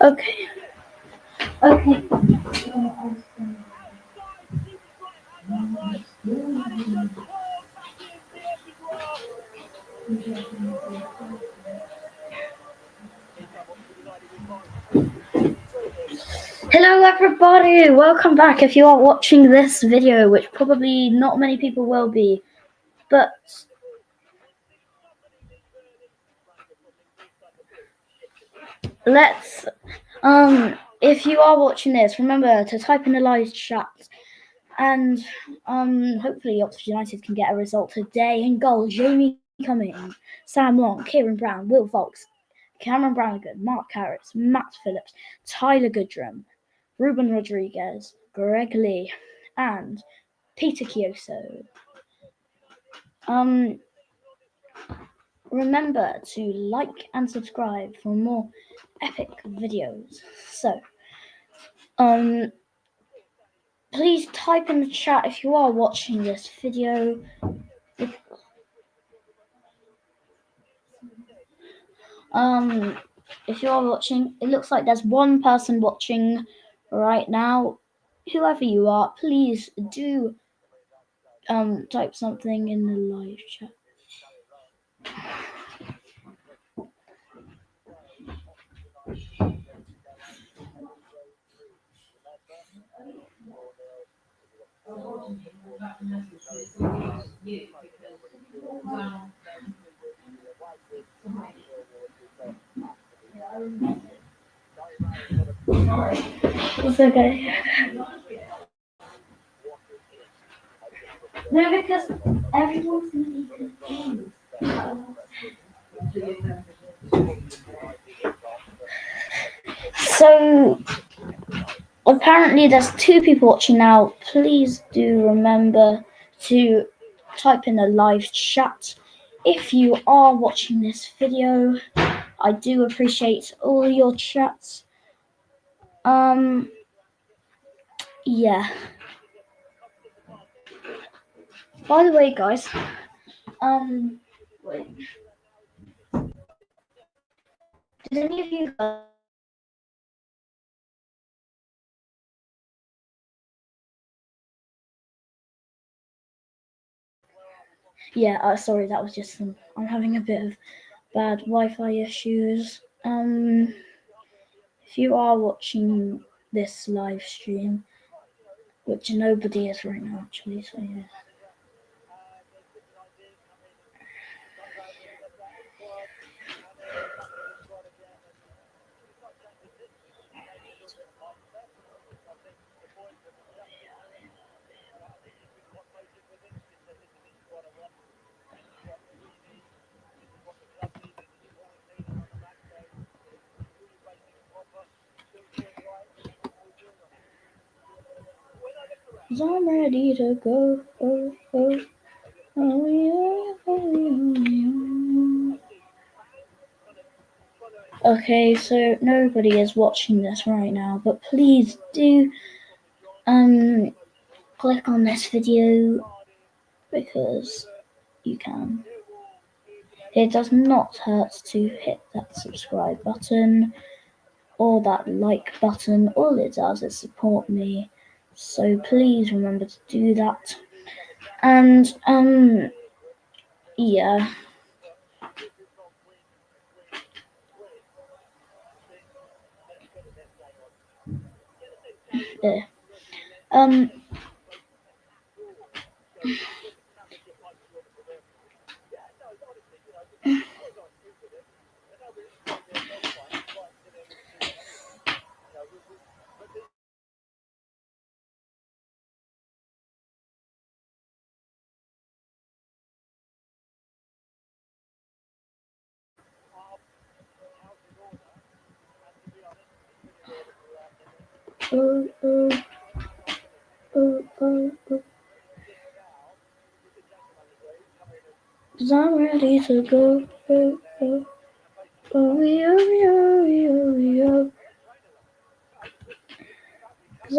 Okay. Okay. Hello everybody, welcome back if you are watching this video, which probably not many people will be, but let's, if you are watching this, remember to type in the live chat, and hopefully Oxford United can get a result today. In goal, Jamie Cumming, Sam Long, Kieran Brown, Will Fox, Cameron Brannigan, Mark Harris, Matt Phillips, Tyler Goodrum, Ruben Rodriguez, Greg Lee, and Peter Chioso. Remember to like and subscribe for more epic videos. So, please type in the chat if you are watching this video. If you are watching, it looks like there's one person watching right now. Whoever you are, please do type something in the live chat. It's okay. No, because everyone's gonna be confused. So apparently there's 2 people watching now. Please do remember to type in the live chat if you are watching this video. I do appreciate all your chats. Yeah. By the way, guys, wait. Did any of you guys sorry, that was just I'm having a bit of bad Wi-Fi issues. If you are watching this live stream, which nobody is right now actually, so yeah. I'm ready to go. Okay, so nobody is watching this right now, but please do click on this video because you can. It does not hurt to hit that subscribe button or that like button. All it does is support me. So please remember to do that. And yeah. There. Cause I'm ready to go. Cause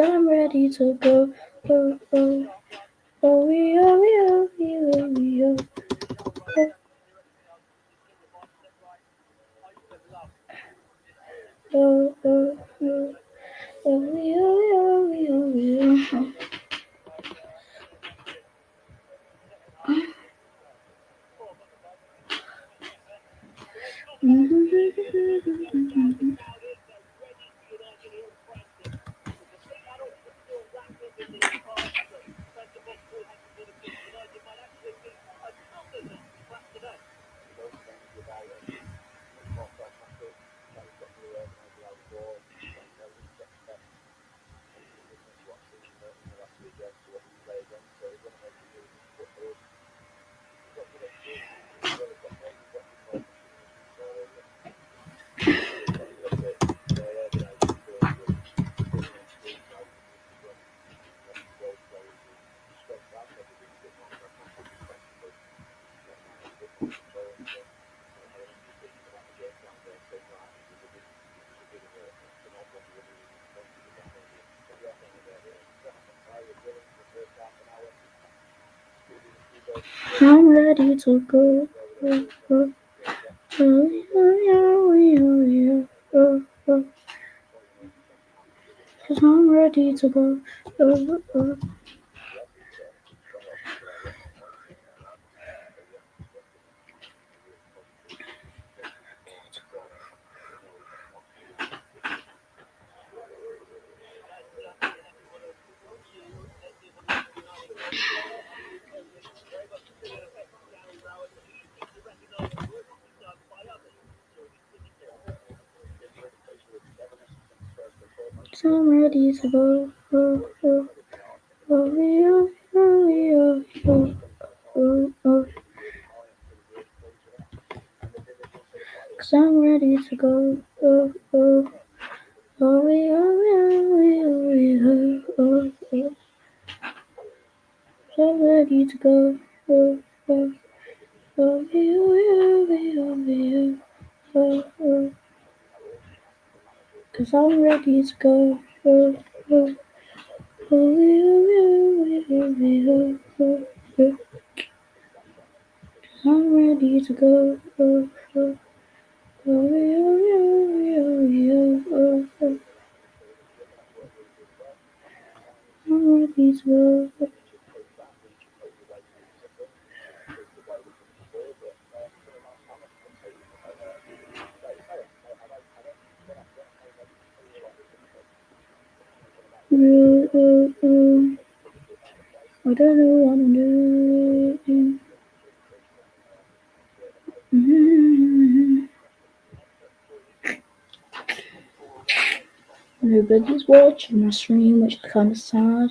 I'm ready to go. oh, oh, oh. Oh, oh, I'm ready to go. Oh, oh, oh, 'cause I'm ready to go. Oh, oh. I'm ready to go. Oh, oh, oh, oh, oh, oh, oh. 'Cause I'm ready to go. Oh, oh, oh, oh, oh, oh, oh. I'm ready to go. Oh, oh, oh, oh, oh. 'Cause I'm ready to go. Oh, oh, oh, I'm ready to go. Oh, oh, oh, I'm ready to go. I don't know what I'm doing. Nobody's watching my stream, which is kind of sad.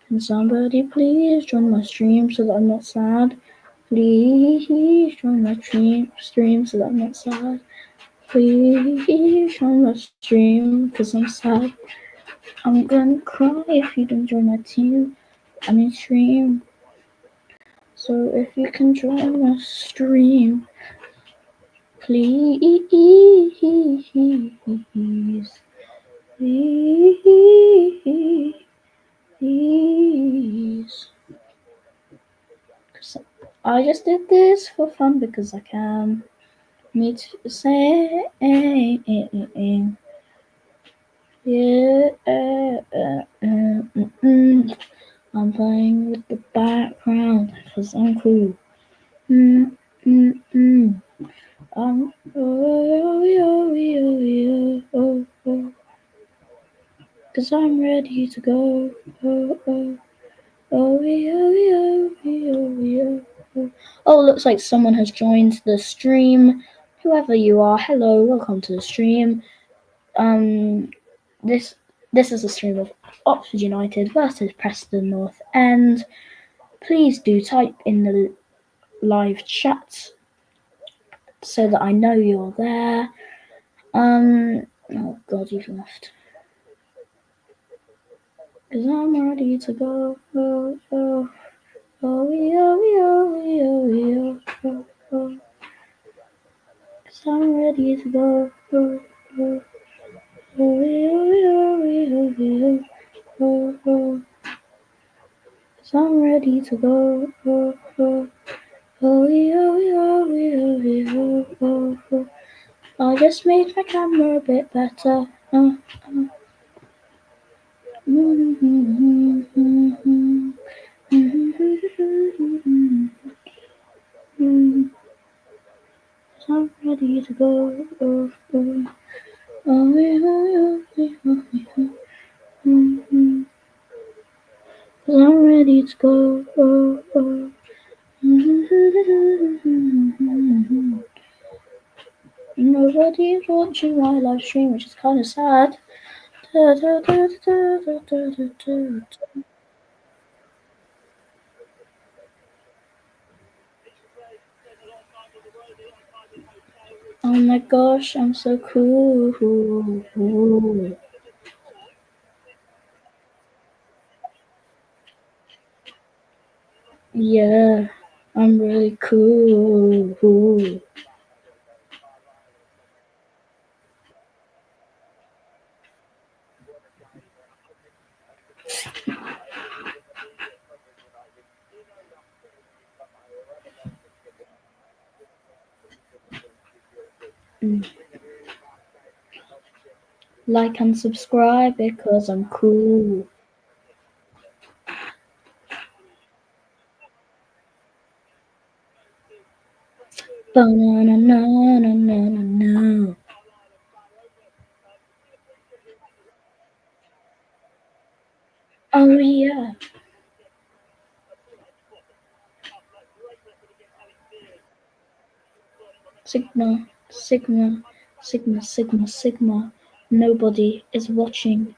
Can somebody please join my stream so that I'm not sad? Please join my stream so that I'm not sad. Please join my stream because I'm sad. I'm gonna cry if you don't join my stream. So if you can join my stream, please, please. I just did this for fun because I can. Me to say, yeah, I'm playing with the background because I'm cool. I'm because I'm ready to go. Oh, looks like someone has joined the stream. Whoever you are, hello, welcome to the stream. This is a stream of Oxford United versus Preston North End. Please do type in the live chat so that I know you're there. Oh God, you've left. Cause I'm ready to go. Cause I'm ready to go. Cause I'm ready to go. Cause I'm ready to go. I just made my camera a bit better. I'm ready to go. I'm ready to go. Nobody's watching my live stream, which is kind of sad. Oh my gosh, I'm so cool. Yeah, I'm really cool. Like and subscribe because I'm cool. Ba-na-na-na-na-na-na. Oh yeah. Sigma, Sigma, Sigma, Sigma, Sigma. Nobody is watching.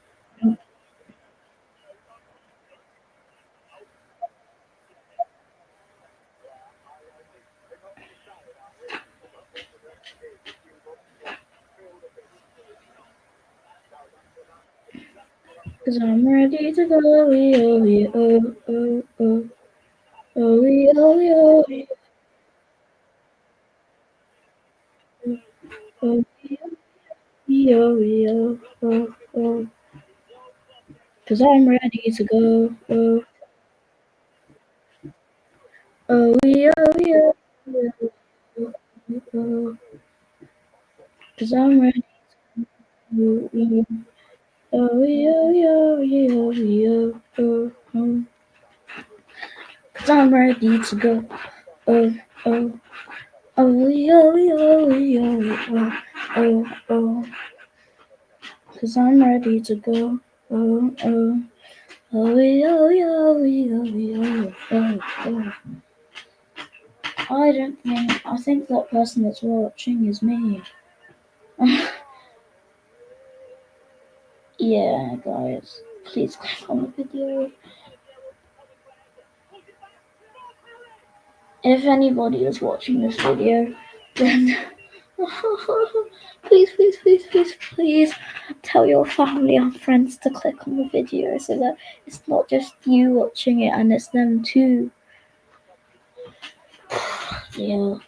Cause I'm ready to go. Oh, yeah, oh, oh, oh. Oh, yeah, oh, yeah, oh, yeah, oh, oh, oh. Cause I'm ready to go. Oh, oh, yeah, oh, yeah, oh, oh. Cause I'm ready to go. Oh, yeah, oh, oh. Cause I'm ready to go. Oh, oh. Oh, oh. Cause I'm ready to go. Oh, oh. Oh. I think that person that's watching is me. Yeah, guys. Please click on the video. If anybody is watching this video, then please tell your family and friends to click on the video so that it's not just you watching it and it's them too. Yeah.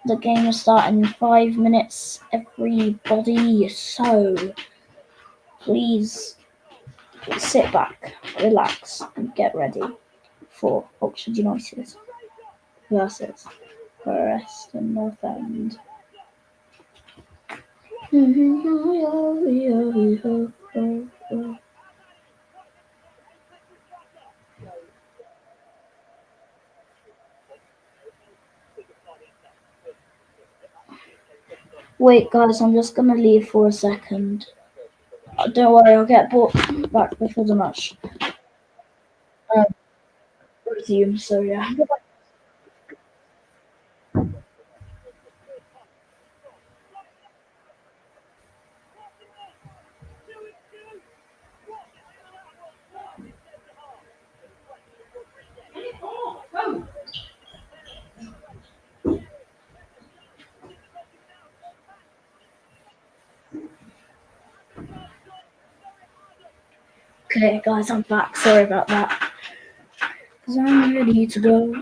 The game will start in 5 minutes, everybody. So please sit back, relax, and get ready for Oxford United versus Preston North End. Wait, guys, I'm just gonna leave for a second. Don't worry, I'll get back before the match resumes. So yeah. Okay, guys, I'm back. Sorry about that. Cause I'm ready to go.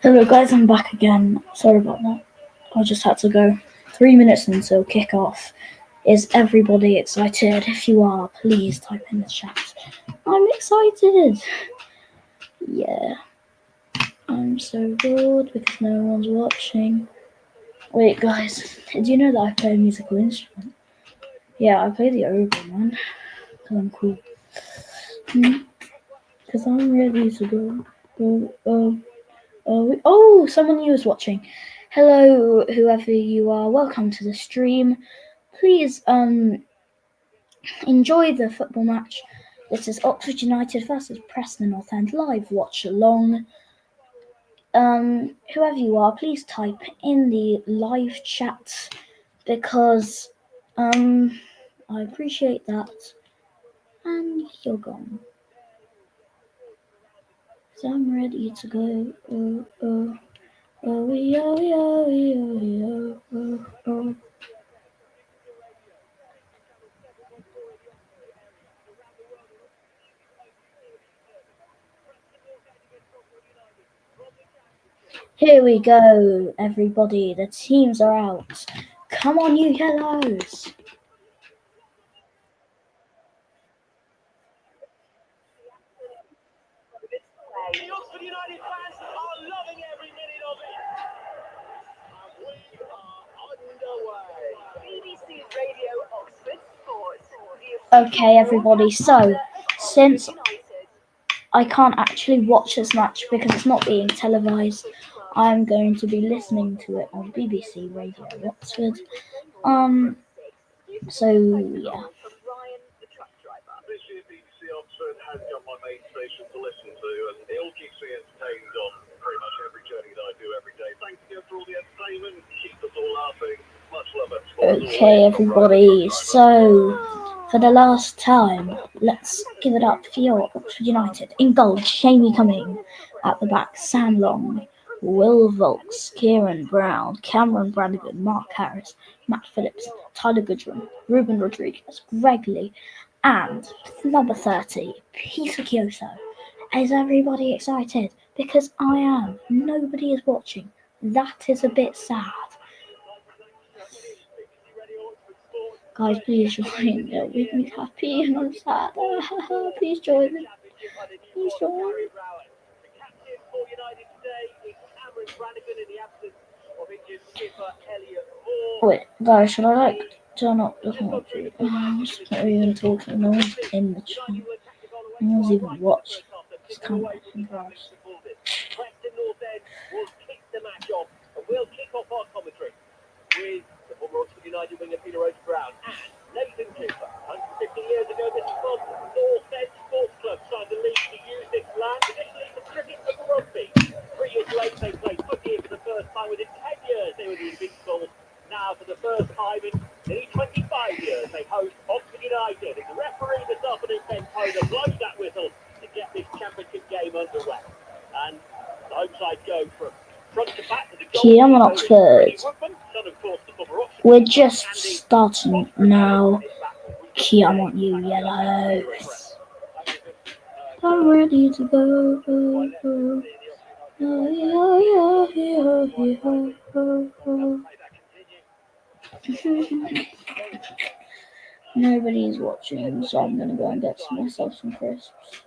Hello guys, I'm back again. Sorry about that. I just had to go. 3 minutes until kick-off. Is everybody excited? If you are, please type in the chat. I'm excited! Yeah. I'm so bored because no one's watching. Wait guys, did you know that I play a musical instrument? Yeah, I play the oboe, man. Because I'm cool. Because I'm ready to go. Oh, someone new is watching. Hello, whoever you are. Welcome to the stream. Please, enjoy the football match. This is Oxford United versus Preston North End live watch along. Whoever you are, please type in the live chat because, I appreciate that. And you're gone. So I'm ready to go. Oh. Here we go, everybody. The teams are out. Come on, you yellows. The Oxford United fans are loving every minute of it. And we are underway. BBC Radio Oxford Sports. Okay, everybody. So, since I can't actually watch this match because it's not being televised, I'm going to be listening to it on BBC Radio Oxford. So yeah. This year BBC Oxford has got my main station to listen to, and it all keeps me entertained on pretty much every journey that I do every day. Thanks again for all the entertainment. Keep us all laughing. Much love and support. Okay, everybody. So, for the last time, let's give it up for your Oxford United. In goal, Jamie Cumming. At the back, Sam Long, Will Volks, Kieran Brown, Cameron Brannigan, Mark Harris, Matt Phillips, Tyler Goodrum, Ruben Rodriguez, Greg Lee, and number 30, Peter Kyoto. Is everybody excited? Because I am. Nobody is watching. That is a bit sad. Guys, please join. It'll make me happy and I'm sad. Please join me. Please join me. Wait, guys, should I turn up the country? I'm just not even talking. No one's in the chat. No one's even watched. It's kind of embarrassing. Preston North End will kick the match off, and we'll kick off our commentary with the former Oxford United winger Peter Brown and Nathan Cooper. 150 years ago this month, North End Sports Club signed the league to use this land, initially for cricket and rugby. 3 years later, they played footy here for the first time. Within 10 years, they were the Invincibles. Now, for the first time in nearly 25 years, they host Oxford United. And the referee this afternoon, Ben Poder, blows that whistle to get this championship game underway. And the home side go from front to back to the goal. Kia on Oxford. We're just starting now. Kia on you yellows. I'm ready to go. Nobody's watching, so I'm gonna go and get myself some crisps.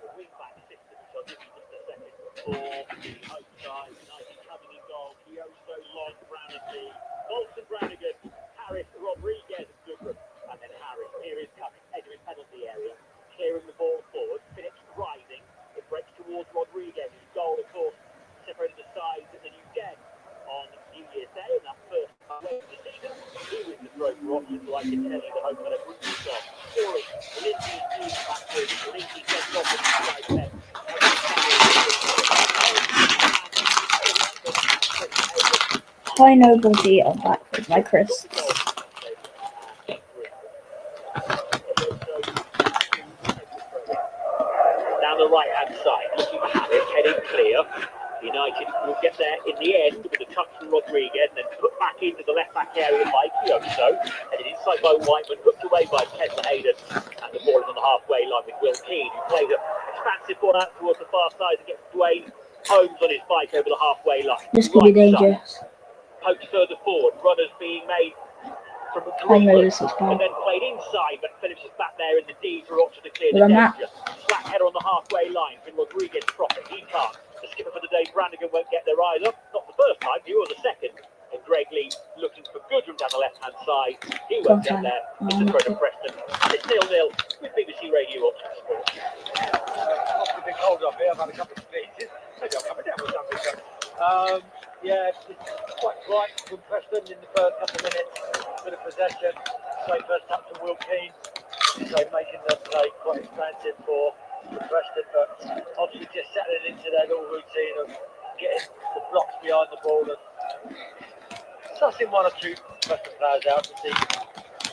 Brannigan, Harris, Rodriguez, Goodrum, and then Harris. Here is coming, entering penalty area, clearing the ball forward. Phillips rising, it breaks towards Rodriguez. His goal, of course, separated the sides at the new den on New Year's Day, and that first away of the season. He was the throw for Oxford, so I can tell you the home kind of group is off. Scoring, Lindsay is backwards, Lindsay gets off with the right leg. Hi nobody, I'm back with my Chris. Down the right-hand side, looking for Harris, heading clear. United will get there in the end with a touch from Rodriguez, and then put back into the left-back area by Kyoto. Headed inside by Whiteman, hooked away by Kessler Hayden. And the ball is on the halfway line with Will Keane, who plays an expansive ball out towards the far side and gets Dwayne Holmes on his bike over the halfway line. This could be dangerous. Poked further forward, runners being made from I know Greenwood, this is and bad. then played inside, but Phillips is back there in the D for Oxford to clear With the a map. danger. Flat header on the halfway line, and Rodriguez profit. He can't. The skipper for the day, Brannigan, won't get there either. Not the first time, he was the second. And Greg Lee looking for Goodrum down the left-hand side. He won't get there. It's a throw to Preston. It's 0-0 with BBC Radio Oxford Sports. It's a bit cold up here. I've had a couple of sneezes. Maybe I'll come down with something. Yeah, it's quite bright from Preston in the first couple of minutes. Bit of possession. Straight first touch from Will Keane. So making the play quite expansive for Preston, but obviously just settling into their little routine of getting the blocks behind the ball and sussing one or two Preston players out to see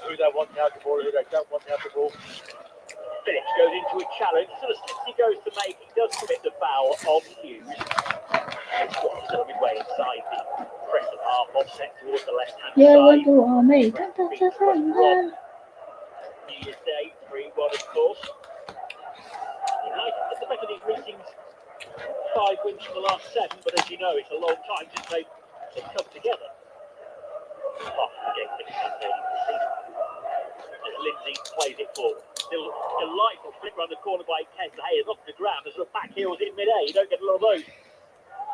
who they want to have the ball, who they don't want to have the ball. Phillips goes into a challenge. Sort of slips he goes to make. He does commit the foul on Hughes. It's got a little midway inside the Preston half, offset towards the left-hand Yeah, side. what do I make? New Year's Day, 3-1 of course. United at the back of these meetings, 5 wins from the last 7, but as you know, it's a long time since they've come together. Apart from the game against Sunday this season. As Lindsay plays it forward. Still delightful flip round the corner by Kessler Hayden off the ground. As the back heels in mid-air, you don't get a lot of those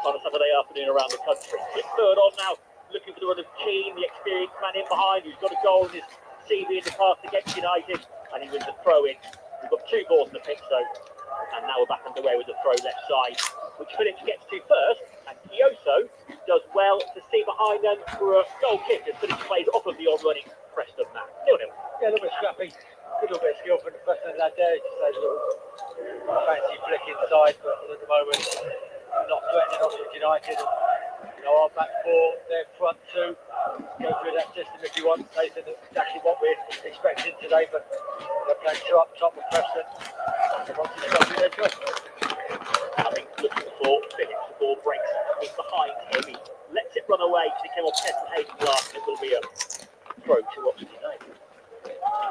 on a Saturday afternoon around the country. It's third on now, looking for the run of Keane, the experienced man in behind, who's got a goal in his CV in the past against United, and he wins the throw in. We've got 2 balls in the pitch though, and now we're back underway with the throw left side, which Phillips gets to first, and Kyoto does well to see behind them for a goal kick as Phillips plays off of the on-running Preston man. 0-0. Yeah, a little bit scrappy. Good little bit of skill from the Preston lad there. Just a little fancy flick inside, but at the moment, not threatening Oxford United. And, our back 4, their front 2. Go through that system if you want. Nathan, that's exactly what we're expecting today, but they're playing 2 up top with Preston. They want to stop their job. Having looking for Phillips, the ball breaks in behind him. He lets it run away because he came off Kessler Hayden last, and it will be a throw to Oxford United.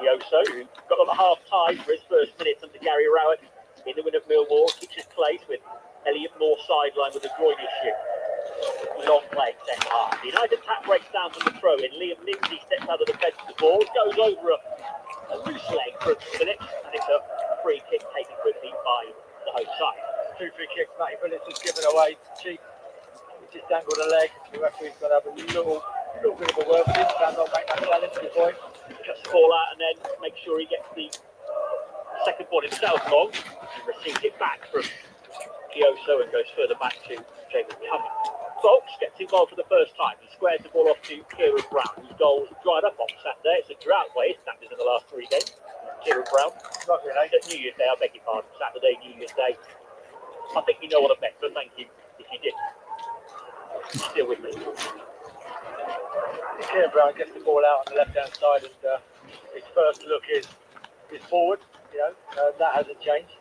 Kyoto, who got on the half-time for his first minutes under Gary Rowett in the win at Millwall, keeps his place with Elliot Moore sideline with a groin issue. Long play second half. The United tap breaks down from the throw-in. Liam Lindsay steps out of the fence of the ball, goes over a loose leg for Phillips, and it's a free kick taken quickly by the home side. 2 free kicks, Matty Phillips has given away. Cheap. He just dangled a leg. The referee's got to have a little bit of a word with him. Try not make that challenge to the point. Cuts the ball out and then makes sure he gets the second ball himself long and receives it back from Kyoto and goes further back to Jacob Cumming. Fox gets involved for the first time. He squares the ball off to Kieran Brown, whose goal dried up on Saturday. It's a drought where his standards in the last 3 games. Kieran Brown, New Year's Day, I beg your pardon. Saturday, New Year's Day. I think you know what I meant, but thank you if you did. Still with me. Kieran Brown gets the ball out on the left-hand side, and his first look is forward. That hasn't changed.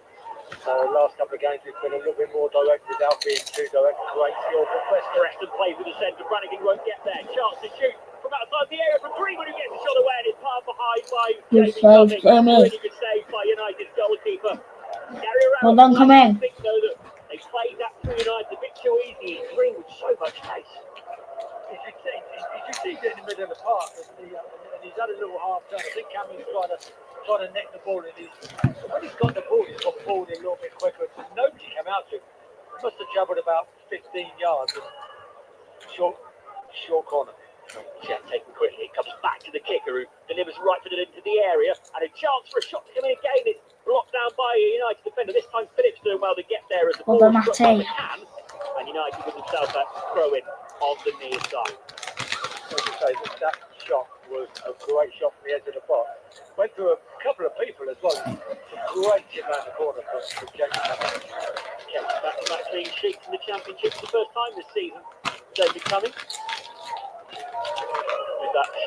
Last couple of games we've been a little bit more direct without being too direct. Great skill for Preston plays with the centre. Brannigan won't get there. Chance to shoot from outside the area from Greenwood, who gets the shot away and is palmed behind by Jamie Cumming. Really good save by United's goalkeeper. Gary Rowett. Well done, Cumming. I think though that they played that through United a bit too easy. Greenwood so much pace. He's just in the middle of the park, and he's had a little half turn. I think Cameron's trying to neck the ball, and when he's got the ball, he's got forward a little bit quicker. So nobody came out to him. He must have travelled about 15 yards and short corner. Yeah, taken quickly. It comes back to the kicker, who delivers right-footed into the area, and a chance for a shot to come in again. It's blocked down by a United defender. This time Phillips doing well to get there as the ball struck by the can, and United with themselves that throw-in on the near side. As I say, that shot was a great shot from the edge of the box. Went through a couple of people as well. A great chip around the corner from James Cumming. Back-to-back clean sheets in the Championship for the first time this season. David Cumming.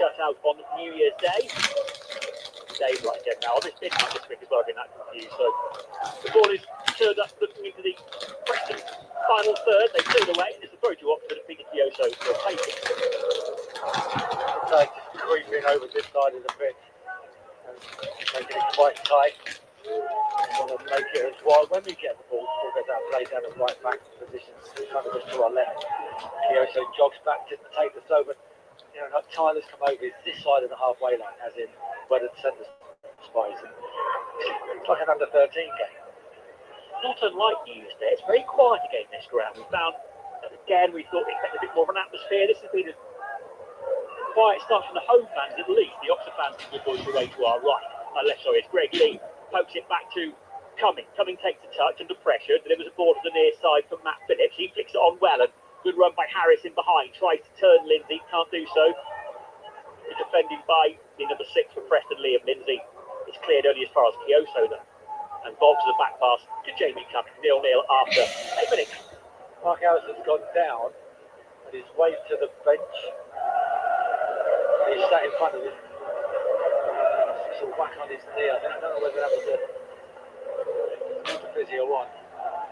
shutout on New Year's Day. Dave's like again now. This didn't have this week as well, I've been that confused. So the ball is turned up looking into the Preston final third. They turn away, and it's a throw to Oxford and Peter Kioso will take it. So just creeping over this side of the pitch and making it quite tight. Want to make it as wide when we get the ball. We'll get that play down the right back position, kind of just to our left. Kioso jogs back just to take us over. You know, like Tyler's come over, it's this side of the halfway line, as in where the centre spies. It's like an under-13 game. Not unlike New Year's Day, it's very quiet again this ground. We found, again, we thought we expected a bit more of an atmosphere. This has been a quiet start from the home fans at least. The Oxford fans have been going away to our right. Left, sorry, it's Greg Lee. Pokes it back to Cumming. Cumming takes a touch under pressure, delivers a ball to the near side from Matt Phillips. He flicks it on well, and good run by Harris in behind. Tries to turn Lindsay, can't do so. It's defended by the number 6 for Preston, Liam Lindsay. It's cleared only as far as Kioso though. And ball to the back pass to Jamie Cumming. 0-0 after 8 minutes. Mark Harris has gone down and he's waved to the bench. He's sat in front of him. Sort of whack on his knee. I don't know whether that was a physio one.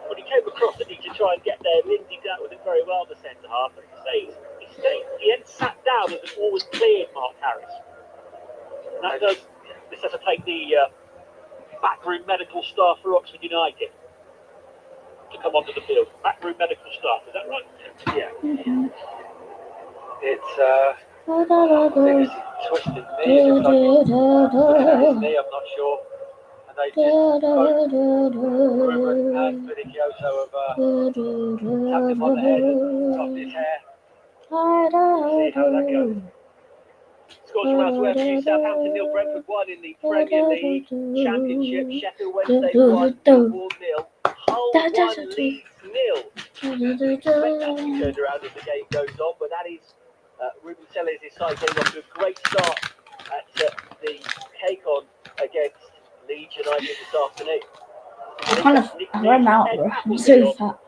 When he came across the knee to try and get there, Lindsay dealt with it very well, the centre half, but he stayed. He then sat down as the ball was cleared, Mark Harris. And that does necessitate the backroom medical staff for Oxford United to come onto the field. Backroom medical staff, is that right? Yeah. It's I think it's a twisted knee. It looks like his knee, I'm not sure. And they just Ruben and Billy Kioso have tapped him on the head and dropped his hair. See how that goes. Scores from elsewhere for you. Southampton 0, Brentford 1 in the Premier League Championship. Sheffield Wednesday 1, Millwall 0. Hull 1, Leeds 0. Expect that to be turned around as the game goes on, but that is Ruben Sellers' side getting off to a great start at the Cake-On against Leeds United this afternoon. I ran out, bro. I'm so fat.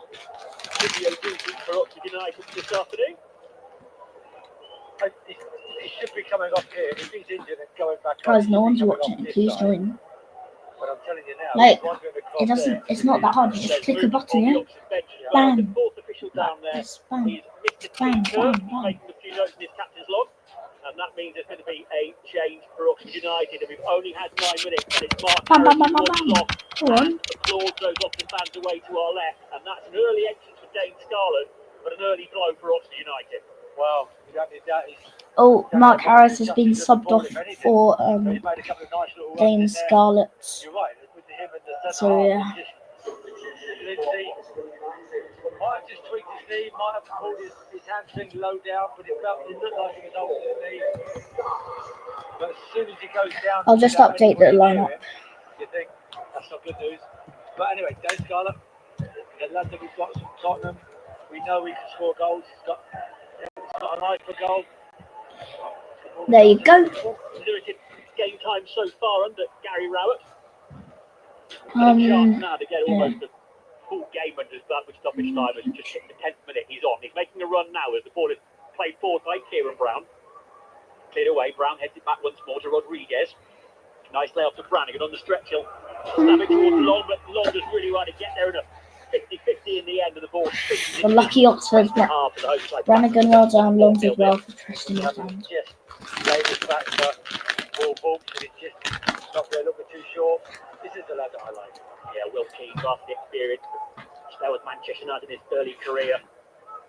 Video duty for Oxford United this afternoon. He should be coming off here. If he's injured and going back up, Guys, no one's watching it. Please join. But I'm telling you now, Like, it doesn't. It's not that hard. You just click a button, yeah. Bang. The fourth official down there Yes, bang. is Mr. Bang, T. Kirk, bang, bang. making a few notes in his captain's log. And that means there's going to be a change for Oxford United. And we've only had 9 minutes. And it's Mark Bam, bam, Harris bam, who bam, walks bam. Go off. on. And applause goes off the fans away to our left. And that's an early entrance for Dane Scarlett, but an early blow for Oxford United. Well, you don't need that. Oh, Mark Harris has been subbed off for He's made a couple of nice little runs Dane in there. Scarlett's. You're right. With him and the centre So, half, yeah. Lindsay might have just tweaked his knee, might have pulled his hamstring low down, but it looked like it was over his knee. But as soon as he goes down, I'll just update the lineup. You think that's not good news. But anyway, Dane Scarlett, in London we've got some Tottenham. We know he can score goals. He's got an eye for goal. There you go. Limited game time so far under Gary Rowett. A chance now to get almost a full game under his belt with stoppage time as just hit the 10th minute. He's on. He's making a run now as the ball is played forward by Kieran Brown. Cleared away. Brown heads it back once more to Rodriguez. Nice layoff to Brannigan on the stretch. He'll stab it towards Long, but Long does really well to get there in a 50-50 in the end of the ball. The lucky Oxford. Brannigan well done. Long did well for trusting his hands. Just laid it back for ball bumps and it's just not there a little bit too short. This is the lad that I like. Yeah, Will Keane, vastly experienced. Spell with Manchester United in his early career.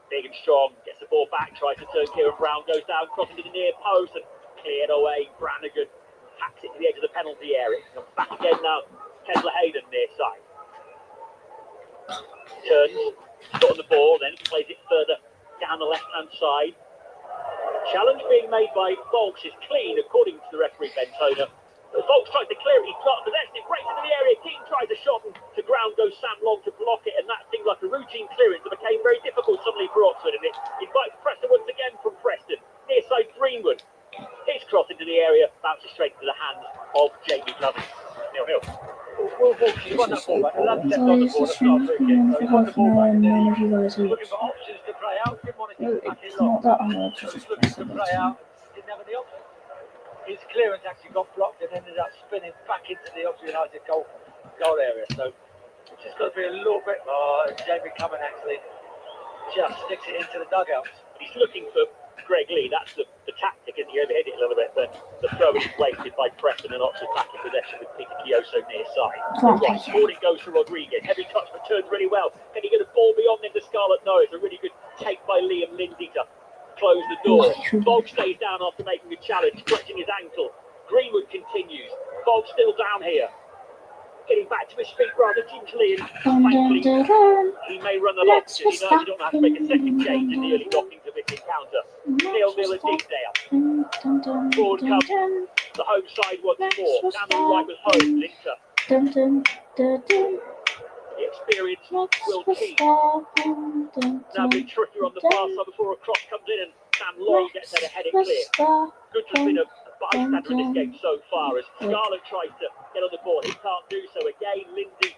Big and strong, gets the ball back, tries to turn. Kieran Brown goes down, crossing to the near post and cleared away. Brannigan hacks it to the edge of the penalty area. Comes back again now. Kessler Hayden near side. Turns, got on the ball, then plays it further down the left-hand side. Challenge being made by Volks is clean, according to the referee Ben Toner. Volks tries to clear it, he's got possession, it breaks into the area. Keane tries a shot and to ground goes Sam Long to block it, and that seemed like a routine clearance that became very difficult suddenly for Oxford, and it invites pressure once again from Preston. Near side Greenwood. His cross into the area, bounces straight to the hands of Jamie Cummings. 0-0. Will Volks, he won that ball back. The lad stepped on the ball, that's not a free kick. So he won the ball back and then he's looking for options to play out. Didn't want to take it back in long. So he's looking to play out. Didn't having the option. His clearance actually got blocked and ended up spinning back into the Oxford United goal area. So it's just got to be a little bit. Jamie Cumming actually just sticks it into the dugouts. He's looking for Greg Lee. That's the tactic, and he overhit it a little bit. But the throw is wasted by Preston and Oxford back in possession with Peter Chioso near side. Right, forward it goes to Rodriguez. Heavy touch, but turns really well. Can he get a ball beyond into Scarlett? No, it's a really good take by Liam Lindsay to close the door. Bog stays down after making a challenge, clutching his ankle. Greenwood continues. Bog still down here. Getting back to his feet rather gingerly, and thankfully he may run the lot because you don't have to make a second change in the early knockings of this encounter. 0-0 at Deepdale. Forward comes the home side once more. Down the right with home, Linter. The experience will keep. Now a bit trickier on the far side before a cross comes in and Sam Long gets there to head it clear. Good to have been a bystander in this game so far as Scarlett tries to get on the board. He can't do so. Again, Lindsay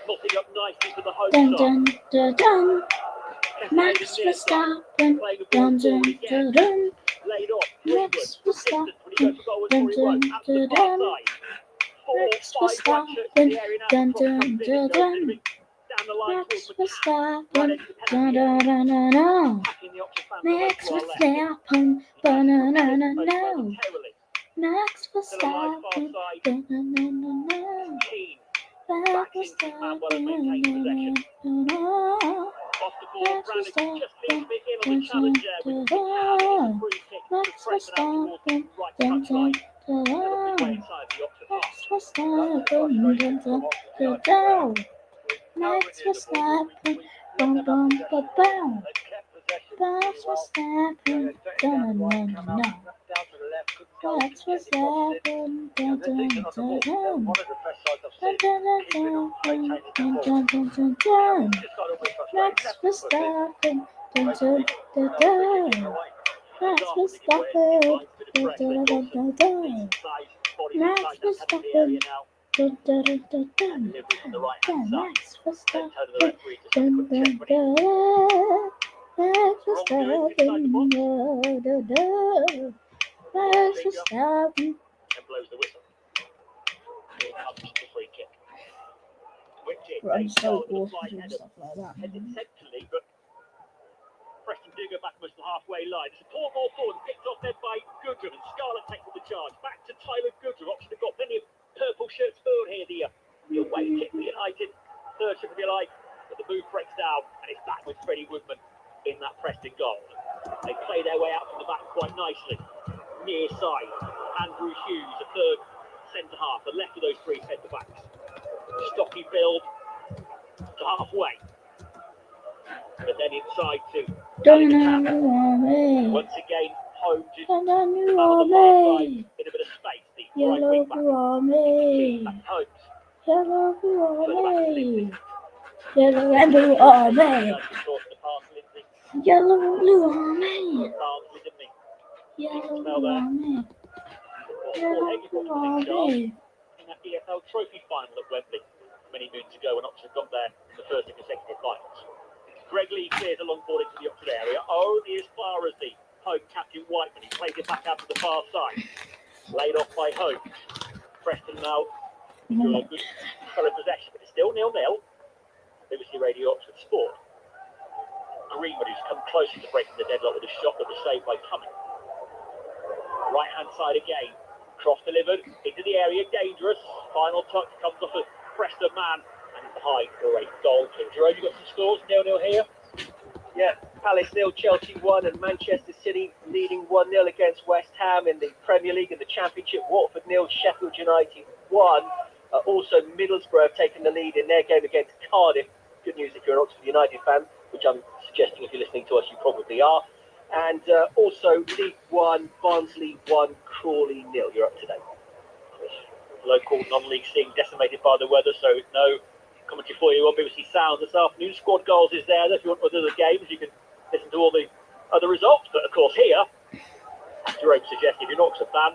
knotting up nicely for the home side. Max Verstappen, playing the ball forward again. Laid off. Greenwood. Distance when he goes for goal was where he was. Out to the far side. 4-5 watchers in the area now. Cross comes in and goes moving down the line towards McCann. Right into the penalty area. Attacking the Oxford fans away to our left. Momentarily. Max To the right far Verstappen, side. Keane. Backs into his man well and maintains possession. Off the ball, Brannigan just leaves it in on the challenge there with the free kick to Preston out towards the right touchline. Little way inside the Oxford half. Max Verstappen, bum bum ba bum. Max Verstappen, Max Verstappen, Max Verstappen, Max Verstappen, Max Verstappen, Max Verstappen, And blows the whistle. Here comes the free kick. Whipped in. I'm Takes so goal with a awful flying doing header. stuff like that. Headed centrally, but Preston do go back almost the halfway line. It's a poor ball forward, picked off then by Goodrum, and Scarlett takes the charge. Back to Tyler Goodrum. Oxford have got plenty of purple shirts filled here. The away kick for United. Third ship if you like. But the move breaks down, and it's back with Freddie Woodman in that Preston goal. They play their way out from the back quite nicely. Near side, Andrew Hughes, a third centre half. The left of those three centre backs. Stocky build to halfway. But then inside to once again home to the far side in a bit of space. The right wing back. Back Holmes. Yellow blue Further back to Lindsay. Yellow and blue army. Across the pass, Lindsay. Yellow blue army. Barnsley, didn't he? Yellow blue army. Paul Yellow Hague blue got in charge army. in that EFL Trophy final at Wembley many moons ago when Oxford got there in the first of consecutive finals. Greg Lee clears a long ball into the Oxford area, only as far as the home captain Whiteman. He plays it back out to the far side. Laid off by Holmes. Preston now into a good spell of possession, but it's still 0-0. BBC Radio Oxford Sport. Greenwood, who's come closer to breaking the deadlock with a shot that was saved by Cumming. Right hand side again. Cross delivered into the area, dangerous. Final touch comes off a Preston man and behind for a goal kick. Jerome, you got some scores? 0-0 here. Yeah, Palace 0, Chelsea 1, and Manchester City leading 1-0 against West Ham in the Premier League and the Championship. Watford 0, Sheffield United 1. Also, Middlesbrough have taken the lead in their game against Cardiff. Good news if you're an Oxford United fan, which I'm suggesting if you're listening to us, you probably are. And also, League 1, Barnsley 1, Crawley 0. You're up to date. Local non-league scene decimated by the weather, so no commentary for you on BBC Sounds this afternoon. Squad goals is there. If you want other games, you can listen to all the other results. But of course, here, as Jerome suggested, if you're an Oxford fan,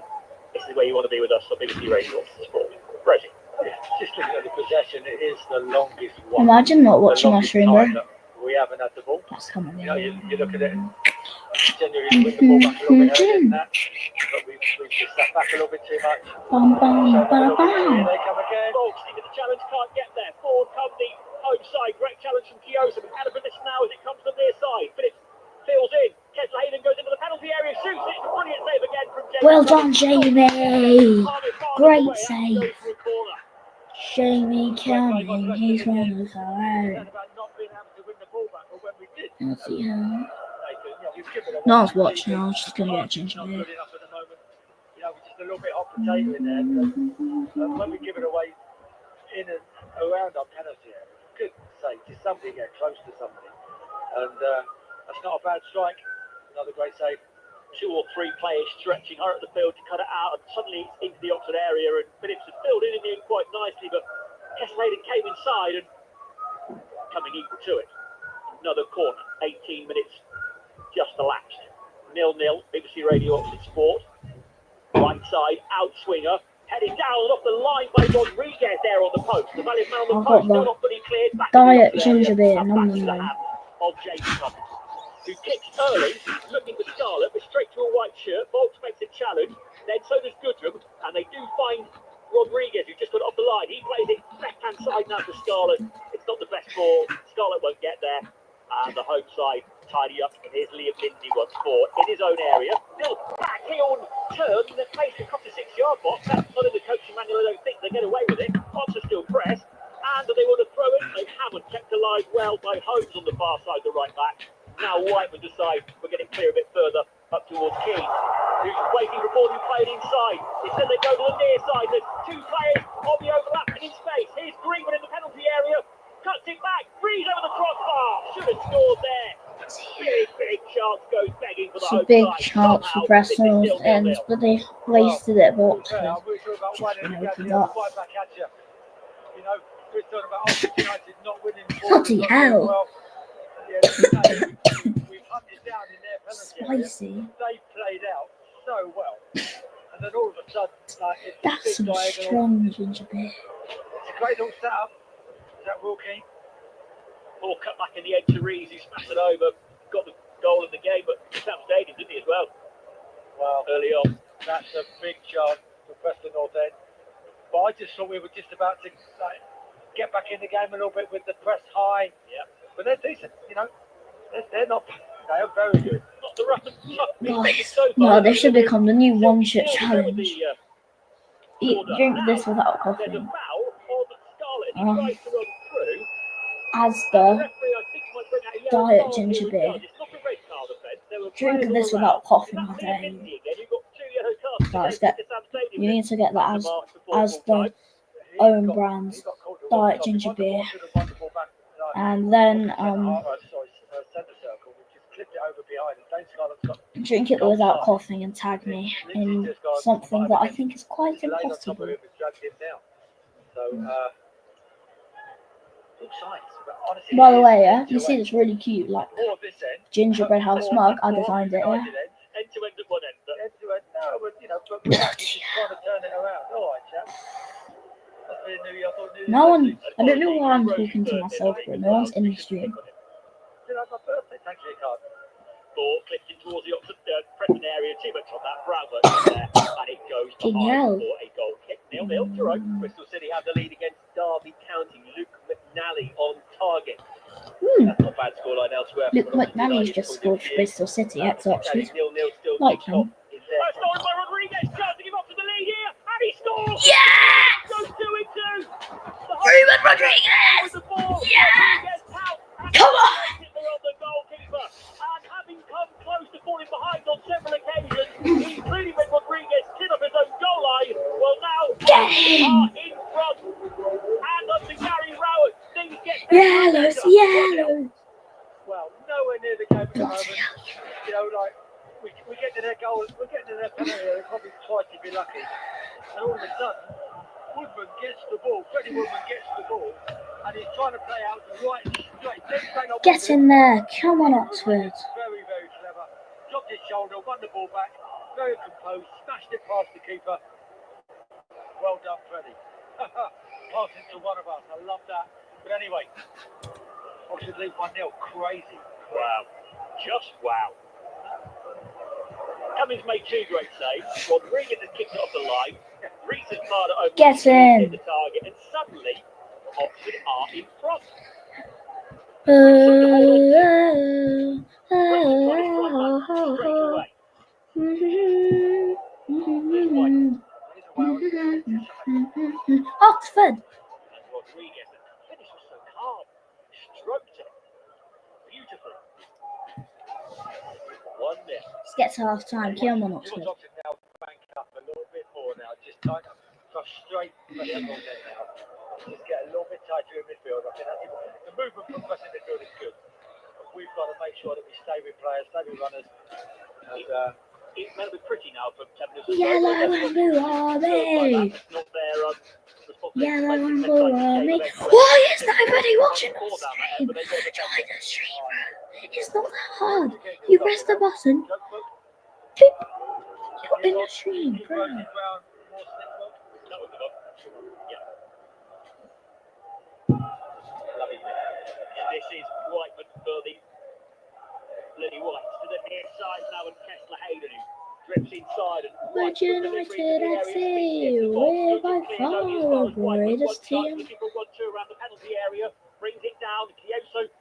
this is where you want to be with us on BBC Radio Oxford Sport. Rosie. Yeah, just looking at the possession, it is the longest one. Imagine not watching The us, longest remember? time that we haven't had the ball. That's coming You know, you look at it, Genuinely win the ball back a little bit earlier than that, but we've just sat back a little bit too much. Bum, bum, So bum, here bum. they come again. Bolton with the challenge, can't get there. Forward come the home side. Great challenge from Kiosa. But Hannah this now as it comes from their side. Phillips fills in. Kessler Hayden goes into the penalty area, shoots it. Brilliant save again from Jamie. Well done, Jamie. Great save. Jamie Cumming, he's one of our own. About not being able to win the ball back, or when we did. Let's see how. We've given away No one's watching, I was just going to get a ginger not beer. good enough at the moment. We're just a little bit hot potato in there. So, when we give it away in and around our penalty area, for goodness sake, just somebody get close to somebody. And that's not a bad strike. Another great save. 2 or 3 players stretching her at the field to cut it out, and suddenly it's into the Oxford area, and Phillips has filled in the end quite nicely, but Kessler came inside and coming equal to it. Another corner, 18 minutes just elapsed. 0-0, BBC Radio Oxford Sport. Right side, out swinger, headed down off the line by Rodriguez there on the post. The valid man on the post, still not fully cleared. Back Diet to the ginger beer, and nom back to nom the nom. hand of Jamie Cummings, who kicks early, looking for Scarlett, but straight to a white shirt. Bolts makes a challenge, then so does Goodrum, and they do find Rodriguez, who just got off the line. He plays it left-hand side now to Scarlett. It's not the best ball. Scarlett won't get there, and the home side tidy up. And here's Liam Lindsay once more in his own area. Still back heel turn, and they're placed across the 6-yard box. That's not in the coaching manual. I don't think they get away with it. Oxford still press, and they want to throw it. They haven't, kept alive well by Holmes on the far side, the right back. Now Whiteman decides we're getting clear a bit further up towards Keane, who's waiting for ball to be played inside. Instead they go to the near side. There's 2 players on the overlap and in space. Here's Greenwood in the penalty area. Cuts it back. Breeze over the crossbar. Should have scored there. Big chance goes begging for the It's a home big side. chance for Preston North End, but they wasted it at Oxford. I'm really sure about Just one been and opened the up. fight back at you. We're talking about Oxford United not winning. Bloody hell. Well, yeah, we've hunted down in their penalty area. Spicy. They played out so well, and then all of a sudden, it's That's big some diagonal. strong ginger beer. It's a great little setup. Is that Wilkie? Ball cut back in the end to Rees, who smashed it over. Got the goal in the game, but Sam Stadium, didn't he, as well? Well, Early on. that's a big chance for Preston North End. But I just thought we were just about to get back in the game a little bit with the press high. Yeah. But they're decent, They're not. They are very good. Not the rough and tough. Guys, no, this should become the new one-shot challenge. Drink this without There's a coughing. foul on Scarlett. He tries to run through. As The the referee, I think, might bring out a yellow diet card ginger here. beer. It's not a red card offence. There were Drink players this all without around. coughing Is all that Liam day. Lindsay again? You've got 2 yellow cards Guys, against the Sam Stadium. You need to get that as full the time. own brand diet ginger beer. And then drink it without coughing and tag me in something that I think is quite impossible. By the way, yeah, you see this really cute, like, gingerbread house mug. I designed it, yeah. End to end at one end. No, but but we're actually trying to turn it around. All right, chaps. No one, I don't know why I'm talking to myself, but no one's in the stream. Did I have my birthday? Thank you, card. Ball clipped in towards the Oxford Preston area. Too much on that. Brown works there, and it goes behind for a goal kick. 0-0 to Rome. Bristol City have the lead against Derby County. Luke McNally on target. That's not a bad scoreline elsewhere. Luke McNally's just scored for Bristol City at Oxford. 0-0 still Like kicked off him. in there. Scored by Rodriguez. Chance to give up to the lead here, and he scores. Yes! Goes 2-2. Ruben Rodriguez! With the ball. Yes! Come Come on! on the goalkeeper, and having come close to falling behind on several occasions, including when Rodriguez stood up his own goal line. Well, now Oxford are in front, and under Gary Rowett, things get Yellows, yellows. Well, nowhere near the game at the moment. We get to their goal, we're getting to their penalty area probably twice to be lucky. And all of a sudden, Woodman gets the ball, Freddie Woodman gets the ball, and he's trying to play out the right straight. Get in there, come on Oxford. Very, very clever. Dropped his shoulder, won the ball back, very composed, smashed it past the keeper. Well done, Freddie. Passing to one of us, I love that. But anyway, Oxford lead 1-0, crazy. Wow, just wow. Cummings made 2 great saves. Rodriguez has kicked it off the line. Reese has fired it over. Get hit in. the target, and suddenly Oxford are in front. Oxford. And Rodriguez, the finish was so calm. Stroked it beautifully. 1-0. Let's get to half time. Kill on Oxford. Oxford now bank up a little bit more now. Just tight up. Frustrate now. Just get a little bit tighter in midfield. I think that's the movement from us in midfield is good. But we've got to make sure that we stay with players, stay with runners. And, It's going to be pretty now for 10 minutes. Yellow and blue army. Not their Yellow and blue army. Why is nobody watching the stream? Join the stream, bro. It's not that hard. You press the button. Boop. You're in the stream, bro. This is Whiteman for the Lily Whites to the near side now, and Kessler Hayden drips inside. And But United FC, we're by far the greatest team. Looking for 1-2 around the penalty area, brings it down. Kyoso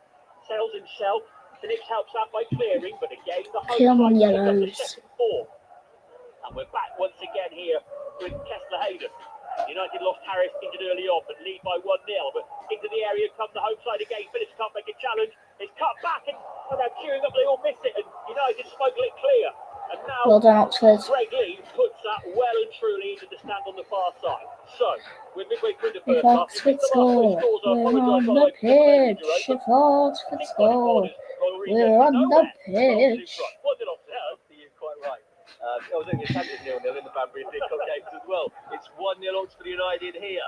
sails himself. Phillips helps out by clearing, but again the home Come on, side yellows. the second ball. And we're back once again here with Kessler Hayden. United lost Harris injured early on, but lead by 1-0. But into the area comes the home side again. Phillips can't make a challenge. It's cut back, and they're queuing up. They all miss it, and United smuggle it clear. And now Well done, Oxford. Greg Lee puts that well and truly into the stand on the far side. So we're midway through the If first half. Oxford score, we're on the pitch. If Oxford score, we're on the pitch. You're quite right. I was only attempted 0-0 in the Banbury and Didcot games as well. It's 1-0 Oxford United here.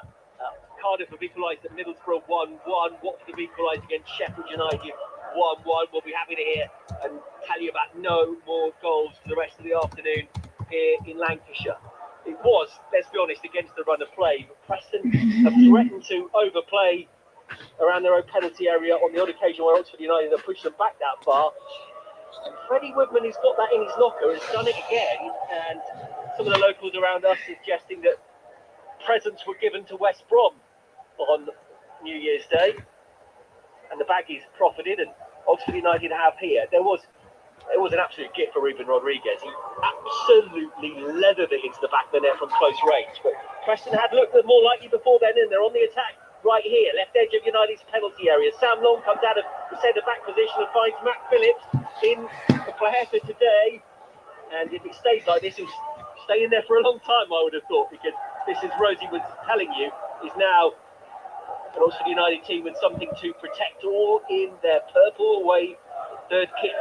Cardiff have equalised at Middlesbrough 1-1. Watford have equalised against Sheffield United 1-1. We'll be happy to hear and tell you about no more goals for the rest of the afternoon here in Lancashire. It was, let's be honest, against the run of play. But Preston have threatened to overplay around their own penalty area on the odd occasion where Oxford United have pushed them back that far. And Freddie Woodman, who's got that in his locker, has done it again. And some of the locals around us suggesting that presents were given to West Brom on New Year's Day, and the Baggies profited, and Oxford United have here. It was an absolute gift for Ruben Rodriguez. He absolutely leathered it into the back of the net from close range. But Preston had looked more likely before then, and they're on the attack right here, left edge of United's penalty area. Sam Long comes out of the centre-back position and finds Matt Phillips in the player for today. And if it stays like this, it'll stay in there for a long time, I would have thought, because this, as Rosie was telling you, is now an Oxford United team with something to protect, all in their purple away third kit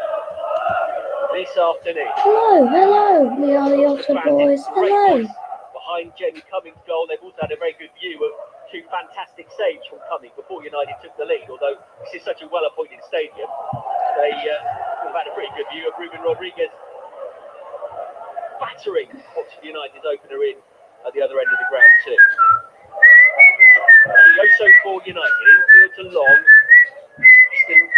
this afternoon. Hello, we are the Oxford boys. Hello. Behind Jamie Cummings' goal, they've also had a very good view of 2 fantastic saves from Cummings before United took the lead. Although this is such a well-appointed stadium, they've had a pretty good view of Ruben Rodriguez battering Oxford United's opener in at the other end of the ground too. Kyoso for United, infield to Long,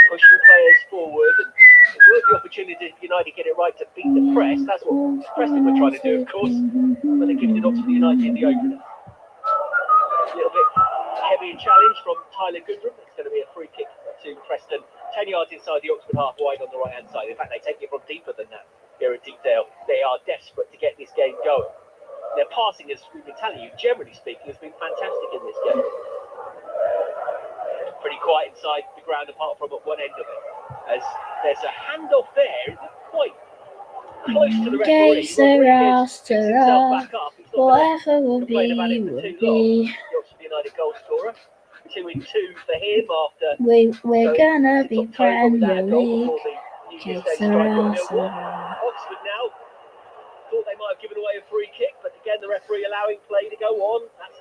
pushing players forward, and it will be opportunity if United get it right to beat the press. That's what Preston were trying to do, of course, when they gifted Oxford United in the opener. A little bit heavy challenge from Tyler Goodrum. It's going to be a free kick to Preston, 10 yards inside the Oxford half wide on the right hand side. In fact, they take it from deeper than that here at Deepdale. They are desperate to get this game going. Their passing, as we've been telling you, generally speaking, has been fantastic in this game. Pretty quiet inside the ground, apart from at one end of it. As there's a handoff there, quite close to the referee. Whatever will be, will be. The Oxford United goal scorer. 2-2 for him after. We're gonna be Premier League. Oxford now thought they might have given away a free kick, but again the referee allowing play to go on. That's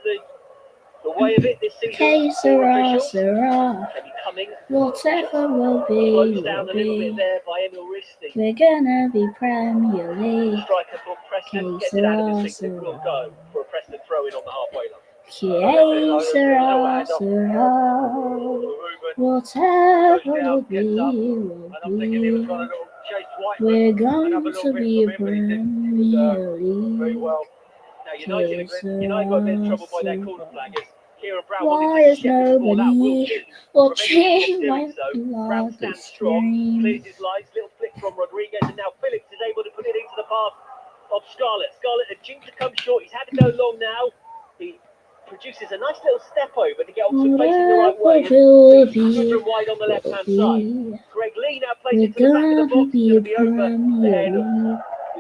the way of it this season. Whatever will be, will be. We're gonna be Premier League. Striker for Preston gets it out of his feet. It will go for a Preston throw in on the halfway line. Whatever will be, will be. Chase White. We're going to be a Premier Very League. well. Now United got a bit in trouble by their corner flag as Kieran Brown Why wanted to is chip the ball. That will nobody be watching my doing so. Brown blood stands strong, stream? clears his lines, little flick from Rodriguez, and now Phillips is able to put it into the path of Scarlett. Scarlett had jinxed to come short. He's had to go long now. He produces a nice little step over to get Oxford facing the right way. Whatever will And Goodrum wide on the left-hand side. Greg Lee now plays it to the back of the box. It's going to be over the head of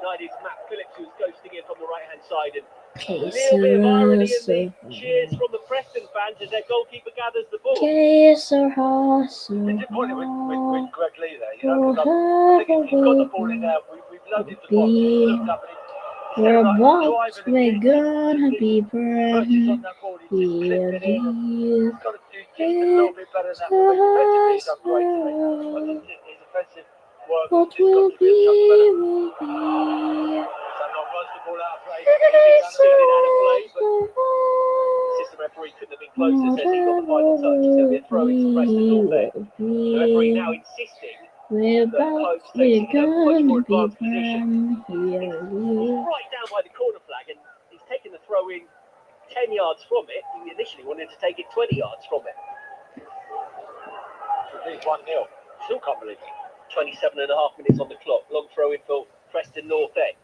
United's Matt Phillips, who's ghosting in from the right-hand side. And a little bit of irony in the cheers from the Preston fans as their goalkeeper gathers the ball. Disappointed with Greg Lee there, you know, because I think he's got the ball in there. We've loved him to box. He's looked up and We're gonna be Premier he's got to do just a little bit better than that. Defensively, he's done great today. But his offensive work What has just got will to be a touch better. will be. Someone runs the ball out of play. Assistant referee couldn't have been closer, says he got the final touch. It's going to be a throw into Preston North End. The referee now insisting We're that Pope's taking a much more advanced position. He's right down by the corner flag and he's taken the throw in 10 yards from it. He initially wanted to take it 20 yards from it. It's 1-0. Still can't believe it. 27 and a half minutes on the clock. Long throw in for Preston North End.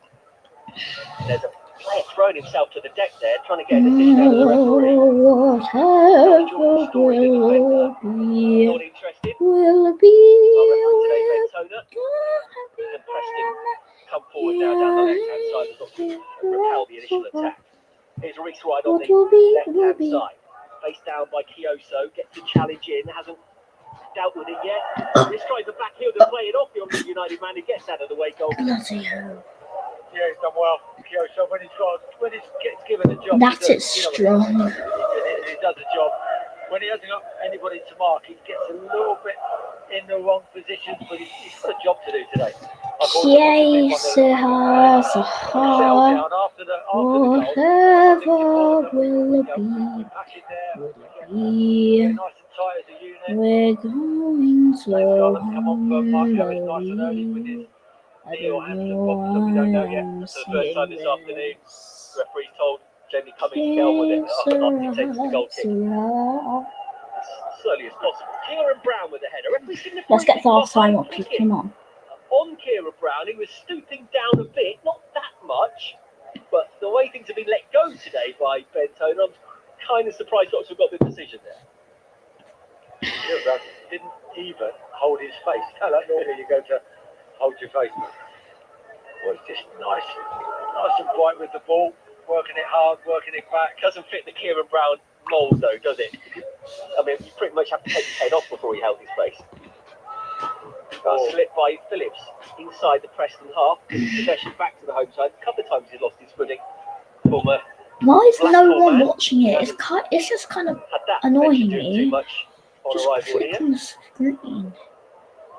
There's a player throwing himself to the deck there, trying to get a decision out of the referee. Not interested. Will be. Our referee today, Ben Toner. And Preston come forward now down the left-hand side as Oxford repel the initial attack. Here's Reese Wright on the left-hand side. Face down by Kioso, gets the challenge in, hasn't dealt with it yet. This tries the back heel to play it off the Oxford United man who gets out of the way goal. Yeah, he's done well. Kyoto, when he gets given a job, That's it strong. He does the job. When he hasn't got anybody to mark, he gets a little bit in the wrong positions, but he's got a job to do today. Whatever will be. Nice and tight as a unit. We're going to come on for Mark Harris nice and early with his knee or hamstring problem that we don't know yet. For the first time this afternoon, referee told Jamie Cummings to get on with it after he takes the goal kick. As slowly as possible. Kieran Brown with the header. Let's get the half time up, come on. On Kieran Brown, he was stooping down a bit, not that much, but the way things have been let go today by Ben Toner, I'm kind of surprised Oxford got the decision there. Kieran didn't even hold his face. Normally you go to hold your face. Well, it's just nice and bright with the ball, working it hard, working it back. Doesn't fit the Kieran Brown mould though, does it? I mean, you pretty much have to take his head off before he held his face. Slip by Phillips inside the Preston half. Possession back to the home side. A couple of times he's lost his footing. Why is no one watching it? It's just kind of annoying me. Just click on the screen.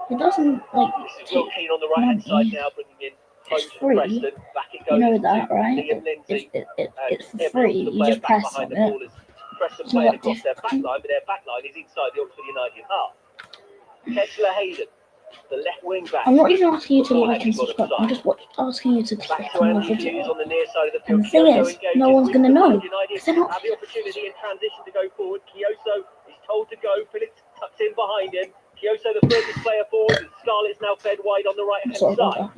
It doesn't like this is Will Keane on the right hand side now, bringing in it's free. Preston. Back it goes. You know that, right? It's for free. You just press on it. Preston playing across their back line, but their back line is inside the Oxford United half. Kessler Hayden, the left wing back. I'm not even asking you to like and subscribe. I'm just asking you to click on the video. On the near side of the And field. the thing is, no one's going to know. They're not. Have the opportunity in transition to go forward. Kioso is told to go. Phillips tucks in behind him. Kioso, the furthest player forward. And Scarlett's now fed wide on the right hand side.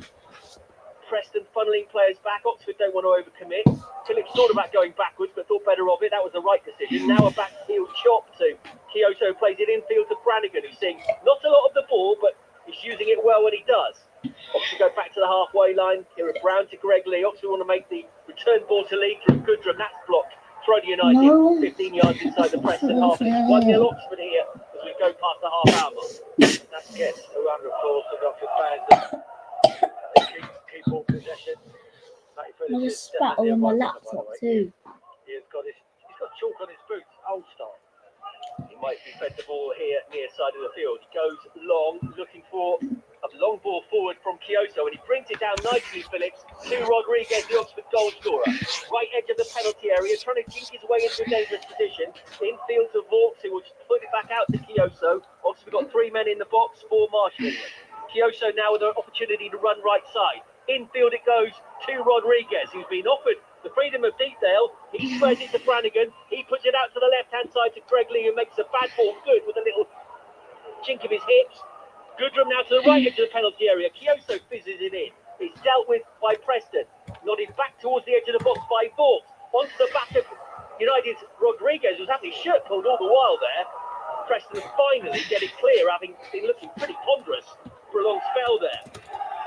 Preston funneling players back. Oxford don't want to overcommit. Phillips thought about going backwards, but thought better of it. That was the right decision. Now a backfield chop to Kioso, plays it infield to Brannigan, who's seeing not a lot of the ball, but he's using it well when he does. Oxford go back to the halfway line. Kieran Brown to Greg Lee. Oxford want to make the return ball to Lee through Goodrum. That's blocked. Throw United 15 yards inside the Preston half. It's 1-0 Oxford here as we go past the half hour mark. That's good. A round of applause for Oxford fans. Keep all possession. There's a spatter on my laptop too. He's got chalk on his boots, old style. He might be fed the ball here near side of the field. He goes long, looking for a long ball forward from Kioso, and he brings it down nicely, Phillips, to Rodriguez, the Oxford goal scorer. Right edge of the penalty area, trying to jink his way into a dangerous position. Infield to Vaughts, who will put it back out to Kioso. Oxford got 3 men in the box, 4 marshalling. Chioso now with an opportunity to run right side. Infield it goes to Rodriguez, who's been offered the freedom of Deepdale. He spreads it to Brannigan. He puts it out to the left-hand side to Greg Lee, who makes a bad ball good with a little chink of his hips. Goodrum now to the right edge of the penalty area. Chioso fizzes it in. It's dealt with by Preston. Nodded back towards the edge of the box by Vaught. Onto the back of United's Rodriguez, who's having his shirt pulled all the while there. Preston finally get it clear, having been looking pretty ponderous for a long spell there.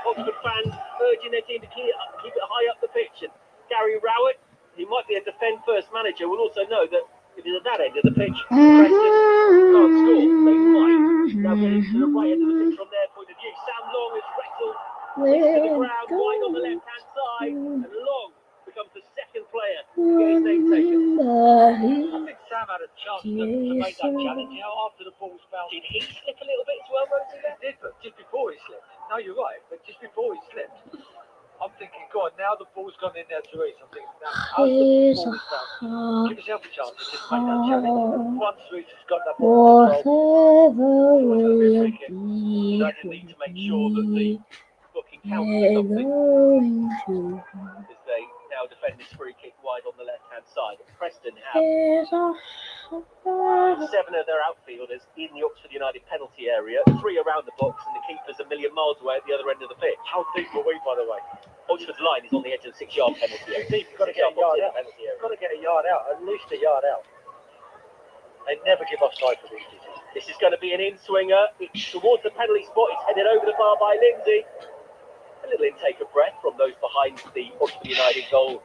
Oxford fans urging their team to keep it high up the pitch. And Gary Rowett, who might be a defend-first manager, will also know that if he's at that end of the pitch, Preston can't score. They might now get into the right end of the pitch from their point of view. Sam Long has wrestled to the ground, wide on the left-hand side, and Long becomes the second player to get his name taken. I think Sam had a chance to make that challenge, you know, after the ball's bounced. Did he slip a little bit as well, Rosie? He did, but just before he slipped. No, you're right, but just before he slipped, I'm thinking, go on, now the ball's gone in there to Reece. I'm thinking, now, as the ball is bounced, give yourself a chance to just make that challenge. Once Reece has got that ball in control, United need to make sure that the booking counts for something as they now defend this free kick wide on the left-hand side. Preston have 7 of their outfielders in the Oxford United penalty area, 3 around the box, and the keeper's a million miles away at the other end of the pitch. How deep are we, by the way? Oxford's line is on the edge of the 6-yard penalty area. Deep, you've got to get a yard out. You've got to get a yard out, at least a yard out. They never give offside for these pieces. This is going to be an in-swinger. It's towards the penalty spot. It's headed over the bar by Lindsay. A little intake of breath from those behind the Oxford United goal,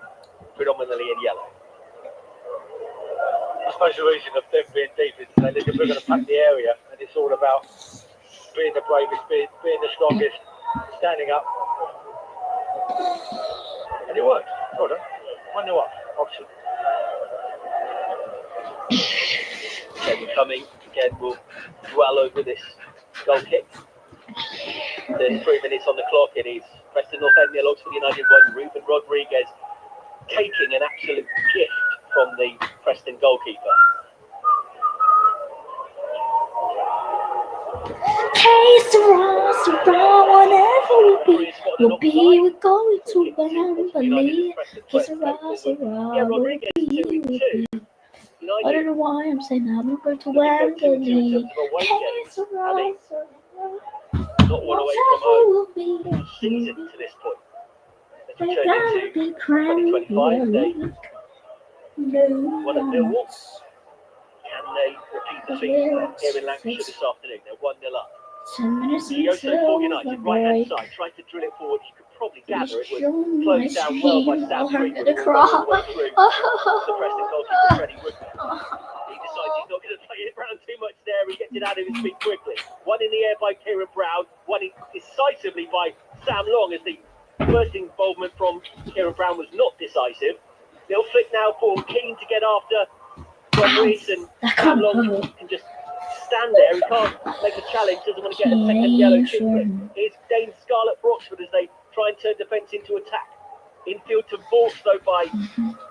predominantly in yellow. I suppose the reason of them being deep is they think we're going to pack the area, and it's all about being the bravest, being the strongest, standing up. And it worked. Well done. 1-0 up, Oxford. Kevin Cumming again will dwell over this goal kick. 33 minutes on the clock. It is Preston North End 0, Oxford United 1. Ruben Rodriguez taking an absolute gift from the Preston goalkeeper. Hey, Sarah, whenever we'll be, we're going to Wembley. Hey, Sarah, Yeah, Rodriguez 2-2. I don't know why I'm saying that. I'm going to Wembley. Hey, Sarah, Not one away from home season to this point. As we turn into 2025, they won at Millwall. Can they repeat the feat here in Lancashire this afternoon? They're 1-0 up. 10 minutes Chioso for United, right-hand side, tried to drill it forward. You could probably gather it was closed down well by Sam Greenwood. The Preston goalkeeper, Freddie Woodman. He decides he's not going to play it around too much there. He gets it out of his feet quickly. One in the air by Kieran Brown, one decisively by Sam Long, as the first involvement from Kieran Brown was not decisive. They'll flick now for Keane to get after Reece, and Sam Long can just stand there. He can't make a challenge, doesn't want to get a second yellow chip. Here's Dane Scarlett for Oxford as they try and turn defence into attack. Infield to Vaught though by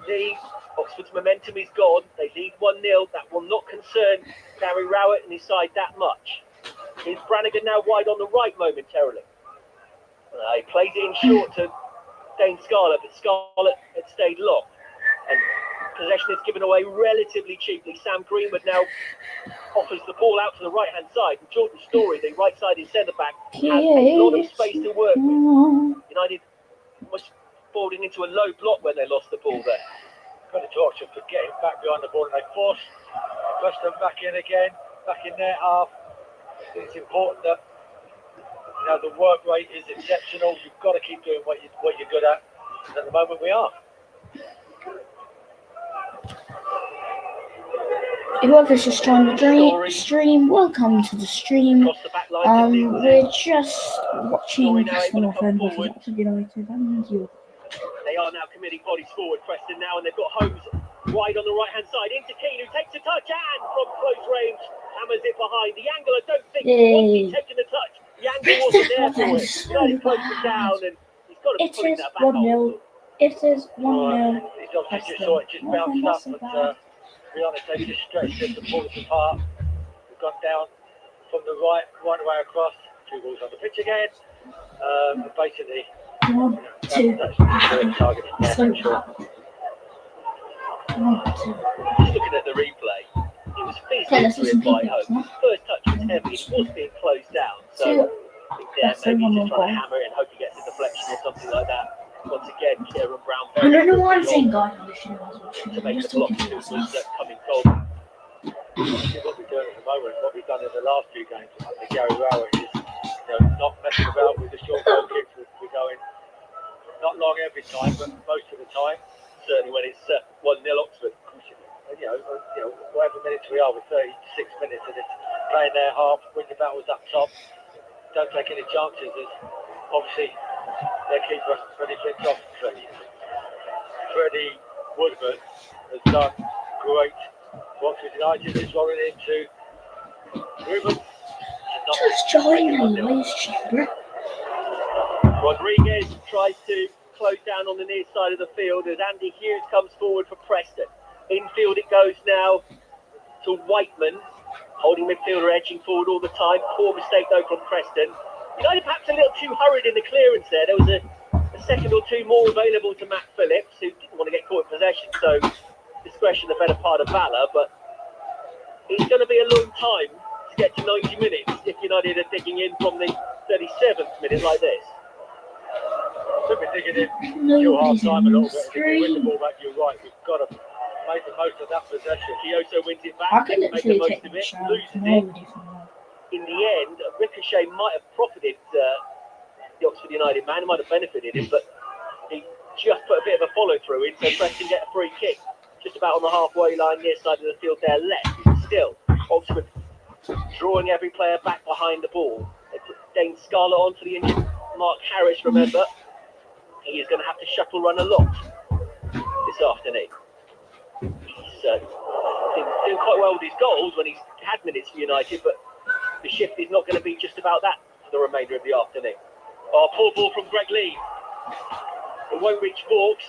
Lee. Oxford's momentum is gone. They lead 1-0. That will not concern Gary Rowett and his side that much. Here's Brannigan now wide on the right momentarily. He plays it in short to Dane Scarlett, but Scarlett had stayed long. And possession is given away relatively cheaply. Sam Greenwood now offers the ball out to the right-hand side. And Jordan Story, the right-sided centre-back, has a lot of space to work with. United was falling into a low block when they lost the ball there. Credit to Oxford for getting back behind the ball, and they forced Preston back in again, back in their half. It's important that the work rate is exceptional. You've got to keep doing what you're good at. And at the moment we are. Whoever's just joined the stream, welcome to the stream. We're just watching Preston North End versus Oxford United and you. They are now committing bodies forward, Preston now, and they've got Holmes wide on the right-hand side into Keane, who takes a touch and from close range hammers it behind. The angle, I don't think he wanted taking the touch. The angle wasn't there for it. United closed it down, and he's got to put that back on. It is 1-0. He's obviously just saw it just bounced up, but to be honest, they've just stretched it to pull us apart. We've gone down from the right way across. two balls on the pitch again. Basically, 1, 2, that's targeting there, so for sure. 1, 2. Just looking at the replay, it was Okay, let's feasible do to some invite PPs now. home. First touch was heavy, it was being closed down. So, Two. I think there, That's the maybe one he's just more trying to goal. hammer it and hope he gets a deflection or something like that. Once again, Kieran Brown I don't know why I'm quickly saying on guys on the show. to I'm make just the block talking to that was myself. coming goal. See what we're doing at the moment, what we've done in the last few games under Gary Rowett is not messing about with the short goal kicks. We're going not long every time, but most of the time. Certainly when it's 1-0 Oxford. Whatever minutes we are, we're 36 minutes and it's playing their half, win the battles up top. Don't take any chances. As obviously their keeper Freddie Woodman has done great. Oxford United is rolling into Ruben. Just join the noise chamber. Rodriguez tries to close down on the near side of the field as Andy Hughes comes forward for Preston. Infield it goes now to Whiteman, holding midfielder edging forward all the time. Poor mistake though from Preston. United perhaps a little too hurried in the clearance there. There was a second or two more available to Matt Phillips, who didn't want to get caught in possession, so discretion the better part of valour, but it's going to be a long time to get to 90 minutes if United are digging in from the 37th minute like this. Should be digging in till half time a little bit. If we win the ball back, you're right. We've got to make the most of that possession. Kyoto wins it back, I could make the literally most take of the it, shower loses tomorrow. it. In the end, Ricochet might have profited the Oxford United man, might have benefited him, but he just put a bit of a follow through in, so Preston get a free kick just about on the halfway line near side of the field there left. Still, Oxford drawing every player back behind the ball. They put Dane Scarlett onto the injured Mark Harris, remember. He is going to have to shuttle run a lot this afternoon. He's doing quite well with his goals when he's had minutes for United, but the shift is not going to be just about that for the remainder of the afternoon. Oh, poor ball from Greg Lee. It won't reach Vaux.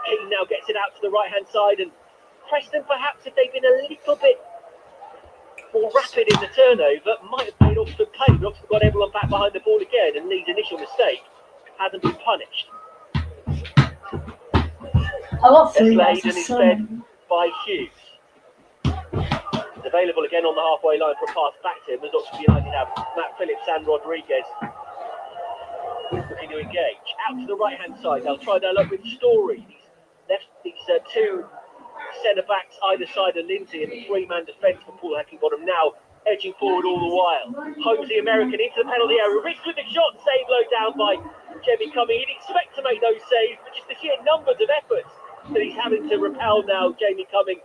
Keane now gets it out to the right-hand side, and Preston, perhaps if they've been a little bit more rapid in the turnover, might have made Oxford pay. But Oxford got everyone back behind the ball again, and Lee's initial mistake hasn't been punished. I got It's 3 laid that's and so instead by Hughes. It's available again on the halfway line for a pass back to him, as Oxford United have Matt Phillips and Rodriguez looking to engage. Out to the right-hand side, they'll try their luck with Story. These two centre-backs either side of Lindsay and the three-man defence for Paul Heckingbottom now edging forward all the while. Holmes the American into the penalty area, risks with the shot, save low down by Jamie Cumming. He'd expect to make those saves, but just the sheer numbers of efforts that he's having to repel now, Jamie Cumming.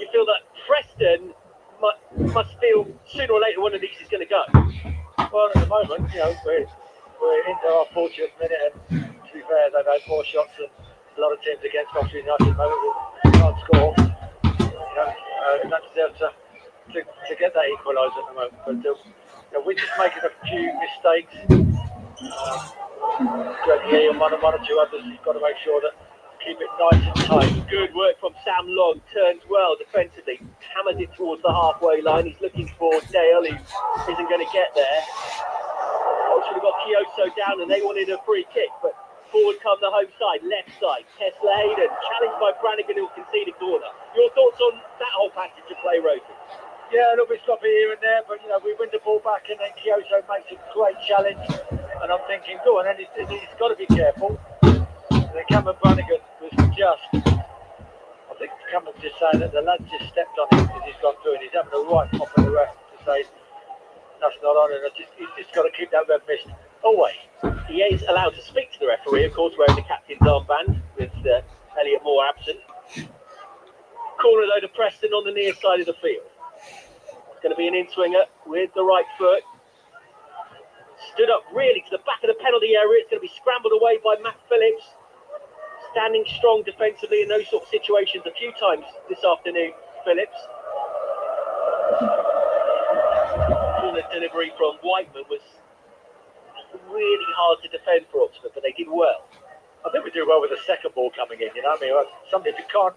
You feel that Preston must feel sooner or later one of these is going to go. Well, at the moment, we're into our 40th minute, and to be fair, they've had more shots than a lot of teams against Oxford United at the moment. We can't score. That deserves to get that equaliser at the moment. But we're just making a few mistakes. Greg Lee and one or two others, you've got to make sure that keep it nice and tight. Good work from Sam Long, turns well defensively, hammers it towards the halfway line. He's looking for Dale, who isn't going to get there. Oxford have got Kyoto down and they wanted a free kick, but forward come the home side, left side. Tesla Hayden, challenged by Brannigan, who'll concede a corner. Your thoughts on that whole passage of play, Rosie? Yeah, a little bit sloppy here and there, but we win the ball back and then Kyoto makes a great challenge. And I'm thinking, go on, and he's got to be careful. And then Cameron Brannigan was I think Cameron's just saying that the lad just stepped on him as he's gone through, and he's having a right pop at the ref to say that's not on, and he's just got to keep that red mist away. He is allowed to speak to the referee, of course, wearing the captain's armband, with Elliot Moore absent. Corner though to Preston on the near side of the field. It's going to be an in-swinger with the right foot. Stood up really to the back of the penalty area. It's going to be scrambled away by Matt Phillips. Standing strong defensively in those sort of situations a few times this afternoon, Phillips. Corner delivery from Whiteman was really hard to defend for Oxford, but they did well. I think we do well with the second ball coming in, what I mean? Something, if you can't,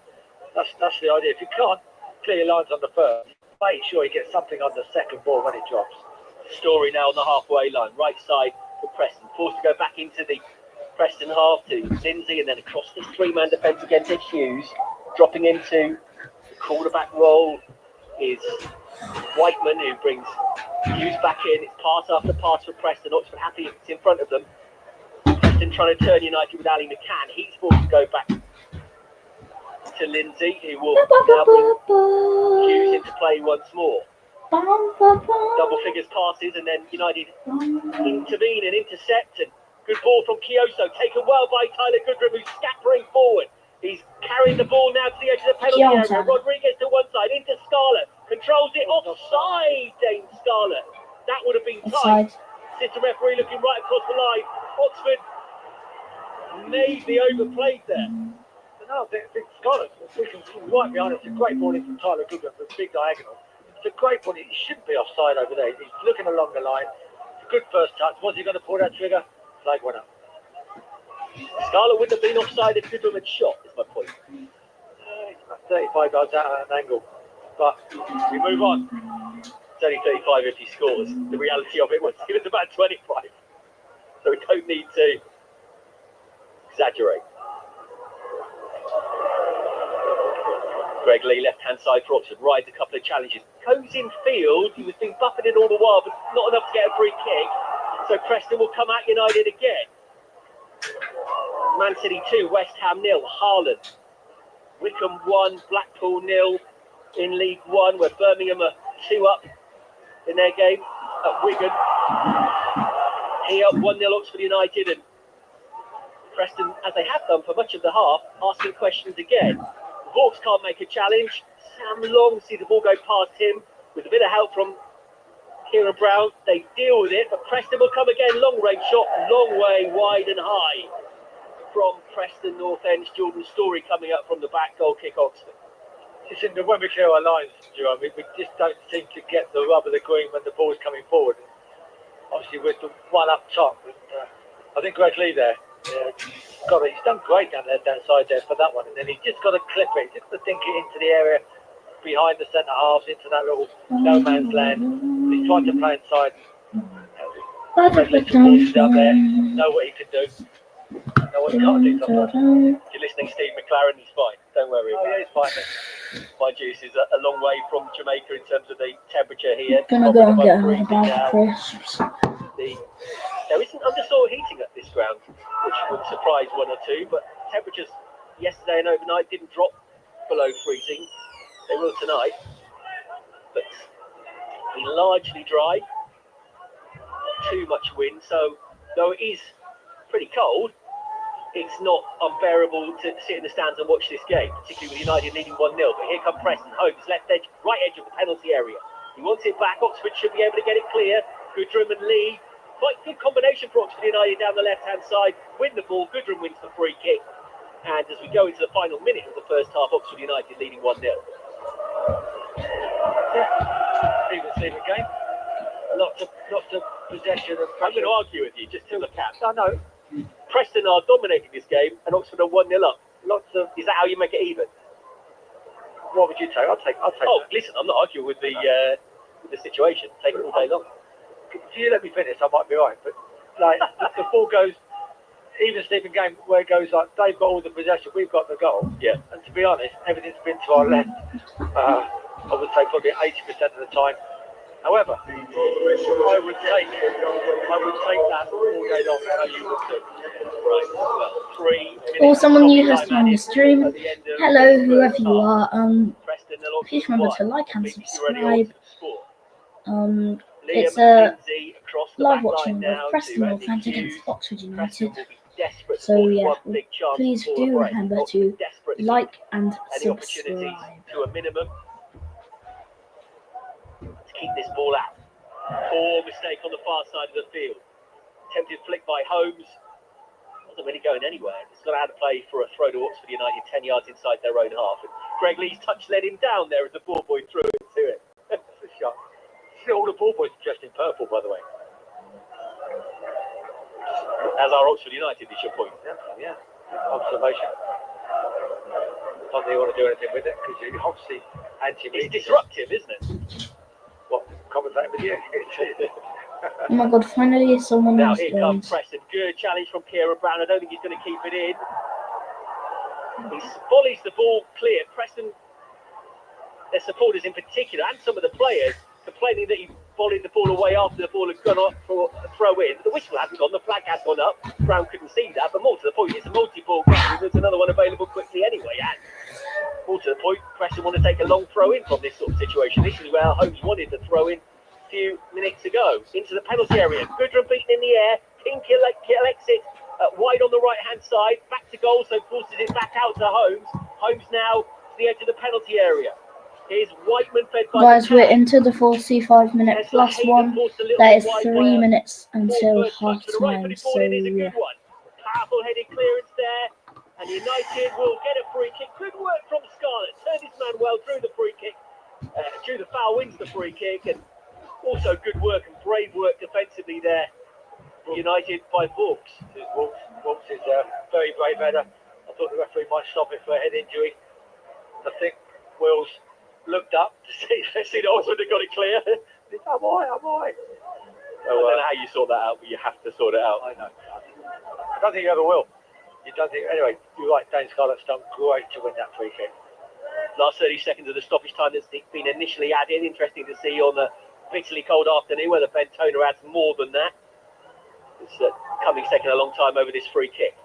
that's the idea. If you can't clear your lines on the first, make sure you get something on the second ball when it drops. Story now on the halfway line, right side for Preston, forced to go back into the Preston half to Lindsay, and then across the three-man defence against Hughes, dropping into the quarterback role is Whiteman, who brings Hughes back in. It's pass after pass for Preston. Oxford happy it's in front of them. Preston trying to turn United with Ali McCann. He's forced to go back to Lindsay, who will now bring Hughes into play once more. Double figures passes, and then United intervene and intercept. And good ball from Kioso, taken well by Tyler Goodrum, who's scattering forward. He's carrying the ball now to the edge of the penalty area. Rodriguez to one side, into Scarlett. Controls it, offside, Dane Scarlett. That would have been tight. System referee looking right across the line. Oxford maybe overplayed there. No, I think Scarlett, right behind us, a great ball in from Tyler Goodrum for a big diagonal. It's a great ball. He shouldn't be offside over there. He's looking along the line. It's a good first touch. Was he going to pull that trigger? Flag went up. Scarlett wouldn't have been offside if Goodrum had shot, is my point. He's about 35 yards out at an angle. But we move on. It's only 35 if he scores. The reality of it was about 25. So we don't need to exaggerate. Greg Lee, left-hand side for Oxford, rides a couple of challenges. Goes in field, he was being buffeted all the while, but not enough to get a free kick. So Preston will come at United again. Man City 2, West Ham 0, Haaland. Wickham 1, Blackpool 0 in League 1, where Birmingham are 2 up in their game at Wigan. Here 1-0 Oxford United, and Preston, as they have done for much of the half, asking questions again. Hawks can't make a challenge. Sam Long sees the ball go past him with a bit of help from Kieran Brown. They deal with it, but Preston will come again. Long range shot, long way, wide and high from Preston North End's Jordan Story coming up from the back. Goal kick Oxford. Listen, when we clear our lines, Joe, we just don't seem to get the rub of the green when the ball's coming forward. Obviously, with the one up top, I think Greg Lee there. He's done great down side there for that one, and then he's just got to clip it. He's just got to think it into the area behind the centre halves, into that little no man's land. He's trying to play inside. Forces out there, know what he can do, know what he can't do sometimes. If you're listening, Steve McLaren, he's fine. Don't worry. Oh, yeah, he's fine. My juice is a long way from Jamaica in terms of the temperature here. Gonna go and get another bag of crisps. There isn't undersoil heating at this ground, which would surprise one or two, but temperatures yesterday and overnight didn't drop below freezing. They will tonight, but been largely dry. Too much wind, so though it is pretty cold, it's not unbearable to sit in the stands and watch this game, particularly with United leading 1-0. But here come Preston, Holmes, left edge, right edge of the penalty area. He wants it back. Oxford should be able to get it clear. Goodrum and Lee. Quite good combination for Oxford United down the left-hand side. Win the ball. Goodrum wins the free kick. And as we go into the final minute of the first half, Oxford United leading 1-0. Yeah, even game. Lots of possession. I'm going to argue with you. Just till the cap. I know. Preston are dominating this game, and Oxford are 1-0 up. Is that how you make it even? What would you take? I'll take. Oh, that. listen, I'm not arguing with the situation. Take it all day long. If you let me finish, I might be right. But like the ball goes, even Stephen game where it goes like they've got all the possession, we've got the goal. Yeah. And to be honest, everything's been to our left. I would say probably 80% of the time. However, I would take that all day long. How you would do. Right. Well, 3 minutes. Or someone new has time joined the added stream. at the end of Hello, the whoever first you half. are. Preston, they'll Please also remember to squad. like and BBC Radio subscribe. Oxford Sport. It's Liam a Lindsay across the live back watching line of now Preston to North Andy End Hughes. against Oxford Preston United. will be desperate to So force yeah, one big chance please before the do break. remember Oxford to desperate to like and keep any opportunities subscribe. to a minimum to keep this ball out. Poor mistake on the far side of the field. Attempted flick by Holmes. Wasn't really going anywhere. It's got out of play for a throw to Oxford United 10 yards inside their own half. And Greg Lee's touch led him down there as the ball boy threw it to it. That's a shot. All the ball boys are dressed in purple, by the way. As are Oxford United, is your point. Yeah. Observation. Not that you want to do anything with it because you're obviously It's disruptive, isn't it? What, commentating with you? Oh my god, finally someone Now has here joined. comes Preston. Good challenge from Kieran Brown. I don't think he's going to keep it in. He volleys the ball clear. Preston, their supporters in particular, and some of the players, complaining that he volleyed the ball away after the ball had gone up for a throw in. The whistle hasn't gone, the flag has gone up. Brown couldn't see that, but more to the point, it's a multi-ball game. There's another one available quickly anyway. And more to the point, Preston want to take a long throw in from this sort of situation. This is where Holmes wanted the throw in a few minutes ago. Into the penalty area. Goodrum beaten in the air. King collects it wide on the right-hand side. Back to goal, so forces it back out to Holmes. Holmes now to the edge of the penalty area. Here's Whiteman fed by Guys, we're into the 45-minute plus one. That is 3 minutes until half time. So yeah. Powerful headed clearance there. And United will get a free kick. Good work from Scarlett. Turned his man well through the free kick. Through the foul, wins the free kick. And also good work and brave work defensively there. United by Vaux. Vaux is very brave header. I thought the referee might stop it for a head injury. I think Wills looked up to see that Oxford had got it clear. I'm all right. I don't know how you sort that out, but you have to sort it out. I know. I don't think you ever will. You don't think. Anyway, you're right. Dane Scarlett's done great to win that free kick. Last 30 seconds of the stoppage time that's been initially added. Interesting to see on the bitterly cold afternoon whether Ben Toner adds more than that. It's coming second a long time over this free kick.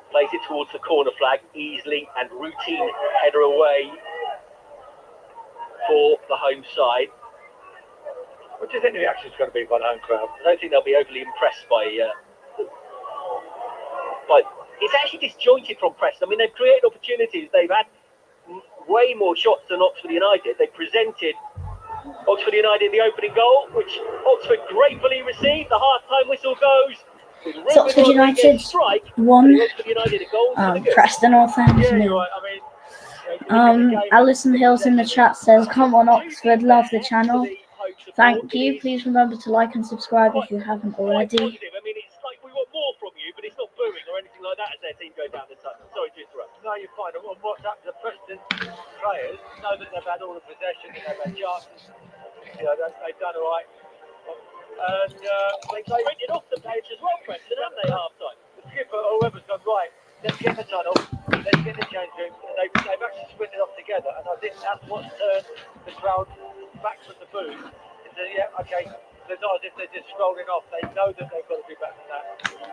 Plays it towards the corner flag, easily and routine header away for the home side. What do you think the reaction is going to be by the home crowd? I don't think they'll be overly impressed by it's actually disjointed from Preston. I mean, they've created opportunities. They've had way more shots than Oxford United. They presented Oxford United the opening goal, which Oxford gratefully received. The half-time whistle goes. It's Oxford United 1, Preston North End 0. Alison Hills in the chat says, "Come on Oxford, love the channel." Thank you. Please remember to like and subscribe if you haven't already. I mean, it's like we want more from you, but it's not booing or anything like that as their team go down the tunnel. Sorry to interrupt. No, you're fine. And what's happened to the Preston players know that they've had all the possession and they've had chances. You know, they've done all right. And they sprinted off the pitch as well, Preston, haven't they, half-time? The skipper or whoever's gone, right, let's get the tunnel, let's get the change room. And they've actually sprinted off together, and I think that's what's turned the crowd back from the booth. Yeah, okay, they're not as if they're just scrolling off. They know that they've got to be better than that.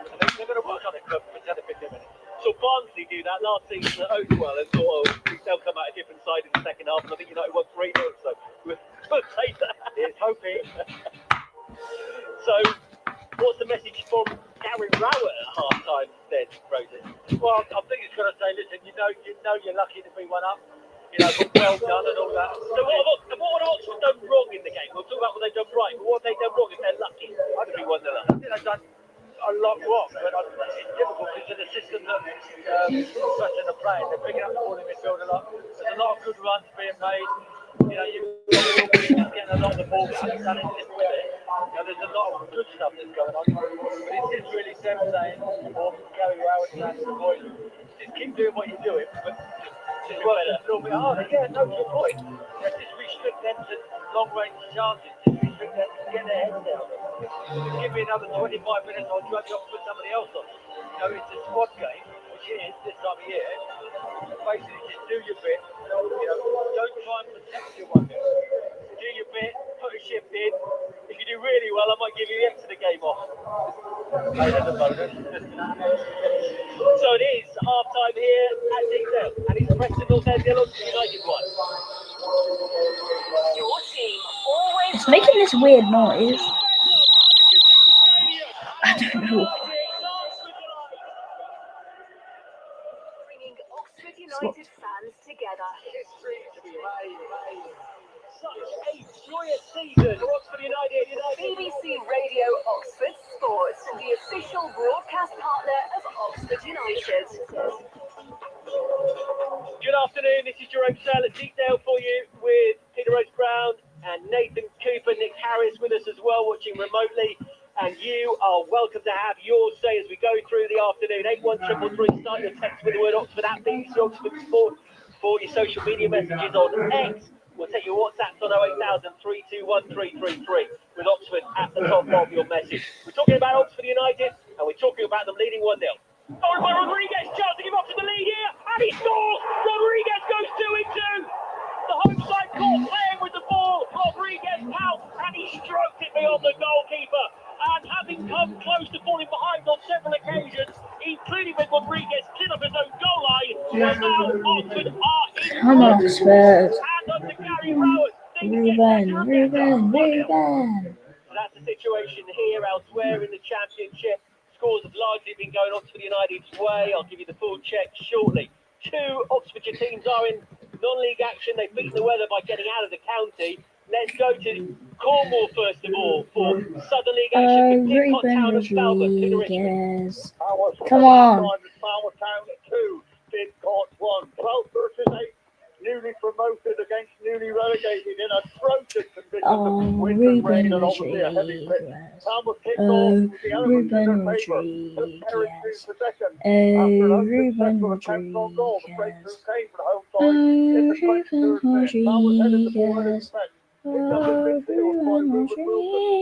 And they're going to work on it for 10 or 15 minutes. So Barnsley do that last season at Oakwell and thought, oh, they'll come out a different side in the second half. And I think United won 3-0, so we'll take that. Here's hoping. So, what's the message from Gary Rowett at half-time then, Rosie? Well, I think it's going to say, listen, you know you're lucky to be one up. You know, but well done and all that. So what have Oxford done wrong in the game? We'll talk about what they've done right, but what have they done wrong if they're lucky? I think we won the luck. I think they've done a lot wrong, but it's difficult because of the system that Preston are playing. They're picking up the ball in midfield a lot. There's a lot of good runs being made. You know, you're getting a lot of the ball, but haven't done anything with it. You know, there's a lot of good stuff that's going on. But it's just really them saying, or Gary Rowett saying to the boys, just keep doing what you're doing, but just work a little bit harder. Yeah, no, good point. Yeah, just restrict them to long-range chances. Just restrict them to get their heads down. Just give me another 25 minutes, I'll drag you off and put somebody else on. You know, it's a squad game, which it is this time of year. Basically, just do your bit. You know, don't try and protect your one bit. Do your bit, put a shift in. If you do really well, I might give you the extra game off. Hey, there's a bonus. So it is half-time here at Deepdale, and it's Preston North End 0, United 1. Your team always. It's making this weird noise. I don't know. Bringing Oxford United fans together. History to be made. Such a joyous season for Oxford United. BBC Radio Oxford Sports, the official broadcast partner of Oxford United. Good afternoon, this is Jerome Sell at Deepdale for you with Peter Rose-Brown and Nathan Cooper, Nick Harris with us as well, watching remotely. And you are welcome to have your say as we go through the afternoon. 81333, start your text with the word Oxford at BBC Oxford Sport for your social media messages on X, We'll take your WhatsApps on 08000 321 333 with Oxford at the top of your message. We're talking about Oxford United and we're talking about them leading 1-0. Oh, by Rodriguez, chance to give up to the lead here, and he scores! Rodriguez goes 2-in-2. The home side caught playing with the ball. Rodriguez pounced and he stroked it beyond the goalkeeper. And having come close to falling behind on several occasions, including when Rodriguez cleared up his own goal line, and now Oxford are in. Come on, Oxford. Hand up to Gary Rowers. Ruben. So that's the situation here. Elsewhere in the Championship, scores have largely been going Oxford United's way. I'll give you the full check shortly. Two Oxfordshire teams are in non-league action. They've beaten the weather by getting out of the county. Let's go to Cornwall first of all for Southern League action. Ruben Rodriguez. Come on. Falmouth Town 2, Didcot 1. 12 versus 8. Newly promoted against newly relegated in atrocious conditions. Wind and rain and obviously a heavy pitch. Falmouth kicked off with the elements in their favour. Territory possession. After an unsuccessful attempt on goal, the breakthrough came for the home side in the 23rd minute. Falmouth headed the ball in defence. Picked up in midfield by Ruben Wilson.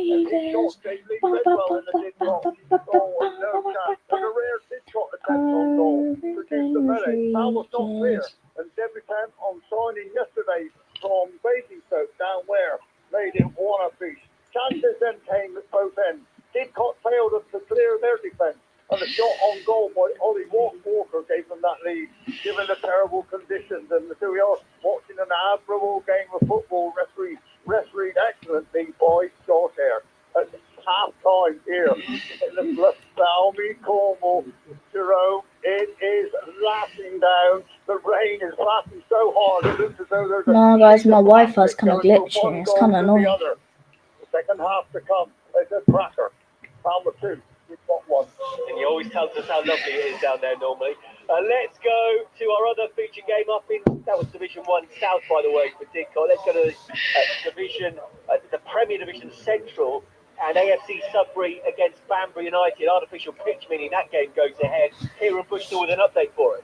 And he shot Dave Lee Redwell in the Didcot. Goal with no chance. And a rare Didcot attempt on goal. Produced the melee. Falmouth not clear. And debutant on signing yesterday from Basingstoke down where made it one apiece. Chances then came at both ends. Didcot failed to clear their defence, and a shot on goal by Ollie Walker gave them that lead, given the terrible conditions. And so we are watching an admirable game of football, refereed excellently by Josh Hare. At half time here in the Balmy Cornwall, Jerome, it is lashing down. The rain is lashing so hard it looks as though there's No, guys, my Wi-Fi's kind of glitching. It's kind of annoying. The second half to come. It's a cracker. Falmouth 2, we've got 1. And he always tells us how lovely it is down there normally. Let's go to our other feature game up in, that was Division 1 South, by the way, for Didcot. Let's go to the Premier Division Central, and AFC Sudbury against Banbury United. Artificial pitch, meaning that game goes ahead. Kieran Bushell with an update for us.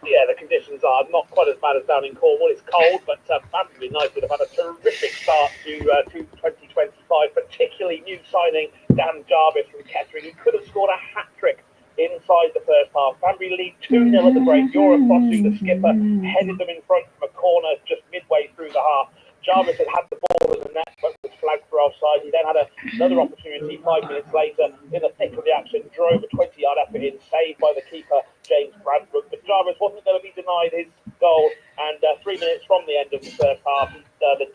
Yeah, the conditions are not quite as bad as down in Cornwall. It's cold, but Banbury United have had a terrific start to 2025, particularly new signing Dan Jarvis from Kettering. He could have scored a hat-trick inside the first half. Banbury lead 2-0 at the break. Jura Crosby, the skipper, headed them in front from a corner just midway through the half. Jarvis had the ball in the net, but was flagged for offside. He then had another opportunity 5 minutes later, in the thick of the action, drove a 20-yard effort in, saved by the keeper, James Bradbrook. But Jarvis wasn't going to be denied his goal, and 3 minutes from the end of the first half, they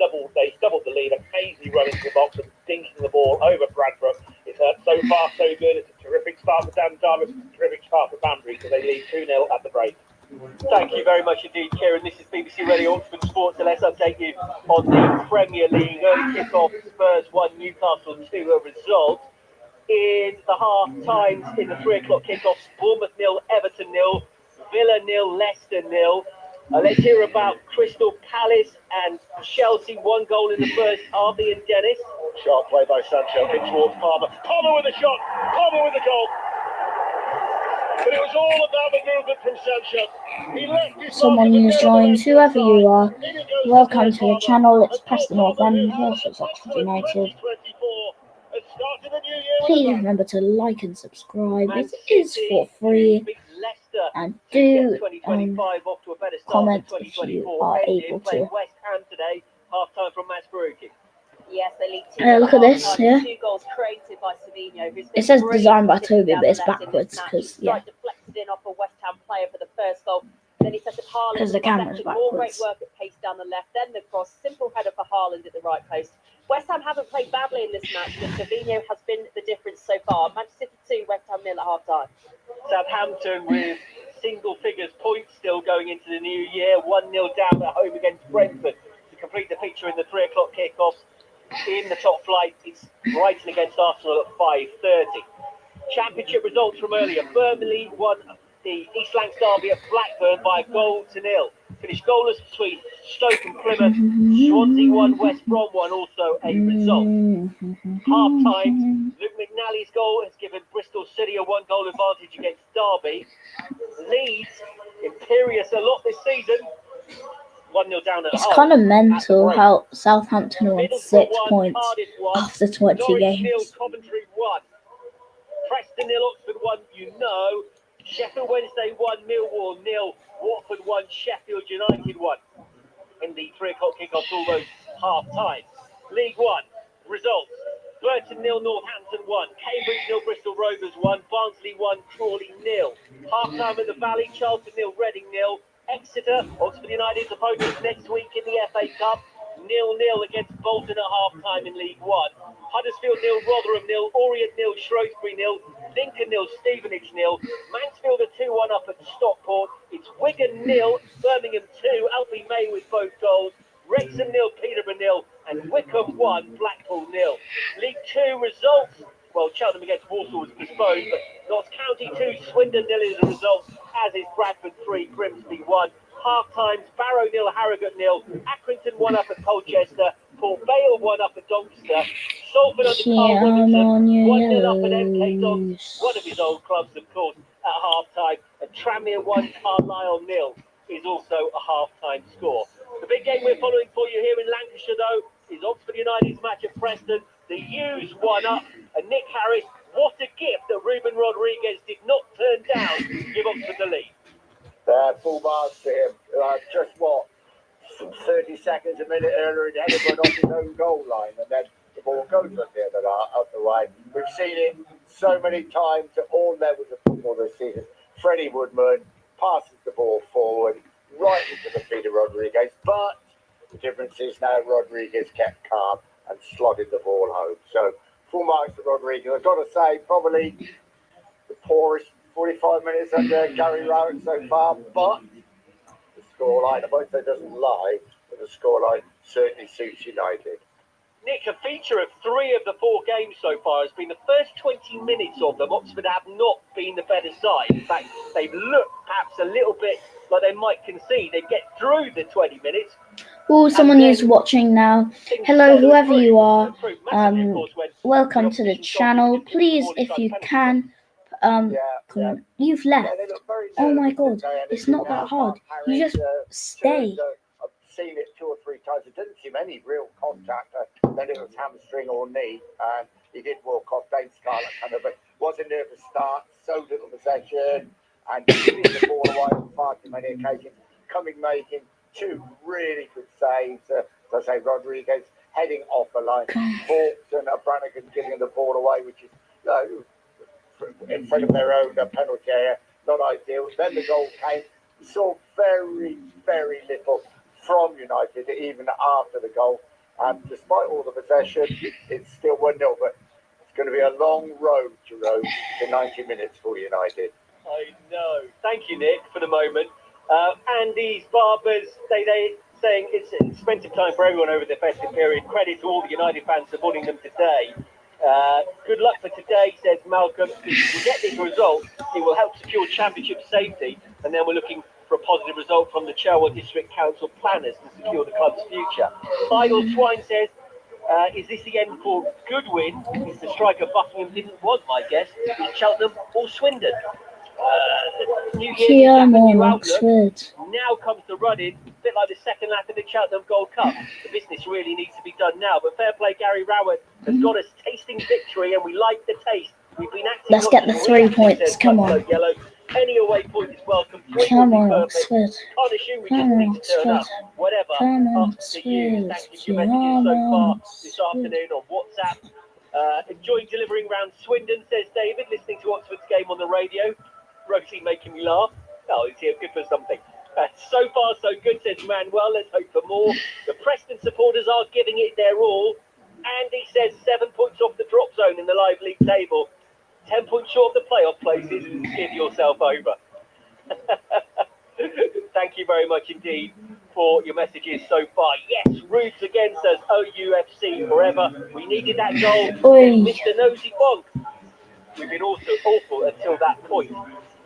doubled the lead. A Paisley run into the box and dinking the ball over Bradbrook. It's so far so good. It's a terrific start for Dan Jarvis, terrific start for Banbury, because they lead 2-0 at the break. Thank you very much indeed, Kieran. This is BBC Radio Oxford Sports, so let's update you on the Premier League. Early kick-off, Spurs 1, Newcastle 2, a result. In the half-times, in the 3 o'clock kick-offs, Bournemouth 0, Everton 0, Villa 0, Leicester 0. Let's hear about Crystal Palace and Chelsea. 1 goal in the first. Arby and Dennis. Sharp play by Sancho in towards Palmer. Palmer with a shot. Palmer with the goal. But it was all about the movement from Sancho. He left his Someone has joined. Whoever you are, welcome to the channel. It's Preston North End versus Oxford United. Please remember to like and subscribe. It is for free. And do comment if you are able to. West Ham today, half time from Max Baruki. Yes, they lead 2. Look at this, yeah. 2 goals created by Savinho. It says designed by Toby, but it's backwards because, yeah. Deflected in off a West Ham player for the first goal. Then he set up Haaland. Because the camera's More great backwards. work at pace down the left. Then the cross. Simple header for Haaland at the right post. West Ham haven't played badly in this match, but Savinho has been the difference so far. Manchester City 2, West Ham 0 at half time. Southampton with single figures points still going into the new year. 1-0 down at home against Brentford. To complete the picture in the 3 o'clock kickoffs. In the top flight, it's Brighton against Arsenal at 5:30. Championship results from earlier. Burnley won the East Lancs derby at Blackburn by 1-0. Finished goalless between Stoke and Plymouth. Swansea 1, West Brom 1, also a result. Half-time, Luke McNally's goal has given Bristol City a 1-goal advantage against Derby. Leeds, imperious a lot this season. 1-0 down at It's half. kind of At the mental break. how Southampton won Middlesbrough 6 1, points Cardiff 1, after 20 Norwich 0, games. Coventry 1, Preston 0, Oxford 1, you know. Sheffield Wednesday 1, Millwall 0, Watford 1, Sheffield United 1. In the 3 o'clock kickoff, almost half time. League 1 results: Burton 0, Northampton 1, Cambridge 0, Bristol Rovers 1, Barnsley 1, Crawley 0. Half time at the Valley, Charlton 0, Reading 0. Exeter, Oxford United's opponents next week in the FA Cup, 0-0 against Bolton at half time in League 1. Huddersfield 0, Rotherham 0, Orient 0, Shrewsbury 0, Lincoln 0, Stevenage 0, Mansfield are 2-1 up at Stockport. It's Wigan 0, Birmingham 2, Alfie May with both goals, Wrexham 0, Peterborough 0, and Wycombe 1, Blackpool 0. League 2 results: well, Cheltenham against Walsall was postponed, but Notts County 2, Swindon 0 is the result, as is Bradford 3, Grimsby 1. Half times: Barrow 0, Harrogate 0, Accrington 1 up at Colchester, Port Vale 1 up at Doncaster, Salford under Carl Come Robinson on, you 1-0 up at MK Dons, Yellows. one of his old clubs, of course, at half time. And Tranmere 1, Carlisle 0 is also a half time score. The big game we're following for you here in Lancashire, though, is Oxford United's match at Preston. The U's 1 up, and Nick Harris, what a gift that Ruben Rodriguez did not turn down to give Oxford the lead. Full marks to him. Just what? 30 seconds, a minute earlier, and headed one off his own goal line, and then the ball goes up the line. We've seen it so many times at all levels of football this season. Freddie Woodman passes the ball forward right into the feet of Rodriguez, but the difference is now Rodriguez kept calm and slotted the ball home. So full marks to Rodriguez. I've got to say, probably the poorest 45 minutes under Gary Rowett so far, but the scoreline, I won't say doesn't lie, but the scoreline certainly suits United. Nick, a feature of 3 of the 4 games so far has been the first 20 minutes of them. Oxford have not been the better side. In fact, they've looked perhaps a little bit like they might concede. They get through the 20 minutes. Oh, someone is watching now. Hello, whoever you are. Welcome to the channel. Please, if you can, comment. You've left. Oh my God, it's not that hard. You just stay. I've seen it 2 or 3 times. It didn't seem any real contact. Then it was hamstring or knee, and he did walk off. Dane Scarlett kind of, but wasn't there to start. So little possession, and giving the ball away on far too many occasions. Making 2 really good saves. As I say, Rodriguez heading off the line. Vaughts and Brannigan giving the ball away, which is in front of their own penalty area. Not ideal. Then the goal came. We saw very, very little from United even after the goal. And despite all the possession, it's still 1-0. But it's going to be a long road, Jerome, to 90 minutes for United. I know. Thank you, Nick, for the moment. Andy's Barbers, they saying it's an expensive time for everyone over the festive period. Credit to all the United fans supporting them today. Good luck for today, says Malcolm. If we get this result, it will help secure championship safety, and then we're looking for a positive result from the Cherwell District Council planners to secure the club's future. Idle Twine says, is this the end for Goodwin? Is the striker Buckingham didn't want, my guess. Is Cheltenham or Swindon? New Year, new outlook. Now comes the run-in, a bit like the second lap of the Cheltenham Gold Cup. The business really needs to be done now, but fair play, Gary Rowett has got us tasting victory, and we like the taste. We've been acting. Let's get the 3 points. Come on. Yellow. Any away point is welcome. Come on, Oxford. Can't assume we just need to turn up. Whatever. Come on, Up to you. Thank you for your messages so far this afternoon on WhatsApp. Enjoying delivering round Swindon, says David, listening to Oxford's game on the radio. Rosie making me laugh. Oh, he's here good for something. So far, so good, says Manuel. Let's hope for more. The Preston supporters are giving it their all. Andy says 7 points off the drop zone in the live league table. 10 points short of the playoff places. Give yourself over. Thank you very much indeed for your messages so far. Yes, Roots again says OUFC forever. We needed that goal. Mr. Nosy Bonk. We've been also awful until that point.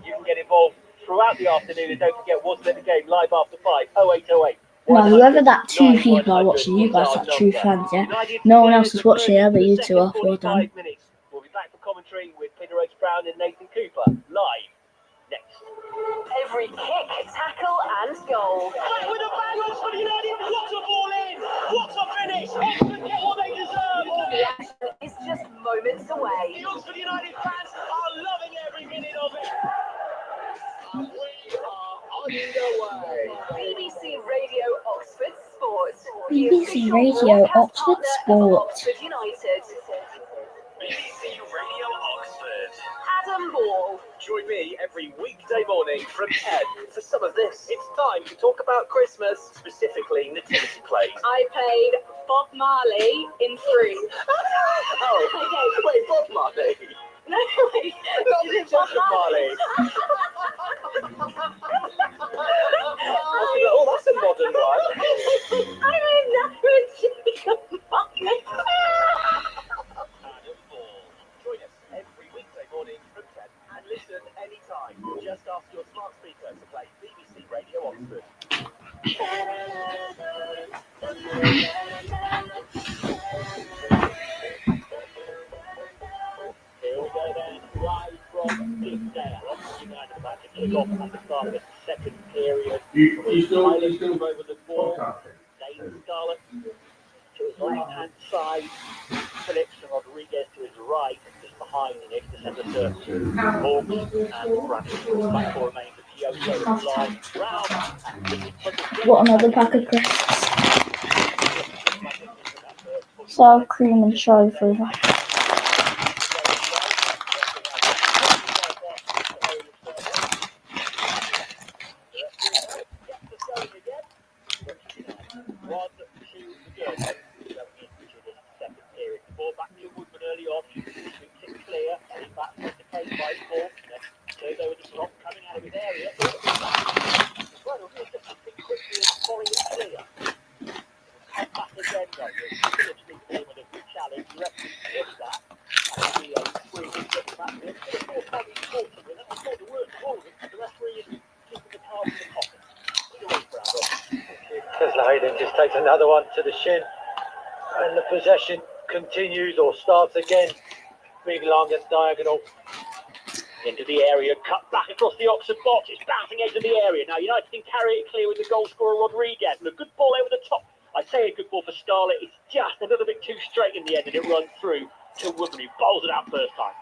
You can get involved throughout the afternoon, and don't forget, wasn't it the game live after 5 0808. Now, whoever that 2 people are watching, you guys are true fans, yeah? No one else is watching, other you two are. Well done. We'll be back for commentary with Peter H. Brown and Nathan Cooper live next. Every kick, tackle, and goal. Back with a bang on Oxford United, what a ball in! What a finish! Oxford get what they deserve! The action is just moments away. The Oxford United fans are loving every minute of it. And we are underway. BBC Radio Oxford Sport. The BBC official Radio broadcast Oxford partner of Sport. Oxford United. BBC Radio Oxford. Adam Ball. Join me every weekday morning from 10 for some of this. It's time to talk about Christmas, specifically nativity plays. I played Bob Marley in 3. Oh, Okay. wait, Bob Marley. No, wait. Not Is the it Bob Joseph Marley. Marley? Oh, that's a modern one. I don't know. Jacob Marley. Adam Ball. Join us every weekday morning from 10 and listen anytime. Just ask your smart speaker to play BBC Radio Oxford. Here we go then, live from Dickdale. Oxford United about to kick off at the start of the second period. You still over the ball. podcasting? Dane Scarlett to his left-hand side. Phillips and Rodriguez to his right, just behind the next defender to Hawks and Bradley. Back four remains of Kyoto and line round. What another pack of crisps. Sour cream and cherry flavour. Hayden just takes another one to the shin, and the possession continues or starts again. Big long and diagonal into the area, cut back across the Oxford box. It's bouncing into the area. Now United can carry it clear with the goal scorer Rodriguez. And a good ball over the top. I'd say a good ball for Scarlett. It's just a little bit too straight in the end, and it runs through to Woodman, who bowls it out first time.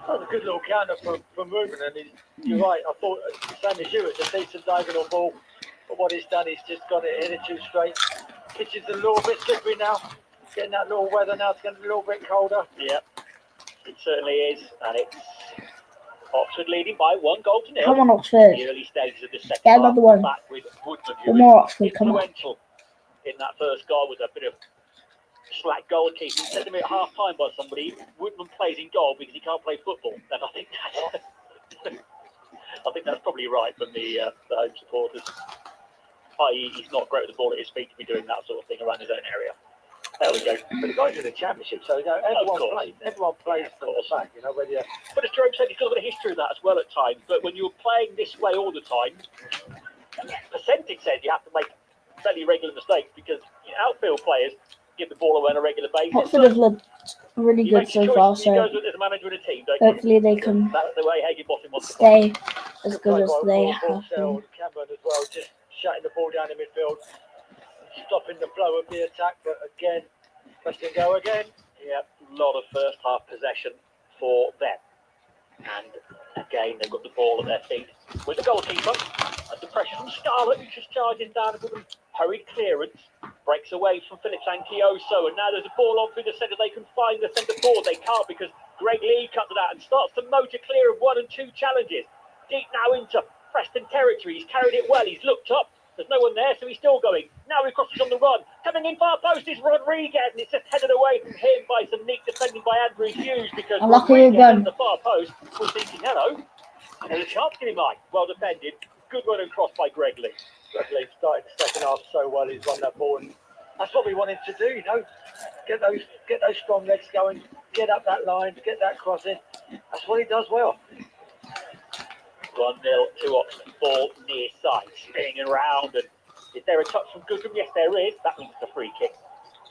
That was a good little counter from Ruben, and you're right. I thought, same as you, it's a decent diagonal ball. But what he's done, he's just got it hit it too straight. Pitch is a little bit slippery now. Getting that little weather now, it's getting a little bit colder. Yep, it certainly is. And it's Oxford leading by 1 goal to 0. Come on, Oxford. The early stages of the second Get half. another one. Back with Woodman, For who more was Oxford, come on. influential in that first goal with a bit of slack goalkeeping. Said to me at half time by somebody, Woodman plays in goal because he can't play football. And I think that's probably right from the home supporters. I.e., he's not great with the ball at his feet to be doing that sort of thing around his own area. There we go. But the guys in the championship, so everyone plays for the fact, you know, whether you're... But as Jerome said, he's got a bit of history of that as well at times. But when you're playing this way all the time, percentage said you have to make fairly regular mistakes because outfield players give the ball away on a regular basis. Oxford have looked really You good make your so far, choices, you so go as a manager in a team, don't you? hopefully they can That's the way Higginbotham wants to play. stay as good as they have been. Cameron as well, just shutting the ball down in midfield, stopping the flow of the attack, but again, Preston go again. Yeah, a lot of first half possession for them. And again, they've got the ball at their feet with the goalkeeper. And the pressure from Scarlett, who just charges down with a hurried clearance, breaks away from Phillips and Kyoso. And now there's a ball on through the centre. They can find the centre forward. They can't because Greg Lee cuts it out and starts to motor clear of 1 and 2 challenges. Deep now into Preston territory. He's carried it well. He's looked up. There's no one there, so he's still going. Now he crosses on the run. Coming in far post is Rodriguez, and it's just headed away from him by some neat defending by Andrew Hughes because Rodriguez at the far post was thinking, hello, there's a chance to get him by. Well defended. Good run and cross by Greg Lee. Greg Lee started the second half so well. He's won that ball, and that's what we wanted to do. You know, get those strong legs going, get up that line, get that crossing. That's what he does well. 1-0 to Oxford. Ball near side, spinning around. And is there a touch from Goodham? Yes, there is. That means it's a free kick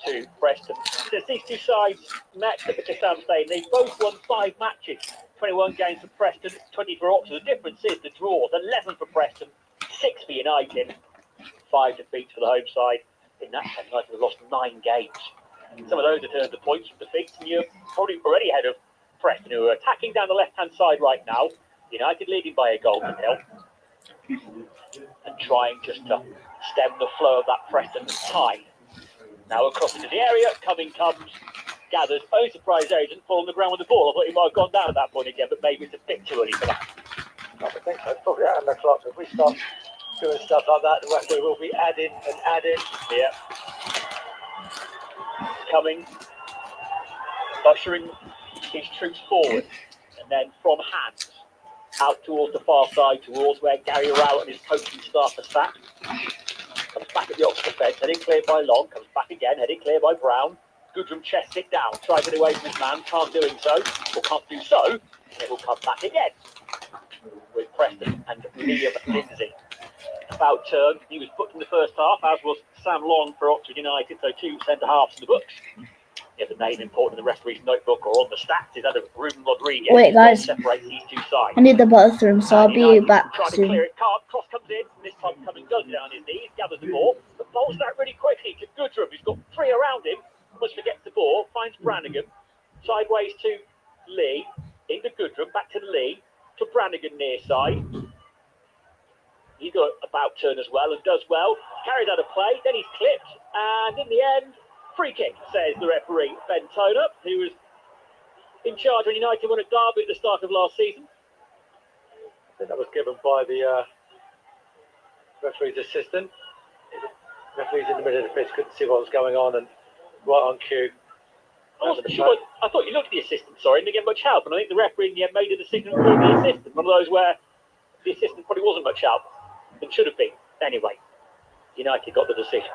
to Preston. So these two sides met at the Sam Stadium. They've both won 5 matches. 21 games for Preston, 20 for Oxford. The difference is the draws. 11 for Preston, 6 for United. 5 defeats for the home side. In that time, United have lost 9 games. Some of those are turned to points from defeats, and you're probably already ahead of Preston, who are attacking down the left-hand side right now. United leading by a goal to nil, and trying just to stem the flow of that Preston tide. Now across into the area, Cumming comes, gathers. Oh, surprise there, he didn't fall on the ground with the ball. I thought he might have gone down at that point again, but maybe it's a bit too early for that. I think so. It's probably out of the clock. If we start doing stuff like that, the referee will be adding and adding. Yeah. Cumming, ushering his troops forward, and then from hands out towards the far side, towards where Gary Rowett and his coaching staff are sat. Comes back at the Oxford fence, heading clear by Long, comes back again, heading clear by Brown. Goodrum chests it down, tries to get away from his man, can't do so, and it will come back again with Preston and Liam Lindsay. About turn, he was booked in the first half, as was Sam Long for Oxford United, so 2 centre-halves in the books. If the name important in the referee's notebook or on the stats is that of Ruben Rodriguez. Wait, guys. Separates these two sides. I need the bathroom, so I'll be back Trying to soon. clear it, cross comes in, and this time Cumming does it on his knees, gathers the ball, but bowls that really quickly to Goodrum, who's got 3 around him, almost forgets the ball, finds Brannigan, sideways to Lee, into Goodrum, back to Lee, to Brannigan near side. He's got about turn as well and does well, carries out a play, then he's clipped, and in the end, free kick, says the referee, Ben Toner, who was in charge when United won at Derby at the start of last season. I think that was given by the referee's assistant. The referee's in the middle of the pitch, couldn't see what was going on, and right on cue. I wasn't sure. I thought you looked at the assistant, sorry, and didn't get much help. And I think the referee in the end made a decision for the assistant. One of those where the assistant probably wasn't much help and should have been. Anyway, United got the decision.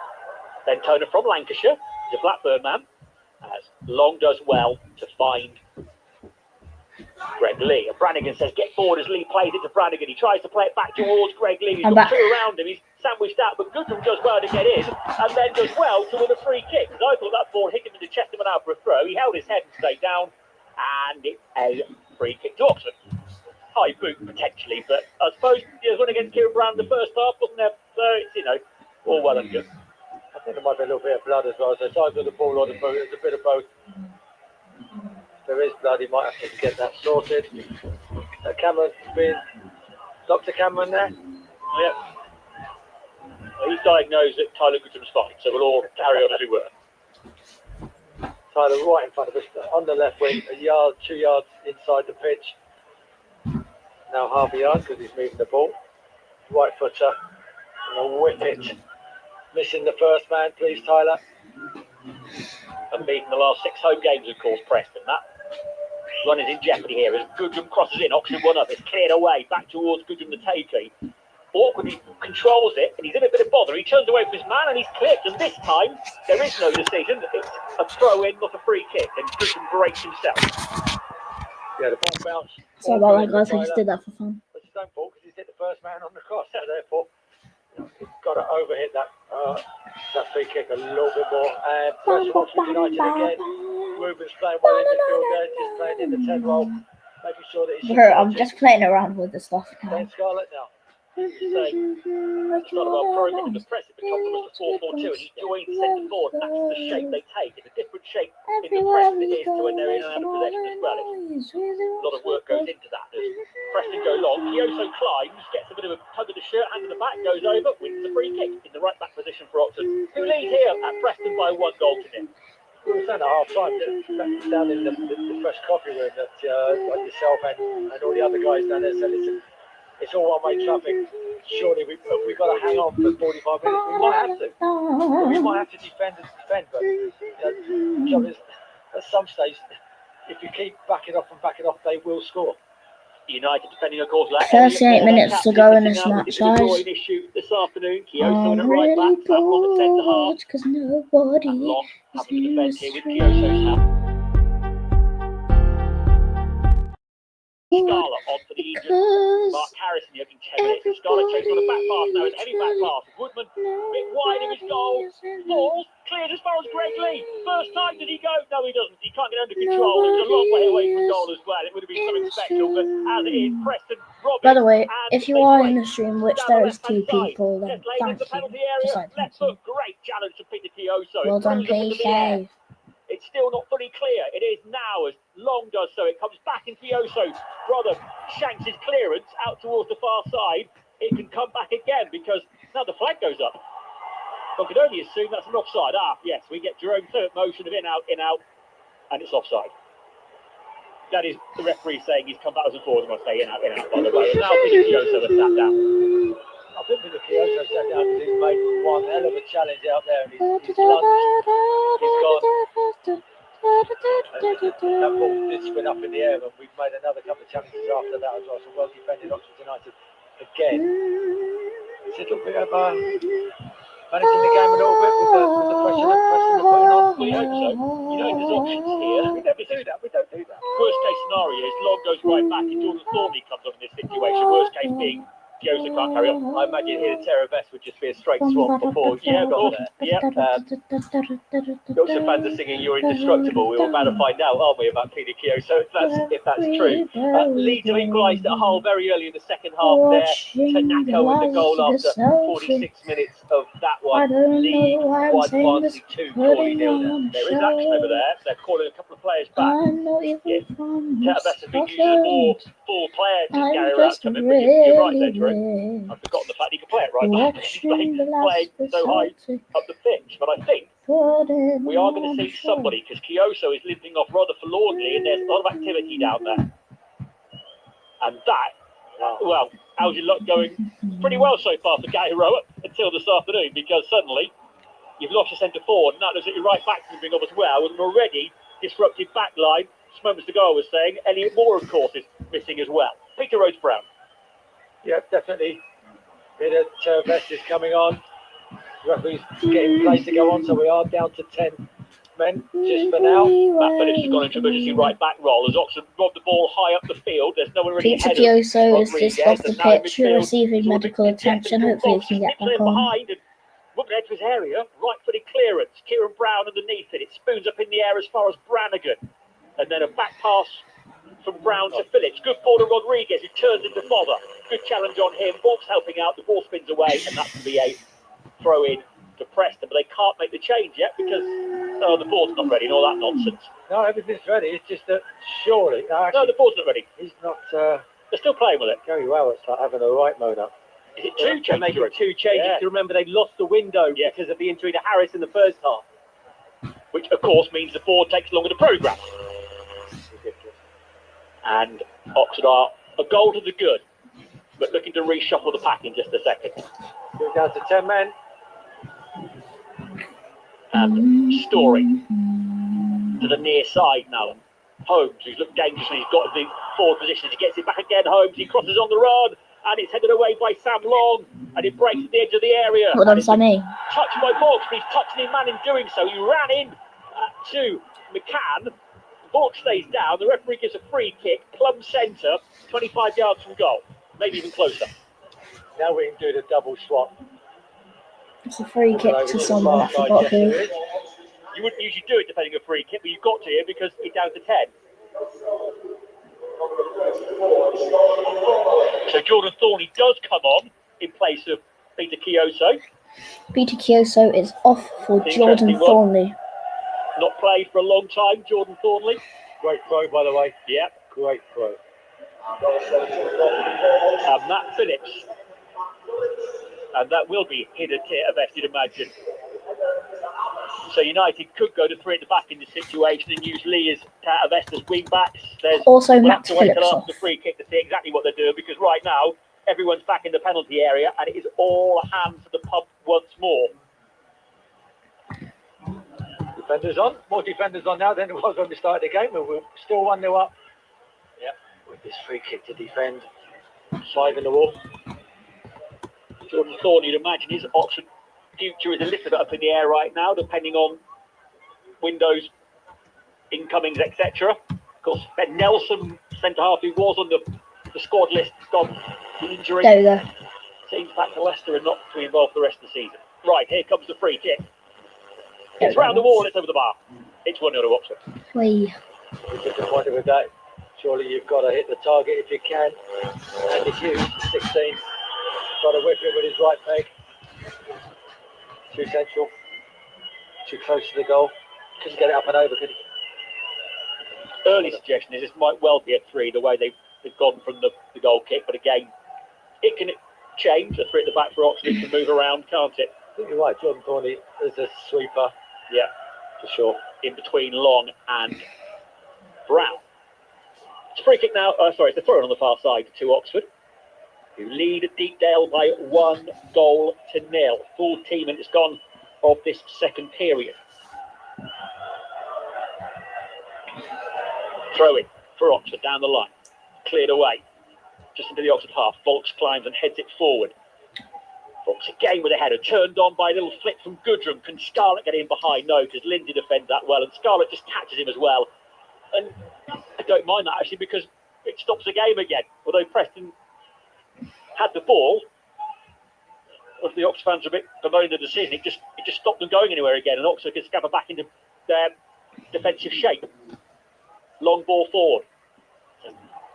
Then Toner from Lancashire, he's a Blackburn man, as Long does well to find Greg Lee. And Brannigan says, get forward as Lee plays it to Brannigan. He tries to play it back towards Greg Lee. He's got 2 around him. He's sandwiched out, but Goodrum does well to get in, and then does well to win a free kick. Because I thought that ball hit him in the chest and went out for a throw. He held his head and stayed down, and it's a free kick to Oxford. High boot, potentially, but I suppose there was one against Kieran Brown in the first half, wasn't there? So it's, all well and good. I think there might be a little bit of blood as well. So it's either the ball or the boot. There's a bit of both. If there is blood, he might have to get that sorted. Cameron's been... Dr. Cameron there? Yeah. Well, he's diagnosed that Tyler Goodrum's fine, so we'll all carry on as we were. Tyler right in front of us, on the left wing, 2 yards inside the pitch. Now half a yard because he's moving the ball. Right footer. And a whip it. Missing the first man, please, Tyler. Unbeaten the last 6 home games, of course, Preston. That run is in jeopardy here as Goodrum crosses in. Oxford 1 up. It's cleared away back towards Goodrum the Takey. Awkwardly controls it, and he's in a bit of bother. He turns away from his man, and he's clipped. And this time, there is no decision. It's a throw in, not a free kick. And Goodrum breaks himself. Yeah, the ball bounced. Sorry about that, guys. I just did that for fun. But it's don't fall because he's hit the first man on the cross. So therefore, he's got to overhit that free kick a little bit more. And first Oxford United again. Ruben's playing well in the field there, just playing in the 10 role, making sure that he's... I'm just playing around with the stuff now. Playing Scarlett now. It's not about throwing it in the press. It becomes almost a 4-4-2, and he joins the centre forward. That's the shape they take. It's a different shape in the press than it is to when they're in and out of possession as well. A lot of work goes into that. As Preston go long, Kioso climbs, gets a bit of a tug of the shirt, hand in the back, goes over, wins the free kick in the right back position for Oxford, who lead here at Preston by 1 goal to nil. We were saying at half time down in the fresh coffee room that like yourself and all the other guys down there said, listen, it's all one-way traffic. Surely we've got to hang on for 45 minutes. We might have to. We might have to defend, but at some stage, if you keep backing off, they will score. United defending, of course, 38 minutes to go in this match, guys. Issue this afternoon. I'm really bored because nobody is listening. Scarlett on for the Egypt. Mark Harris in the opening 10 minutes. And Scarlett chasing on a back pass now. It's a heavy back pass. Woodman a bit wide of his goal. Falls, cleared as far as Greg Lee. First time did he go? No, he doesn't. He can't get under control. He's a long way away from goal as well. It would have been something special, but as it is, Preston, Robbie. By the way, and if you they are break. in the stream, which Down there the is 2 left-hand side. people, then Just laid thank into the you. penalty Just area. like Left thank you. foot, great challenge from Peter Chioso. Well It done, throws up into the air. PK. It's still not fully clear. It is now as Long does so. It comes back in Chioso. Brother shanks his clearance out towards the far side. It can come back again because now the flag goes up. I could only assume that's an offside. Yes, we get Jerome third motion of in, out, and it's offside. That is the referee saying he's come backwards and forwards. I must say in, out, by the way. And now Peter Chioso has sat down. I think Peter Chioso sat down because he's made one hell of a challenge out there, and he's lunged. He's gone. That ball did spin up in the air, and we've made another couple of challenges after that as well. So well defended Oxford United again. It's a little bit of managing the game a little bit with the pressure that Preston are putting on. We hope so. You know, there's options here. We never do that. We don't do that. Worst case scenario is Long goes right back and Jordan Thorney comes on in this situation. Worst case being Chioso can't carry on. I imagine here Terra Vest would just be a straight swamp before Yeah, of course. Yeah. Yorkshire fans are singing "You're Indestructible." We were about to find out, aren't we, about Peter Chioso, if that's true. Leeds have equalised at Hull very early in the second half there. Tanaka with the goal after 46 minutes of that one. Leeds won Barnsley 2-0. There is action over there. They're calling a couple of players back. Terra Vest has been using a more full player to Gary Rout come in, but you're right there, Drew. I've forgotten the fact he can play it right back. He's playing so high up the pitch. But I think we are going to see somebody because Chioso is limping off rather forlornly and there's a lot of activity down there. And that, well, how's your luck going? Pretty well so far for Gary Rout until this afternoon because suddenly you've lost your centre forward and that looks at your right back moving up as well with an already disrupted back line. Just moments ago I was saying Elliot Moore, of course, is missing as well. Peter Rhodes-Brown. Yeah, definitely. Peter Vest is coming on. Referee's getting place to go on, so we are down to 10 men just for now. Matt Phillips has gone into emergency right back role as Oxford robbed the ball high up the field. There's no one really Peter ahead of Chioso is Rodriguez, just off the and now in pitch, midfield, receiving sort of medical attention. Hopefully he can get back on. behind and looking into his area, right-footed clearance. Kieran Brown underneath it. It spoons up in the air as far as Brannigan. And then a back pass from Brown to Phillips. Good ball to Rodriguez, who turns into bother. Good challenge on him. Ball's helping out. The ball spins away, and that's going to be a throw-in to Preston. But they can't make the change yet because the ball's not ready and all that nonsense. No, everything's ready. It's just that surely. No, the ball's not ready. He's not. They're still playing with it. Gary Rowett's like having a right moan up. Is it two changes? Making 2 changes. Yeah. To remember, they lost the window because of the injury to Harris in the first half. Which, of course, means the board takes longer to programme. And Oxford are a goal to the good, but looking to reshuffle the pack in just a second. We're down to 10 men. And Story to the near side now. Holmes, who's looked dangerous and he's got the forward position. He gets it back again. Holmes, he crosses on the run, and it's headed away by Sam Long, and it breaks at the edge of the area. Well done, Sammy. Touched by Vauxhall, but he's touching his man in doing so. He ran in to McCann. Vauxhall stays down. The referee gives a free kick, plumb centre, 25 yards from goal, maybe even closer. Now we can do the double swap. It's a free kick to someone. I forgot who. You wouldn't usually do it defending a free kick, but you've got to here because it's down to 10. So Jordan Thorney does come on in place of Peter Chioso. Peter Chioso is off for Jordan Thorney. Not played for a long time, Jordan Thornley. Great throw, by the way. Yeah. Great throw. And Matt Phillips. And that will be hit at best, you'd imagine. So United could go to 3 at the back in this situation and use Lee as Vest as wing backs. Also, we'll Matt have to wait Phillips till off. after the free kick to see exactly what they're doing because right now everyone's back in the penalty area and it is all hands to the pump once more. Defenders on. More defenders on now than it was when we started the game. We're still 1-0 up. Yeah. With this free kick to defend. 5 in the wall. Jordan Thorney, you'd imagine his Oxford future is a little bit up in the air right now, depending on windows, incomings, etc. Of course, Ben Nelson, centre half, who was on the squad list, got injury. There we go. Seems back to Leicester and not to be involved for the rest of the season. Right, here comes the free kick. It's round the wall, it's over the bar. It's 1-0 to Oxford. Wait. Disappointed with that. Surely you've got to hit the target if you can. Andy Hughes, 16, got to whip it with his right peg. Too central, too close to the goal. Couldn't get it up and over, could he? Early suggestion is this might well be a 3, the way they've gone from the goal kick, but again, it can change. A 3 at the back for Oxford can move around, can't it? I think you're right, Jordan Thornley is a sweeper. Yeah, for sure. In between Long and Brown. It's a free kick now. It's a throw on the far side to Oxford, who lead Deepdale by 1-0. Full team minutes gone of this second period. Throw in for Oxford down the line. Cleared away. Just into the Oxford half. Volks climbs and heads it forward. Volks again with a header. Turned on by a little flick from Goodrum. Can Scarlett get in behind? No, because Lindsay defends that well. And Scarlett just catches him as well. And I don't mind that actually, because it stops the game again. Although Preston had the ball, if the Oxford fans are a bit bemoaning the decision, it just stopped them going anywhere again. And Oxford can scamper back into their defensive shape. Long ball forward.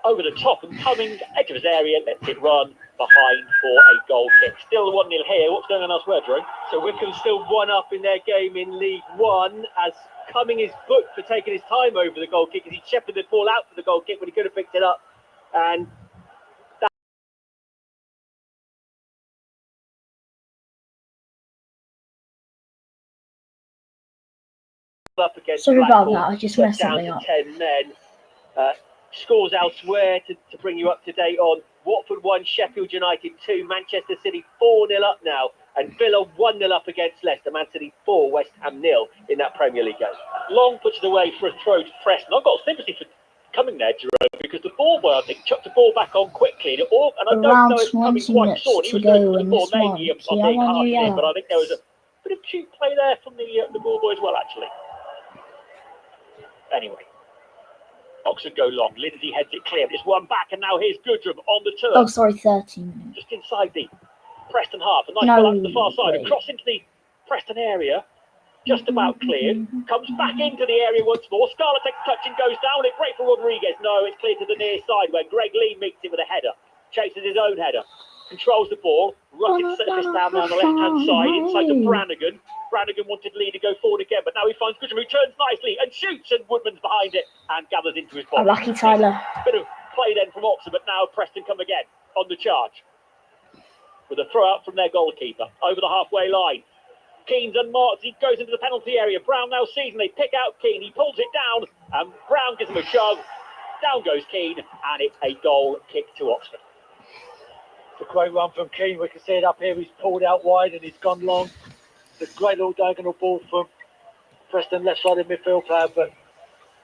Over the top and coming, edge of his area, lets it run behind for a goal kick. Still 1-0 here. What's going on elsewhere, Drew? So Wycombe still 1-up in their game in League One, as Cumming is booked for taking his time over the goal kick, as he shepherded the ball out for the goal kick when he could have picked it up. And up against Sorry about Blackpool, that, I just but messed down something to up. 10 men. Scores elsewhere to bring you up to date on: Watford 1, Sheffield United 2, Manchester City 4-0 up now, and Villa 1-0 up against Leicester. Man City 4, West Ham 0 in that Premier League game. Long puts it away for a throw to Preston. I've got sympathy for coming there, Jerome, because the ball boy, I think, chucked the ball back on quickly. And I don't Around know if Cumming 20 quite minutes saw it. He to was going go for the in ball, this one. maybe See, I'm I'm being on harsh your in, but I yellow. think there was a bit of cute play there from the ball boy as well, actually. Anyway. Oxford go long. Lindsay heads it clear. It's one back, and now here's Goodrum on the turn. Oh, sorry, 13 minutes. Just inside the Preston half. A nice No ball out to the far side. way. Across into the Preston area. Just about cleared. Comes back into the area once more. Scarlett takes a touch and goes down. It's great for Rodriguez. No, it's clear to the near side where Greg Lee meets it with a header. Chases his own header. Controls the ball. Rugged surface down on the left-hand side. Inside to Brannigan. Brannigan wanted Lee to go forward again, but now he finds Goodrum, who turns nicely and shoots, and Woodman's behind it and gathers into his box. Lucky Tyler. Bit of play then from Oxford, but now Preston come again on the charge. With a throw out from their goalkeeper over the halfway line. Keane's unmarked, he goes into the penalty area. Brown now sees him, they pick out Keane, he pulls it down, and Brown gives him a shove. Down goes Keane, and it's a goal kick to Oxford. It's a great run from Keane. We can see it up here. He's pulled out wide and he's gone long. It's a great little diagonal ball from Preston, left-sided midfield player, but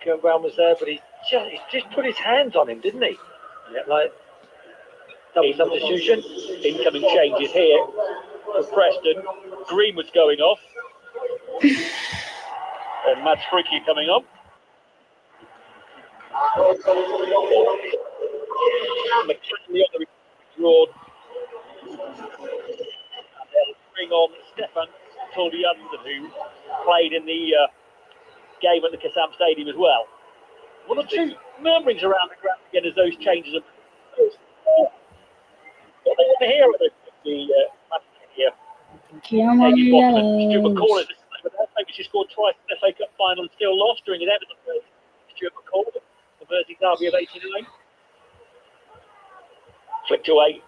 Kieran Brown was there, but he just put his hands on him, didn't he? Yeah. Like, double substitution. Incoming changes here for Preston. Greenwood's going off. And Matt Freaky coming on. McCann, the other drawn. And they'll bring on Stefan Toldiansen, who played in the game at the Kassam Stadium as well. One or two murmurings around the ground again as those changes are. What they want to hear at the match here. I'm on your Stu yellow. McCall is maybe she scored twice in the FA Cup final and still lost during his end of the first. Stuart McCall, the Mersey derby of '89. Flicked away.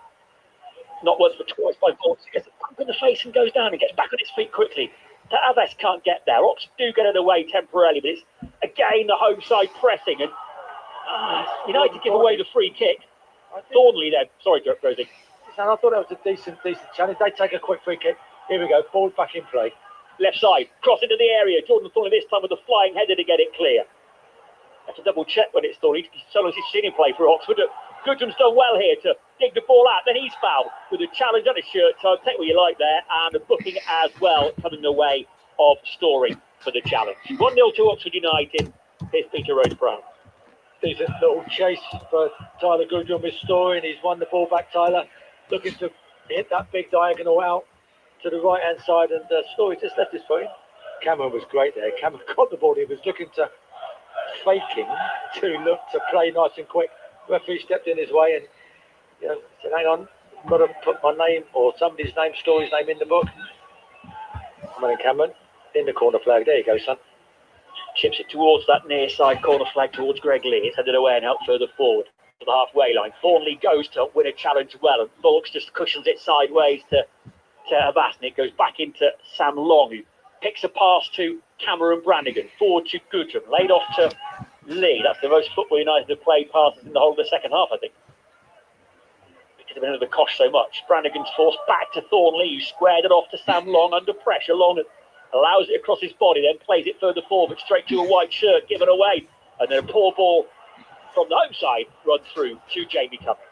Not once but twice by Volks. He gets a bump in the face and goes down and gets back on his feet quickly. Aves can't get there. Oxford do get it away temporarily, but it's again the home side pressing, and United give away the free kick. Thornley then. Sorry, Rosie. And I thought that was a decent challenge. They take a quick free kick. Here we go. Ball back in play. Left side, cross into the area. Jordan Thornley this time with a flying header to get it clear. Have to double check when it's Thornley. So long as he's seen him play for Oxford. Goodrum's done well here to dig the ball out. Then he's fouled with a challenge on his shirt. So take what you like there. And a booking as well coming the way of Story for the challenge. 1-0 to Oxford United. Here's Peter Rose-Brown. Decent little chase for Tyler Goodrum with Story, and he's won the ball back, Tyler. Looking to hit that big diagonal out to the right-hand side, and Story just left his foot in. Cameron was great there. Cameron got the ball. He was looking to faking to look to play nice and quick. Referee stepped in his way and said, hang on, I've got to put my name or somebody's name, Story's name in the book. Come on, Cameron, in the corner flag. There you go, son. Chips it towards that near side corner flag towards Greg Lee. It's headed away and out further forward to the halfway line. Thornley goes to win a challenge well, and Bullock just cushions it sideways to Abbas, and it goes back into Sam Long, who picks a pass to Cameron Brannigan, forward to Goodrum, laid off to Lee. That's the most Football United have played passes in the whole of the second half, I think. Because of the cost so much. Brannigan's forced back to Thornley, who squared it off to Sam Long under pressure. Long allows it across his body, then plays it further forward, straight to a white shirt, given away. And then a poor ball from the home side run through to Jamie Cumming.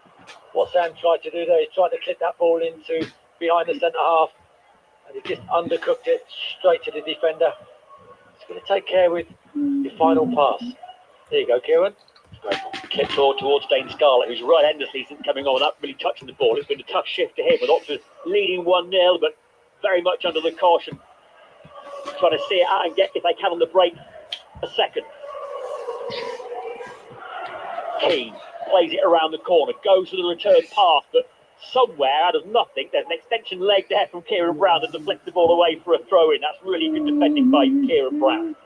What Sam tried to do there is try to clip that ball into behind the centre half, and he just undercooked it straight to the defender. He's going to take care with the final pass. There you go, Kieran. Kick forward towards Dane Scarlett, who's right-handedly coming on, not really touching the ball. It's been a tough shift to him, with Oxford leading 1-0, but very much under the caution. Trying to see it out and get, if they can, on the break, a second. Keane plays it around the corner, goes for the return pass, but somewhere out of nothing, there's an extension leg there from Kieran Brown that deflects the ball away for a throw-in. That's really good defending by Kieran Brown.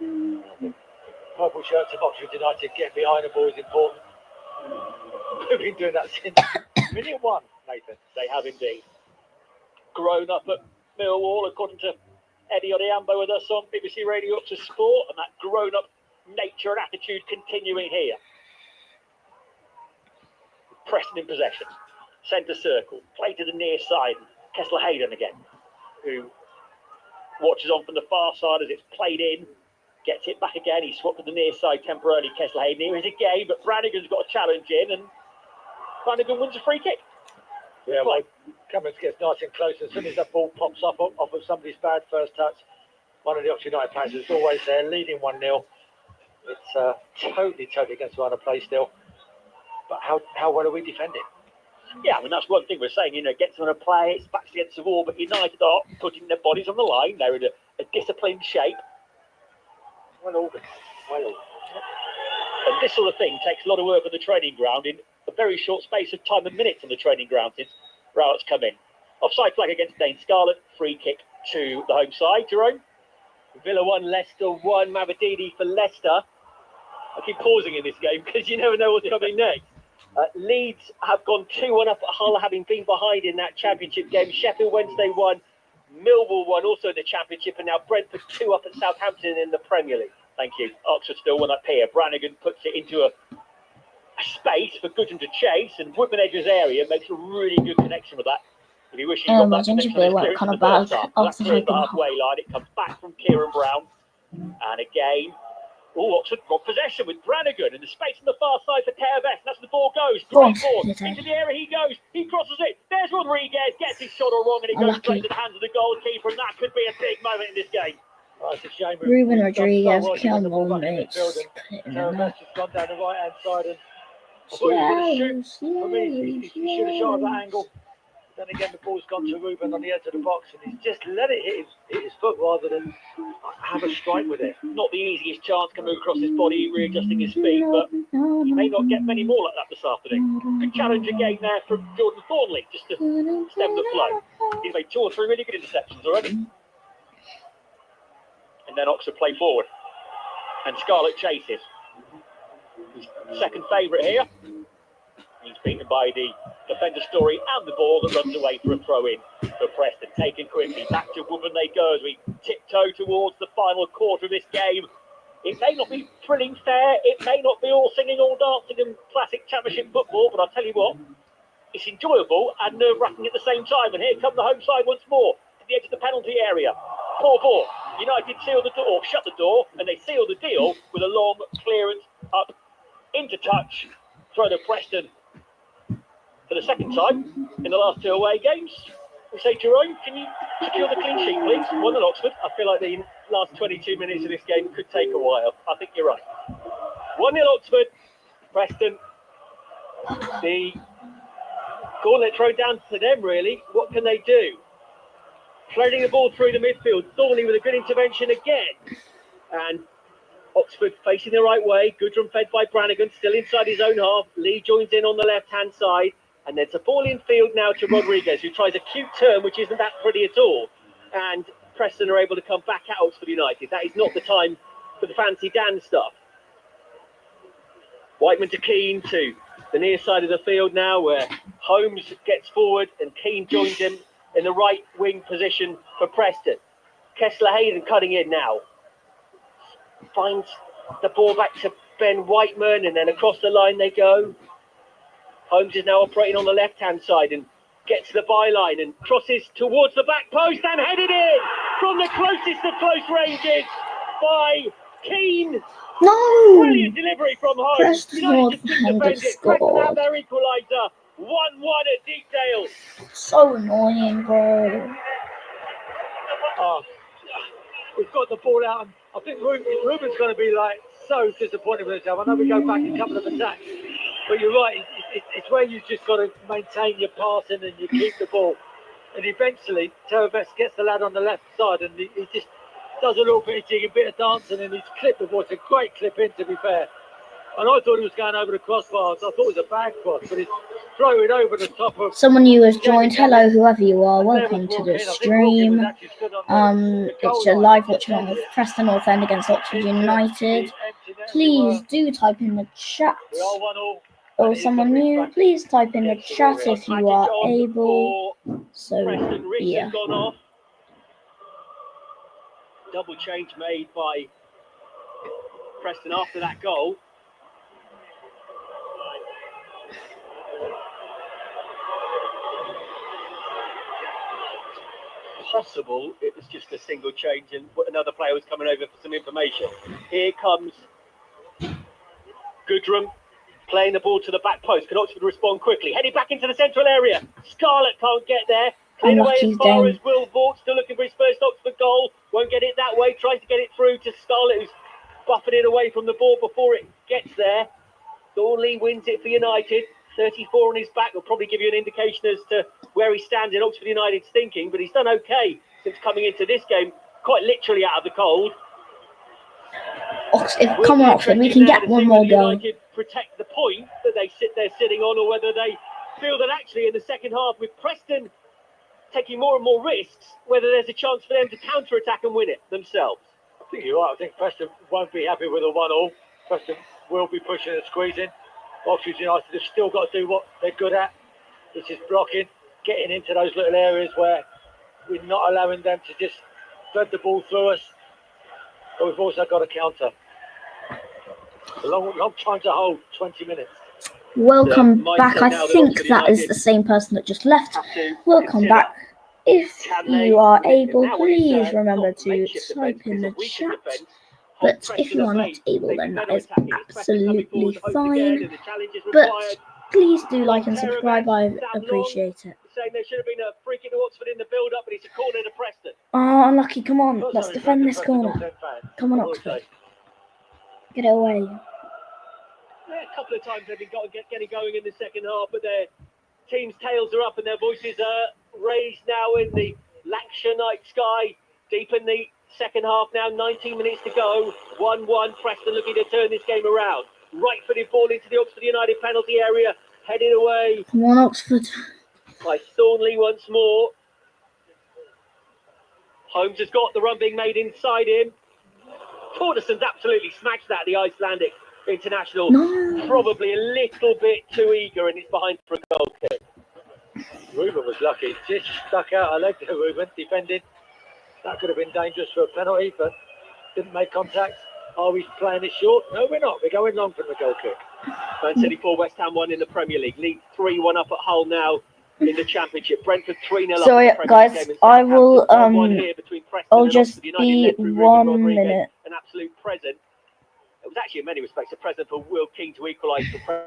Purple shirts of Oxford United get behind the ball is important. We've been doing that since minute one, Nathan. They have indeed. Grown up at Millwall, according to Eddie Odiambo with us on BBC Radio Up to Sport, and that grown-up nature and attitude continuing here. Preston in possession. Centre circle. Play to the near side. Kessler Hayden again, who watches on from the far side as it's played in. Gets it back again. He swapped to the near side temporarily. Kessler Hayden. Here is again, but Brannigan's got a challenge in, and Brannigan wins a free kick. Yeah, well, Cummins gets nice and close. As soon as that ball pops up off of somebody's bad first touch, one of the Oxford United players is always there, leading 1-0. It's totally against the run of play still. But how well are we defending? Yeah, I mean, that's one thing we're saying, gets them on a play, it's backs against the wall, but United are putting their bodies on the line. They're in a disciplined shape. Well organised. And this sort of thing takes a lot of work on the training ground in a very short space of time and minutes on the training ground since Rowett's come in. Offside flag against Dane Scarlett, free kick to the home side. Jerome? Villa 1, Leicester 1, Mavididi for Leicester. I keep pausing in this game because you never know what's coming next. Leeds have gone 2-1 up at Hull, having been behind in that championship game. Sheffield Wednesday 1, Millwall 1, also in the championship, and now Brentford 2 up at Southampton in the Premier League. Thank you. Oxford still 1 up here. Brannigan puts it into a space for Goodrum to chase, and Woodman Edge's area makes a really good connection with that. If you wish you got that connection on experience in the first half, that's through the halfway line. It comes back from Kieran Brown, and again. Oxford got possession with Brannigan in the space on the far side for KFS. That's the ball goes. Great ball. Into the area he goes. He crosses it. There's Rodriguez. Gets his shot all wrong and it goes straight to the hands of the goalkeeper. And that could be a big moment in this game. Oh, it's a shame. Ruben Rodriguez, come on, mate. KFS has gone down the right-hand side and I thought he was going to shoot. For me, he should have shot at that angle. Then again, the ball's gone to Ruben on the edge of the box, and he's just let it hit his foot rather than have a strike with it. Not the easiest chance coming across his body, readjusting his feet, but he may not get many more like that this afternoon. Good challenge again there from Jordan Thornley, just to stem the flow. He's made 2 or 3 really good interceptions already. And then Oxford play forward, and Scarlett chases. His second favourite here. He's beaten by the defender Story and the ball that runs away for a throw-in for Preston. Taken quickly, back to Woodman they go as we tiptoe towards the final quarter of this game. It may not be thrilling fair, it may not be all singing, all dancing and classic championship football, but I'll tell you what, it's enjoyable and nerve-wracking at the same time. And here come the home side once more to the edge of the penalty area. Poor ball. United seal the door, shut the door, and they seal the deal with a long clearance up into touch. Throw to Preston. For the second time in the last 2 away games. We say, Jerome, can you secure the clean sheet, please? 1-0 Oxford. I feel like the last 22 minutes of this game could take a while. I think you're right. 1-0 Oxford. Preston. The gauntlet thrown down to them, really. What can they do? Threading the ball through the midfield. Thornley with a good intervention again. And Oxford facing the right way. Goodrum fed by Brannigan, still inside his own half. Lee joins in on the left-hand side. And there's a ball in field now to Rodriguez, who tries a cute turn, which isn't that pretty at all. And Preston are able to come back at Oxford United. That is not the time for the fancy Dan stuff. Whiteman to Keane to the near side of the field now, where Holmes gets forward and Keane joins him in the right wing position for Preston. Kessler Hayden cutting in now. Finds the ball back to Ben Whiteman, and then across the line they go. Holmes is now operating on the left-hand side and gets the byline and crosses towards the back post and headed in from the closest of close ranges by Keane. No! Brilliant delivery from Holmes. Preston United North just End couldn't defend it. Preston have scored. their equaliser. 1-1 at Deepdale. So annoying, bro. Oh, we've got the ball out, and I think Ruben's going to be like so disappointed with himself. I know we go back a couple of attacks, but you're right. It's where you just got to maintain your passing and you keep the ball. And eventually, Terabest gets the lad on the left side, and he just does a little bit of jigging, a bit of dancing, and he's clipped the ball. It's a great clip in, to be fair. And I thought he was going over the crossbars. I thought it was a bad cross, but he's thrown it over the top of. Someone new has joined. Hello, whoever you are. Welcome to the stream. It's a live watch along with Preston North End against Oxford United. Please do type in the chat. Or someone new, please type in the chat if you are able. So, Preston, Richardson yeah. gone off. Double change made by Preston after that goal. Possible it was just a single change and another player was coming over for some information. Here comes Goodrum playing the ball to the back post. Can Oxford respond quickly? Heading back into the central area. Scarlett can't get there. Cleared away as far as Will Vaught, still looking for his first Oxford goal. Won't get it that way. Tries to get it through to Scarlett, who's buffing it away from the ball before it gets there. Thornley wins it for United. 34 on his back will probably give you an indication as to where he stands in Oxford United's thinking, but he's done okay since coming into this game, quite literally out of the cold. Come on, Oxford, we can get one more goal. United protect the point that they're sitting on, or whether they feel that actually in the second half, with Preston taking more and more risks, whether there's a chance for them to counter-attack and win it themselves. I think you're right. I think Preston won't be happy with a 1-1. Preston will be pushing and squeezing. Oxford United have still got to do what they're good at, which is blocking, getting into those little areas where we're not allowing them to just thread the ball through us. But we've also got to counter. A long time to hold, 20 minutes. Welcome back. I think that is the same person that just left. Welcome back. If you are able, please remember to type in the chat. But if you are not able, then that is absolutely fine. But please do like and subscribe. I appreciate it. Saying there should have been a free kick to Oxford in the build-up, but it's a corner to Preston. Oh, unlucky. Come on. Let's defend this corner. Come on, Oxford. Get it away. Yeah, a couple of times they've been getting going in the second half, but their team's tails are up and their voices are raised now in the Lancashire night sky. Deep in the second half now, 19 minutes to go. 1-1, Preston looking to turn this game around. Right-footed ball into the Oxford United penalty area. Headed away. Come on, Oxford. By Thornley once more. Holmes has got the run being made inside him. Torderson's absolutely smashed that, the Icelandic international. No. Probably a little bit too eager, and it's behind for a goal kick. Ruben was lucky. Just stuck out a leg there, Ruben, defending. That could have been dangerous for a penalty, but didn't make contact. Are we playing it short? No, we're not. We're going long from the goal kick. Man City 4, West Ham 1 in the Premier League. Lead 3-1 up at Hull now in the Championship. Brentford 3-0 so, up. So, guys, I will, I'll just be 1 minute. An absolute present. It was actually in many respects a present for Will Keane to equalise for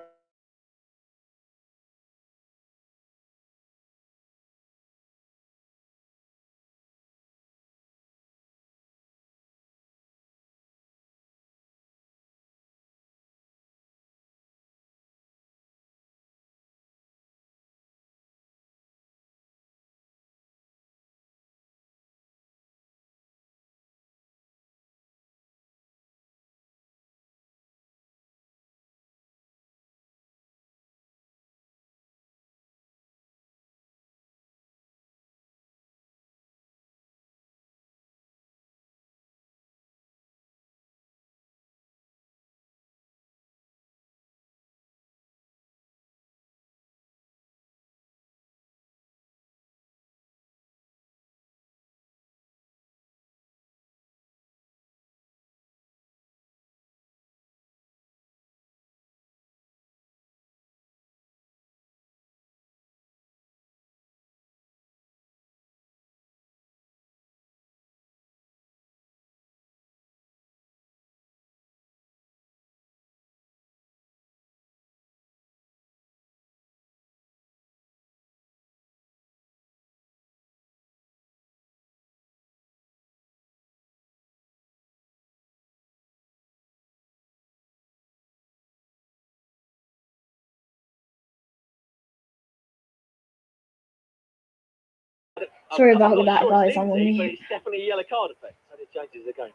Sorry about I'm not that, sure guys. it's I'm Lindsay, on but mute. it's definitely a yellow card effect. And it changes the game.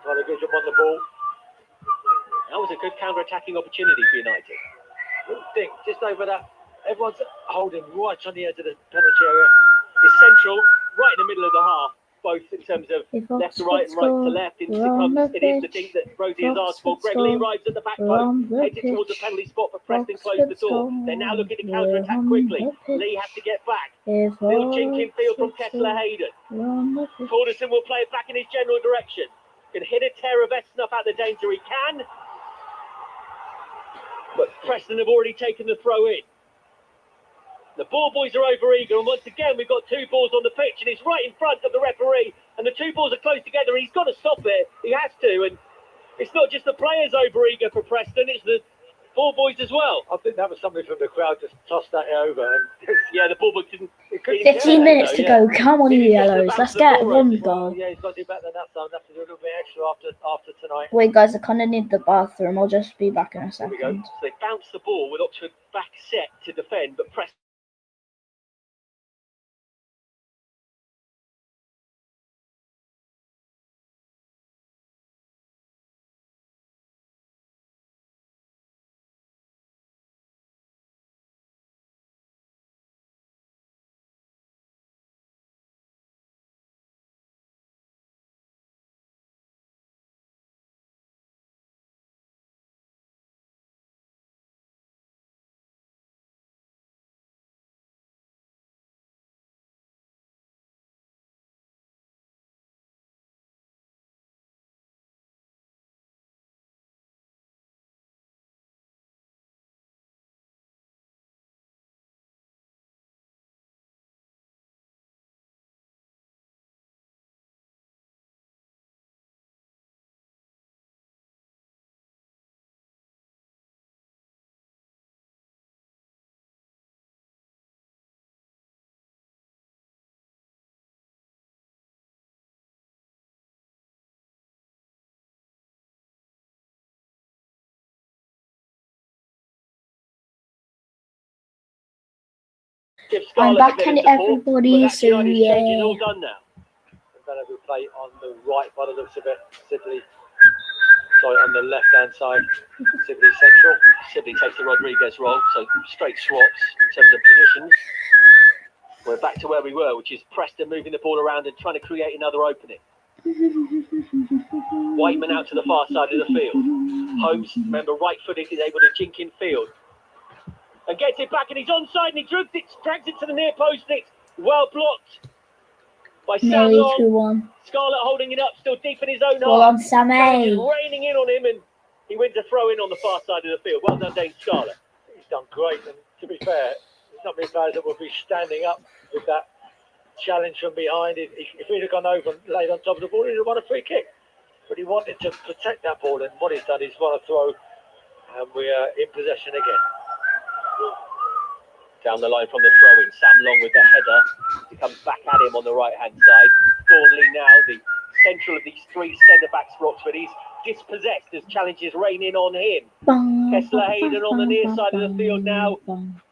Well, a good job on the ball. That was a good counter-attacking opportunity for United. Little thing, just over that. Everyone's holding right on the edge of the penalty area. It's central, right in the middle of the half, both in terms of If left to right and right to left. It we're on the is the pitch. thing that Rosie has asked for. Oxford Greg Lee score. arrives at the back We're post, on the headed towards the pitch. penalty spot, but Preston closed the Oxford door. score. They're now looking to We're counter-attack on quickly. the pitch. Lee has to get back. If Little chink in field from Oxford Kessler score, Hayden. we're on the pitch. Corderson will play it back in his general direction. Can hit a terror best snuff out the danger he can. But Preston have already taken the throw in. The ball boys are over eager, and once again we've got two balls on the pitch, and it's right in front of the referee, and the two balls are close together, and he's got to stop it. He has to, and it's not just the players over eager for Preston, it's the ball boys as well. I think that was somebody from the crowd just tossed that over. And Yeah, the ball boys didn't. 15 minutes to go. Come on, you yellows. Let's get one well, goal. yeah, he's got to do better than that, so I'll have to do a little bit extra after tonight. Wait, guys, I kind of need the bathroom. I'll just be back in a There we go. second. So they bounce the ball with Oxford back set to defend, but Preston. Give I'm Scarlett back a bit and of support, everybody, but that so United change is all yeah. done now. Better who play on the right by the looks of it. Sibley. Sorry, on the left-hand side. Sibley central. Sibley takes the Rodriguez role, so straight swaps in terms of positions. We're back to where we were, which is Preston moving the ball around and trying to create another opening. Whiteman out to the far side of the field. Holmes, remember, right-footed, is able to jink in field. And gets it back, and he's onside, and he drags it to the near post, and it's well blocked by Sam Nearly Long. 2-1. Scarlett holding it up, still deep in his own Well half. on Sam Challenge is A. raining in on him, and he wins a throw in on the far side of the field. Well done, Dane Scarlett. He's done great, and to be fair, there's not many players that would be standing up with that challenge from behind. If he'd have gone over and laid on top of the ball, he'd have won a free kick. But he wanted to protect that ball, and what he's done is won a throw, and we are in possession again. Down the line from the throw-in, Sam Long with the header. He comes back at him on the right-hand side. Thornley now, the central of these three centre-backs for Oxford. He's dispossessed as challenges rain in on him. Kessler Hayden on the near side of the field now.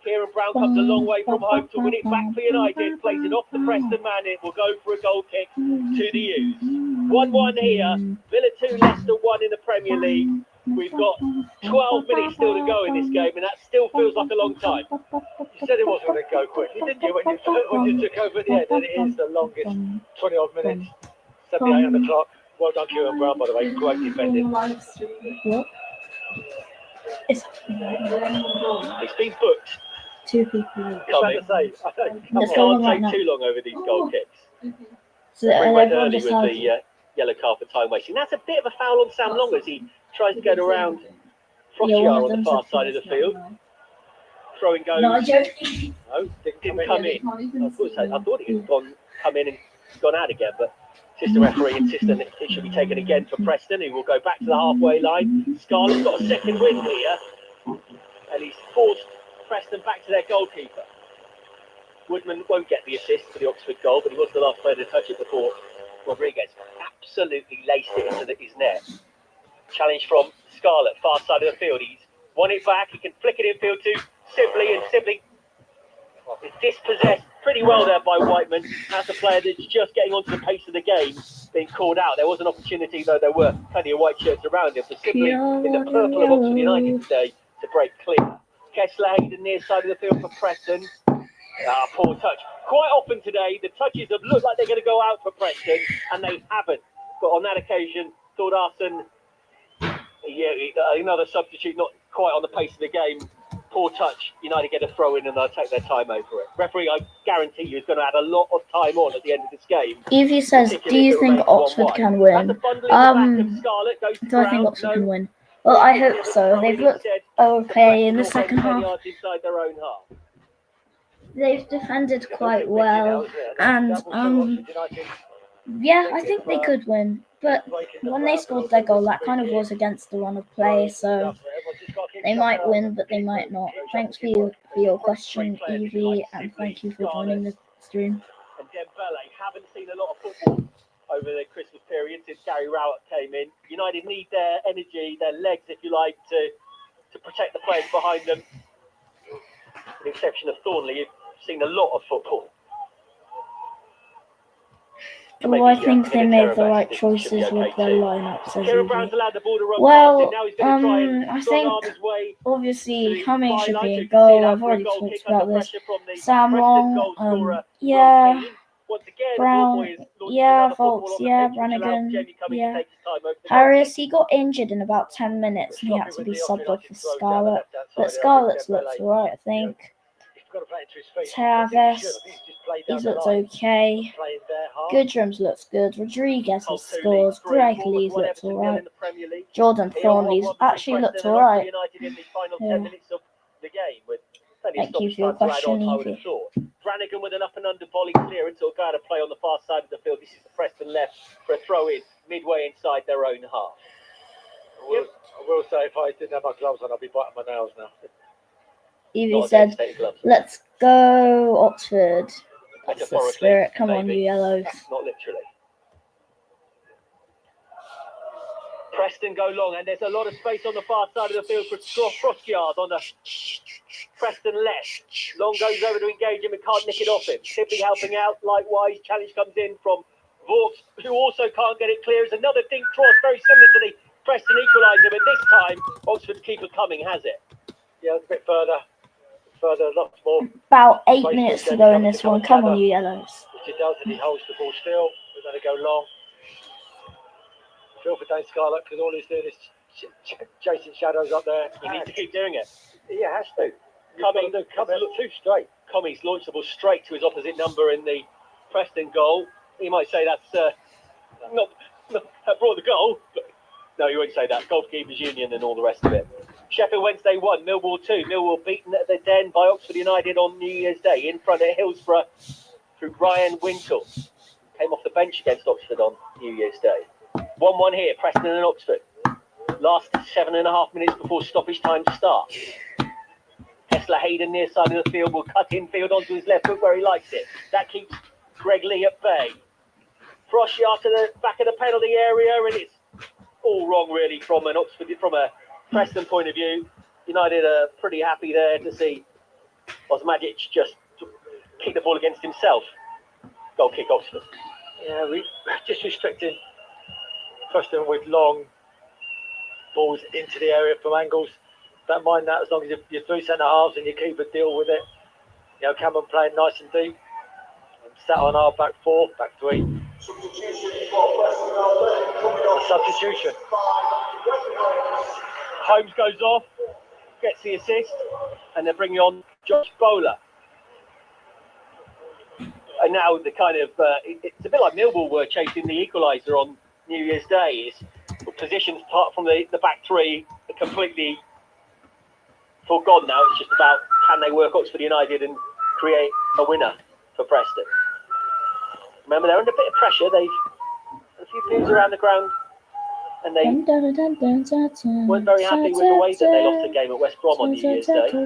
Kieran Brown comes a long way from home to win it back for United. Plays it off the Preston man. It will go for a goal kick to the U's. 1-1 here. Villa 2, Leicester 1 in the Premier League. We've got 12 minutes still to go in this game, and that still feels like a long time. You said it wasn't going to go quickly, didn't you, when you took over at the end? And it is the longest 20-odd minutes, 78 on the clock. Well done, Kieran Brown, by the way. Great defending. What? It's It's been booked. 2 people. Coming. Say, I don't, come Let's It go on. on can't right take now. too long over these goal kicks. So We went everyone early with decides. the yellow card for time wasting. That's a bit of a foul on Sam Long as he tries to get around Froschiar on the far side of the field. Throwing goes. No, I'm joking. No, didn't come in. I thought he had come in and gone out again, but assistant referee insisting that it should be taken again for Preston, who will go back to the halfway line. Scarlett's got a second win here, and he's forced Preston back to their goalkeeper. Woodman won't get the assist for the Oxford goal, but he was the last player to touch it before Rodriguez absolutely laced it into his net. Challenge from Scarlett, far side of the field. He's won it back. He can flick it in field to Sibley, and Sibley is dispossessed pretty well there by Whiteman. As a player that's just getting onto the pace of the game, being called out. There was an opportunity, though there were plenty of white shirts around him, possibly in the purple of Oxford United today, to break clear. Kessler Hayden near side of the field for Preston. Poor touch. Quite often today, the touches have looked like they're going to go out for Preston, and they haven't. But on that occasion, Thordarson, another substitute, not quite on the pace of the game. Poor touch. United get a throw in and they'll take their time over it. Referee, I guarantee you, is going to add a lot of time on at the end of this game. Evie says, do you think Oxford can win? Do I think Oxford can win? Well, I hope so. They've looked okay in the second half. They've defended quite well, and yeah, I think they could win. But when they scored their goal, that kind of was against the run of play, so they might win, but they might not. Thanks for your question, Evie, and thank you for joining the stream. And Dembele haven't seen a lot of football over the Christmas period since Gary Rowett came in. United need their energy, their legs, if you like, to protect the players behind them. With the exception of Thornley, you've seen a lot of football. Well, I think they made the right choices with their lineups, as usual. Well, I think obviously Cumming should be in goal. I've already talked about this. Sam Long, yeah. Brown, yeah. Volks, yeah. Brannigan, yeah. Harris, he got injured in about 10 minutes and he had to be subbed off for Scarlett. But Scarlett's looked alright, I think. Taves, he's looked okay. Goodrum's looks good. Rodriguez has scored. Bradley's looked alright. Jordan Thornley's actually looked alright. Yeah. Thank you for your question, Evie. Brannigan with an up and under volley clearance or go out of play on the far side of the field. This is the Preston left for a throw in midway inside their own half. I will say, if I didn't have my gloves on, I'd be biting my nails now. Evie said, let's go, Oxford. That's the spirit. Come on, you yellows. Not literally. Preston go long, and there's a lot of space on the far side of the field for Froskyard on the Preston left. Long goes over to engage him and can't nick it off him. Simply helping out. Likewise, challenge comes in from Vaux, who also can't get it clear. It's another dink cross, very similar to the Preston equaliser, but this time Oxford keeper Cumming has it. Yeah, it's a bit further, lots more. About 8 minutes to go in this one. Come on, you yellows. Which it does, and he holds the ball still. We're going to go long. Feel for Dane Scarlett, because all he's doing is chasing shadows up there. He needs to keep doing it. He has to. Cumming look too straight. Cummings launched the ball straight to his opposite number in the Preston goal. You might say that's not that brought the goal, but no, you wouldn't say that. Goalkeepers Union and all the rest of it. Sheffield Wednesday 1, Millwall 2. Millwall beaten at the Den by Oxford United on New Year's Day in front of Hillsborough through Ryan Winkle. Came off the bench against Oxford on New Year's Day. 1-1 here, Preston and Oxford. Last 7.5 minutes before stoppage time to start. Kessler Hayden near side of the field will cut infield onto his left foot where he likes it. That keeps Greg Lee at bay. Froskyard to the back of the penalty area, and it's all wrong really from a Preston point of view. United are pretty happy there to see Osmadic just kick the ball against himself. Goal kick Oxford. Yeah, we just restricting Preston with long balls into the area from angles. Don't mind that as long as your three centre halves and your keeper deal with it. You know, Cameron playing nice and deep. And sat on our back four, back three. Substitution. Holmes goes off, gets the assist, and they're bringing on Josh Bowler. And now the kind of, it's a bit like Millwall were chasing the equaliser on New Year's Day. Positions apart from the back three are completely forgone now. It's just about can they work Oxford United and create a winner for Preston. Remember, they're under a bit of pressure. They've a few pins around the ground, and they weren't very happy with the way that they lost the game at West Brom on New Year's Day. Still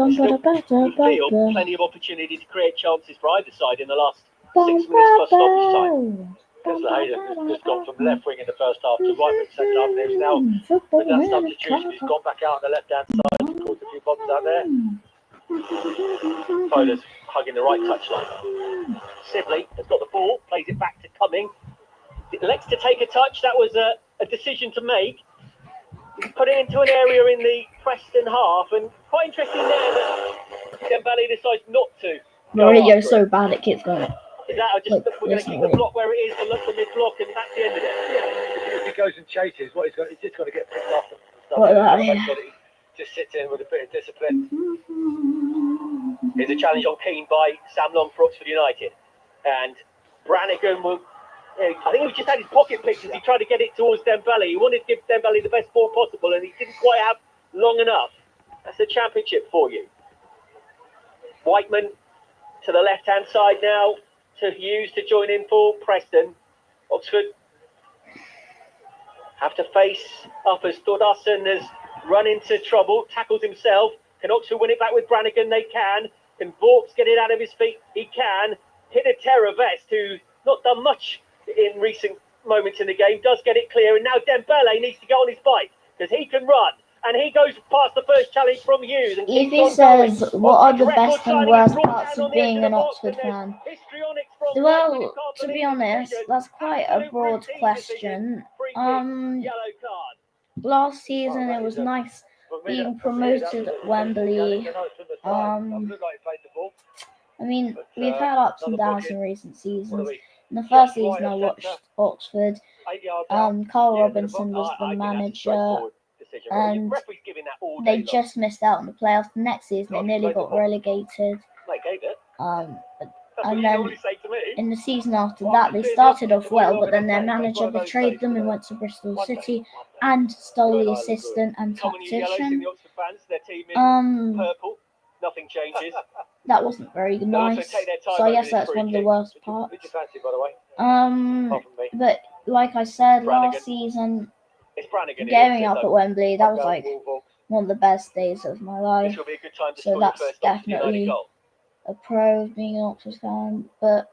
feel plenty of opportunity to create chances for either side in the last 6 minutes plus stoppage time. Kessler Hayden has just gone from left wing in the first half to right wing second half. There's now with that substitution, he's gone back out on the left hand side. caused a few problems out there. Fowler's hugging the right touchline. Sibley has got the ball, plays it back to Cumming. Elects to take a touch. That was a decision to make. He's put it into an area in the Preston half, and quite interesting there that Dembele decides not to. Mourinho's so bad it keeps going. Is that just we're going to keep the block where it is, and look for mid block, and that's the end of it? If he goes and chases, what he's just got to get picked off and stuff. What about Make sure that he just sits in with a bit of discipline. Here's a challenge on Keane by Sam Long for Oxford United, and Brannigan will. I think he just had his pocket picked as he tried to get it towards Dembele. He wanted to give Dembele the best ball possible, and he didn't quite have long enough. That's the championship for you. Whiteman to the left-hand side now to Hughes to join in for Preston. Oxford have to face up as Thordarson has run into trouble, tackles himself. Can Oxford win it back with Brannigan? They can. Can Vauxhall get it out of his feet? He can. Hit a terror vest, who's not done much in recent moments in the game, does get it clear, and now Dembele needs to get on his bike because he can run, and he goes past the first challenge from Hughes. And Evie says, what are the best and worst parts of being an Oxford fan? Well, to be honest, that's quite a broad question. Last season it was nice being promoted at Wembley. I mean, we've had ups and downs in recent seasons. In the first season I watched Oxford, Carl Robinson was the manager, and they just missed out on the playoffs. The next season they nearly got relegated. And then in the season after that they started off well, but then their manager betrayed them and went to Bristol City and stole the assistant and tactician. Nothing changes. That wasn't very nice. So I guess that's one of the worst parts. But like I said, last season, getting up at Wembley, that was like one of the best days of my life. So that's definitely a pro of being an Oxford fan. But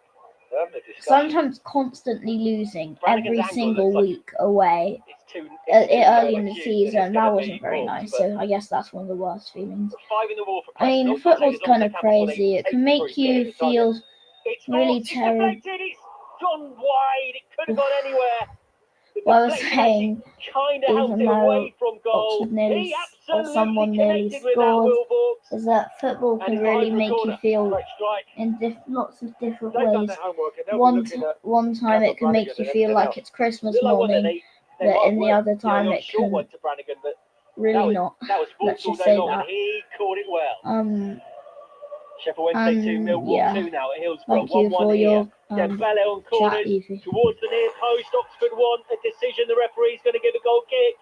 sometimes constantly losing every single week away early in the season, that wasn't very nice. So I guess that's one of the worst feelings. I mean, football's kind of crazy. It can make you feel really terrible. What I was saying, even though Oxford nearly or someone nearly scored, is that football can really make you feel in lots of different ways. One time it can make you feel like it's Christmas morning, but in the other time it can really not. Let's just say that. Sheffield Wednesday 2-0, yeah. 1-2 now at Thank Hillsborough. you for your Dembele on corners Evie. towards the near post. Oxford won a decision. The referee's going to give a goal kick.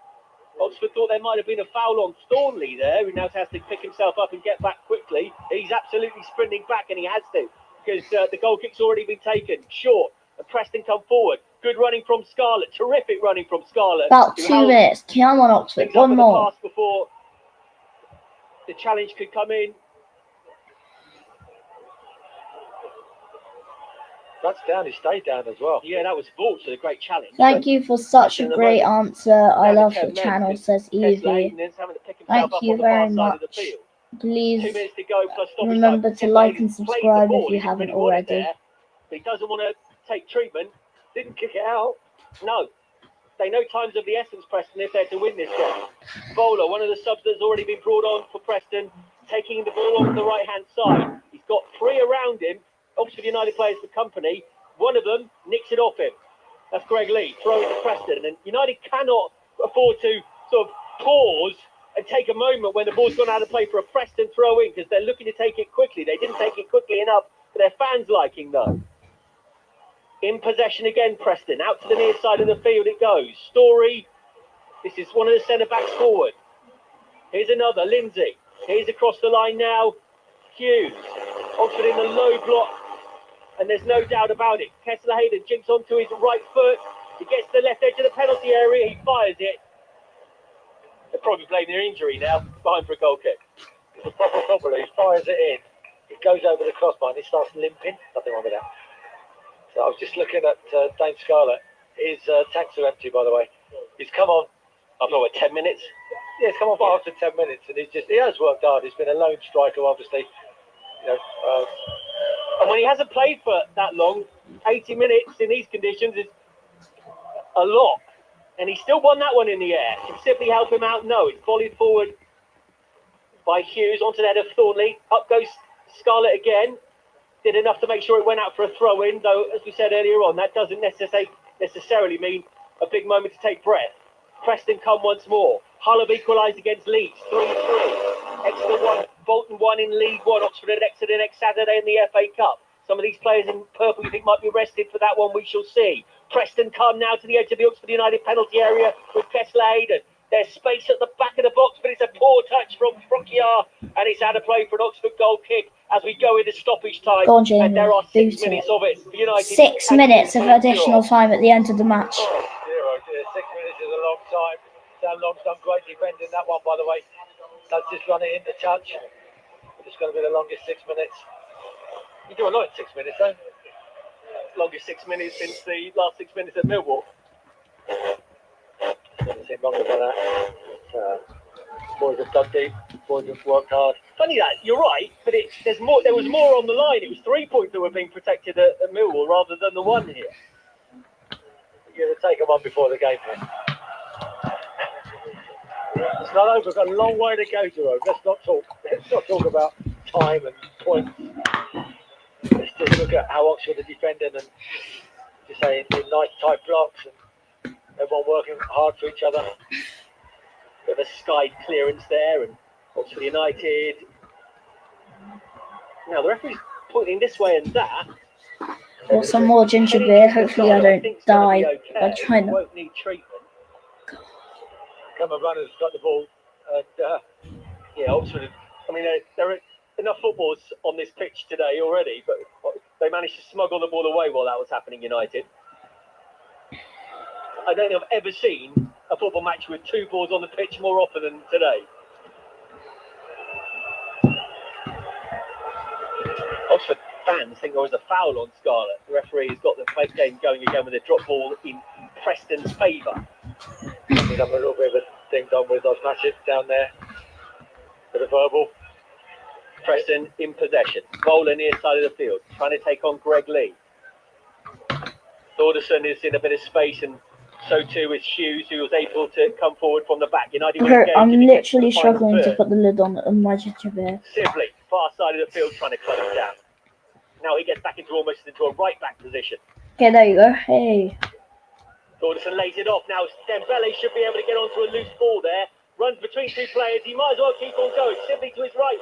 Oxford thought there might have been a foul on Thornley there, who now has to pick himself up and get back quickly. He's absolutely sprinting back, and he has to, because the goal kick's already been taken. Short, and Preston come forward. Good running from Scarlett. Terrific running from Scarlett. About 2 minutes. Come on, Oxford. One more. Before the challenge could come in. That's down, he stayed down as well. Yeah, that was Vauxhall, so a great challenge. Thank you for such a great answer. I love your channel, says Evie. Thank you very much. Please remember to like and subscribe if you haven't already. But he doesn't want to take treatment. Didn't kick it out. No. They know time's of the essence, Preston, if they're to win this game. Bowler, one of the subs that's already been brought on for Preston, taking the ball off the right-hand side. He's got 3 around him. Oxford United players for company. One of them nicks it off him. That's Greg Lee, throwing to Preston. And United cannot afford to sort of pause and take a moment when the ball's gone out of play for a Preston throw-in, because they're looking to take it quickly. They didn't take it quickly enough for their fans' liking, though. In possession again, Preston. Out to the near side of the field it goes. Story. This is one of the centre-backs forward. Here's another, Lindsay. Here's across the line now, Hughes. Oxford in the low block. And there's no doubt about it. Kessler Hayden jumps onto his right foot. He gets to the left edge of the penalty area. He fires it. They're probably blaming their injury now. Behind for a goal kick. It's a proper footballer. He fires it in. It goes over the crossbar and he starts limping. Nothing wrong with that. So I was just looking at Dane Scarlett. His tanks are empty, by the way. He's come on, I don't know, 10 minutes. Yeah, it's come off after 10 minutes, and he has worked hard. He's been a lone striker, obviously. And when he hasn't played for that long, 80 minutes in these conditions is a lot. And he still won that one in the air. Can Sibley help him out? No. It's volleyed forward by Hughes onto the head of Thornley. Up goes Scarlett again. Did enough to make sure it went out for a throw-in, though, as we said earlier on, that doesn't necessarily mean a big moment to take breath. Preston come once more. Hull have equalised against Leeds, 3-3. Exeter 1, Bolton 1 in League 1. Oxford and Exeter next Saturday in the FA Cup. Some of these players in purple you think might be rested for that one, we shall see. Preston come now to the edge of the Oxford United penalty area with Kessler Hayden. There's space at the back of the box, but it's a poor touch from Frockiar, and it's out of play for an Oxford goal kick as we go into stoppage time. Go on, Jamie. And there are 6 Boot minutes it. of it. United 6 minutes of additional time at the end of the match. Oh, dear. 6 minutes is a long time. Dan Long's done great defending that one, by the way. That's just run it into touch. It's going to be the longest 6 minutes. You do a lot in 6 minutes, though. Longest 6 minutes since the last 6 minutes at Millwall. Doesn't seem longer than that. Boys have dug deep. Boys have worked hard. Funny that, you're right, but there's more. There was more on the line. It was 3 points that were being protected at Millwall rather than the one here. You're going to take them on before the game, then. It's not over. We've got a long way to go, Jerome. Let's not talk about time and points. Let's just look at how Oxford are defending and just say in nice tight blocks and everyone working hard for each other. Bit of a sky clearance there, and Oxford United. Now the referee's pointing this way and that. Or some more ginger beer. Hopefully I don't die by trying to. Won't need treatment. Come and runners got the ball, and Yeah, Oxford. I mean, there are enough footballs on this pitch today already, but they managed to smuggle the ball away while that was happening. United. I don't think I've ever seen a football match with 2 balls on the pitch more often than today. Oxford fans think there was a foul on Scarlett. The referee has got the game going again with a drop ball in Preston's favour. He's having a little bit of a thing done with Osmatic down there. Bit of verbal. Preston in possession. Bowler near side of the field, trying to take on Greg Lee. Thorderson is in a bit of space, and so too is Hughes, who was able to come forward from the back. United I'm literally struggling to put the lid on my ginger beer. Sibley, far side of the field, trying to close it down. Now he gets back into a right back position. Okay, there you go. Hey. Thorderson lays it off. Now Dembele should be able to get onto a loose ball there. Runs between 2 players. He might as well keep on going. Sibley to his right.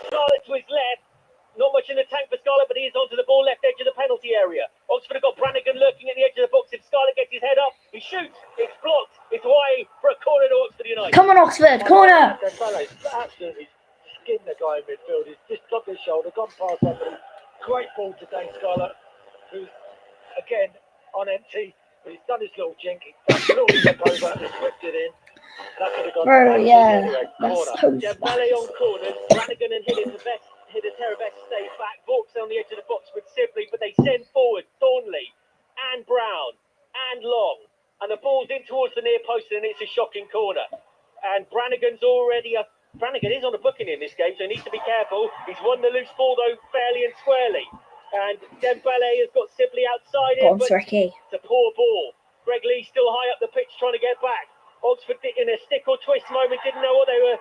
Scarlett to his left. Not much in the tank for Scarlett, but he is onto the ball left edge of the penalty area. Oxford have got Brannigan lurking at the edge of the box. If Scarlett gets his head up, he shoots. It's blocked. It's away for a corner to Oxford United. Come on, Oxford. Corner. Dembele's absolutely skinned the guy in midfield. He's just dropped his shoulder, gone past somebody. Great ball today, Scarlett, who's again on empty, but he's done his little jink. He's done a little step over and whipped it in. That could have gone yeah, that's so Dembele on corners. Brannigan and Hidetera best stay back. Vauxhall on the edge of the box with Sibley, but they send forward Thornley and Brown and Long, and the ball's in towards the near post, and it's a shocking corner. And Brannigan is on a booking in this game, so he needs to be careful. He's won the loose ball though fairly and squarely, and Dembele has got Sibley outside him, but it's a poor ball. Greg Lee still high up the pitch trying to get back. Oxford in a stick or twist moment didn't know what they were,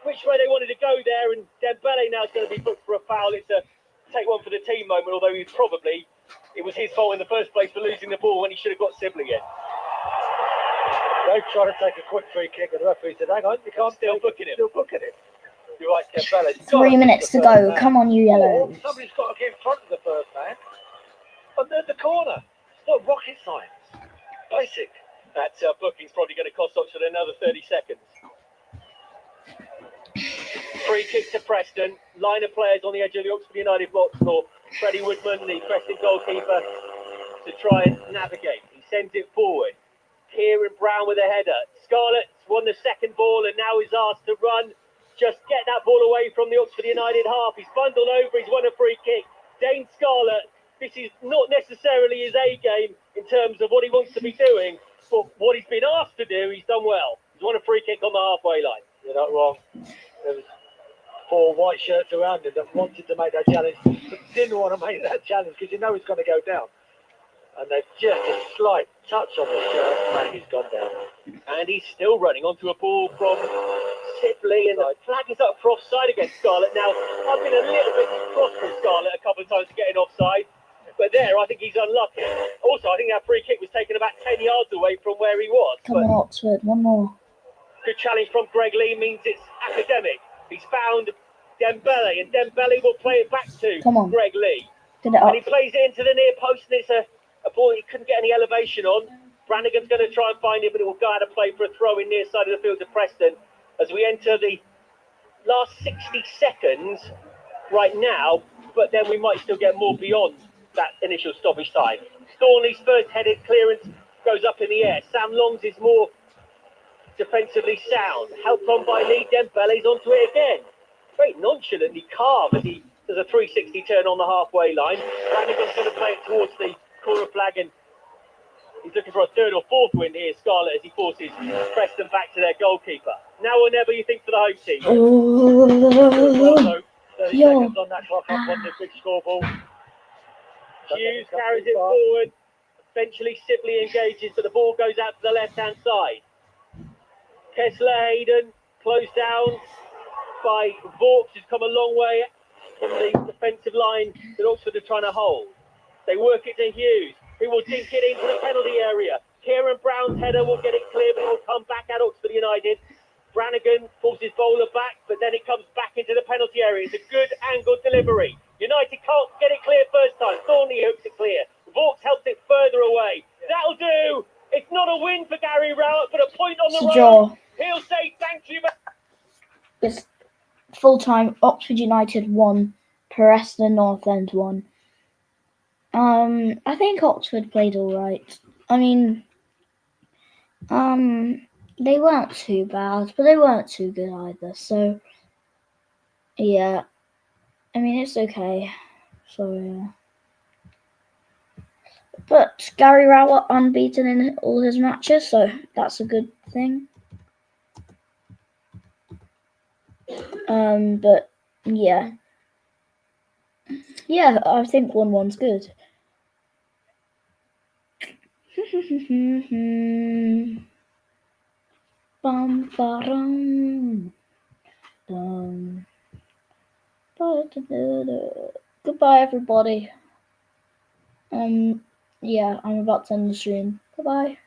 which way they wanted to go there, and Dembele now is going to be booked for a foul. It's a take one for the team moment, although it was his fault in the first place for losing the ball when he should have got Sibley in. They try to take a quick free kick, and the referee said, "Hang on, you can't still booking it." You're right, Dembele. 3 minutes to go. Come on, you yellows. Somebody's got to get in front of the first man. And there's the corner. It's not rocket science. Basic. That booking's probably going to cost Oxford another 30 seconds. Free kick to Preston. Line of players on the edge of the Oxford United box for Freddie Woodman, the Preston goalkeeper, to try and navigate. He sends it forward. Kieran Brown with a header. Scarlett's won the second ball and now is asked to run. Just get that ball away from the Oxford United half. He's bundled over. He's won a free kick. Dane Scarlett, this is not necessarily his A game in terms of what he wants to be doing. But what he's been asked to do, he's done well. He's won a free kick on the around him that wanted to make that challenge, but didn't want to make that challenge because you know he's going to go down. And they've just a slight touch on the shirt, and he's gone down. And he's still running onto a ball from Sibley, and the flag is up for offside against Scarlett. Now, I've been a little bit cross with Scarlett a couple of times for getting offside, but there, I think he's unlucky. Also, I think that free kick was taken about 10 yards away from where he was. Come on, Oxford, one more. Good challenge from Greg Lee means it's academic. He's found Dembele, and Dembele will play it back to Greg Lee. Get it up. And he plays it into the near post, and it's a ball he couldn't get any elevation on. Brannigan's going to try and find it, but it will go out of play for a throw in near side of the field to Preston as we enter the last 60 seconds right now, but then we might still get more beyond that initial stoppage time. Thornley's first headed clearance goes up in the air. Sam Long's is more defensively sound. Helped on by Lee. Dembele's onto it again. Very nonchalantly carved as he does a 360 turn on the halfway line. Brannigan's going to play it towards the corner flag, and he's looking for a third or fourth win here, Scarlett, as he forces Preston back to their goalkeeper. Now or never, you think, for the home team. Oh, 30 seconds on that clock up on the big scoreboard. Hughes carries it forward. Eventually, Sibley engages, but the ball goes out to the left-hand side. Kessler Hayden closed down by Vauxhall, who's come a long way from the defensive line that Oxford are trying to hold. They work it to Hughes, who will dink it into the penalty area. Kieran Brown's header will get it clear, but it will come back at Oxford United. Brannigan pulls his bowler back, but then it comes back into the penalty area. It's a good angled delivery. United can't get it clear first time. Thornley hooks it clear. Vauxhall helps it further away. That'll do. It's not a win for Gary Rowett, but a point on the road. He'll say thank you. It's full time. Oxford United 1, Preston North End 1. I think Oxford played all right. I mean, they weren't too bad, but they weren't too good either. So, yeah, I mean, it's okay. So, yeah. But Gary Rowett unbeaten in all his matches, so that's a good thing. But yeah, I think 1-1's good. Bum, ba-dum, dum. Goodbye, everybody. Yeah, I'm about to end the stream. Bye-bye.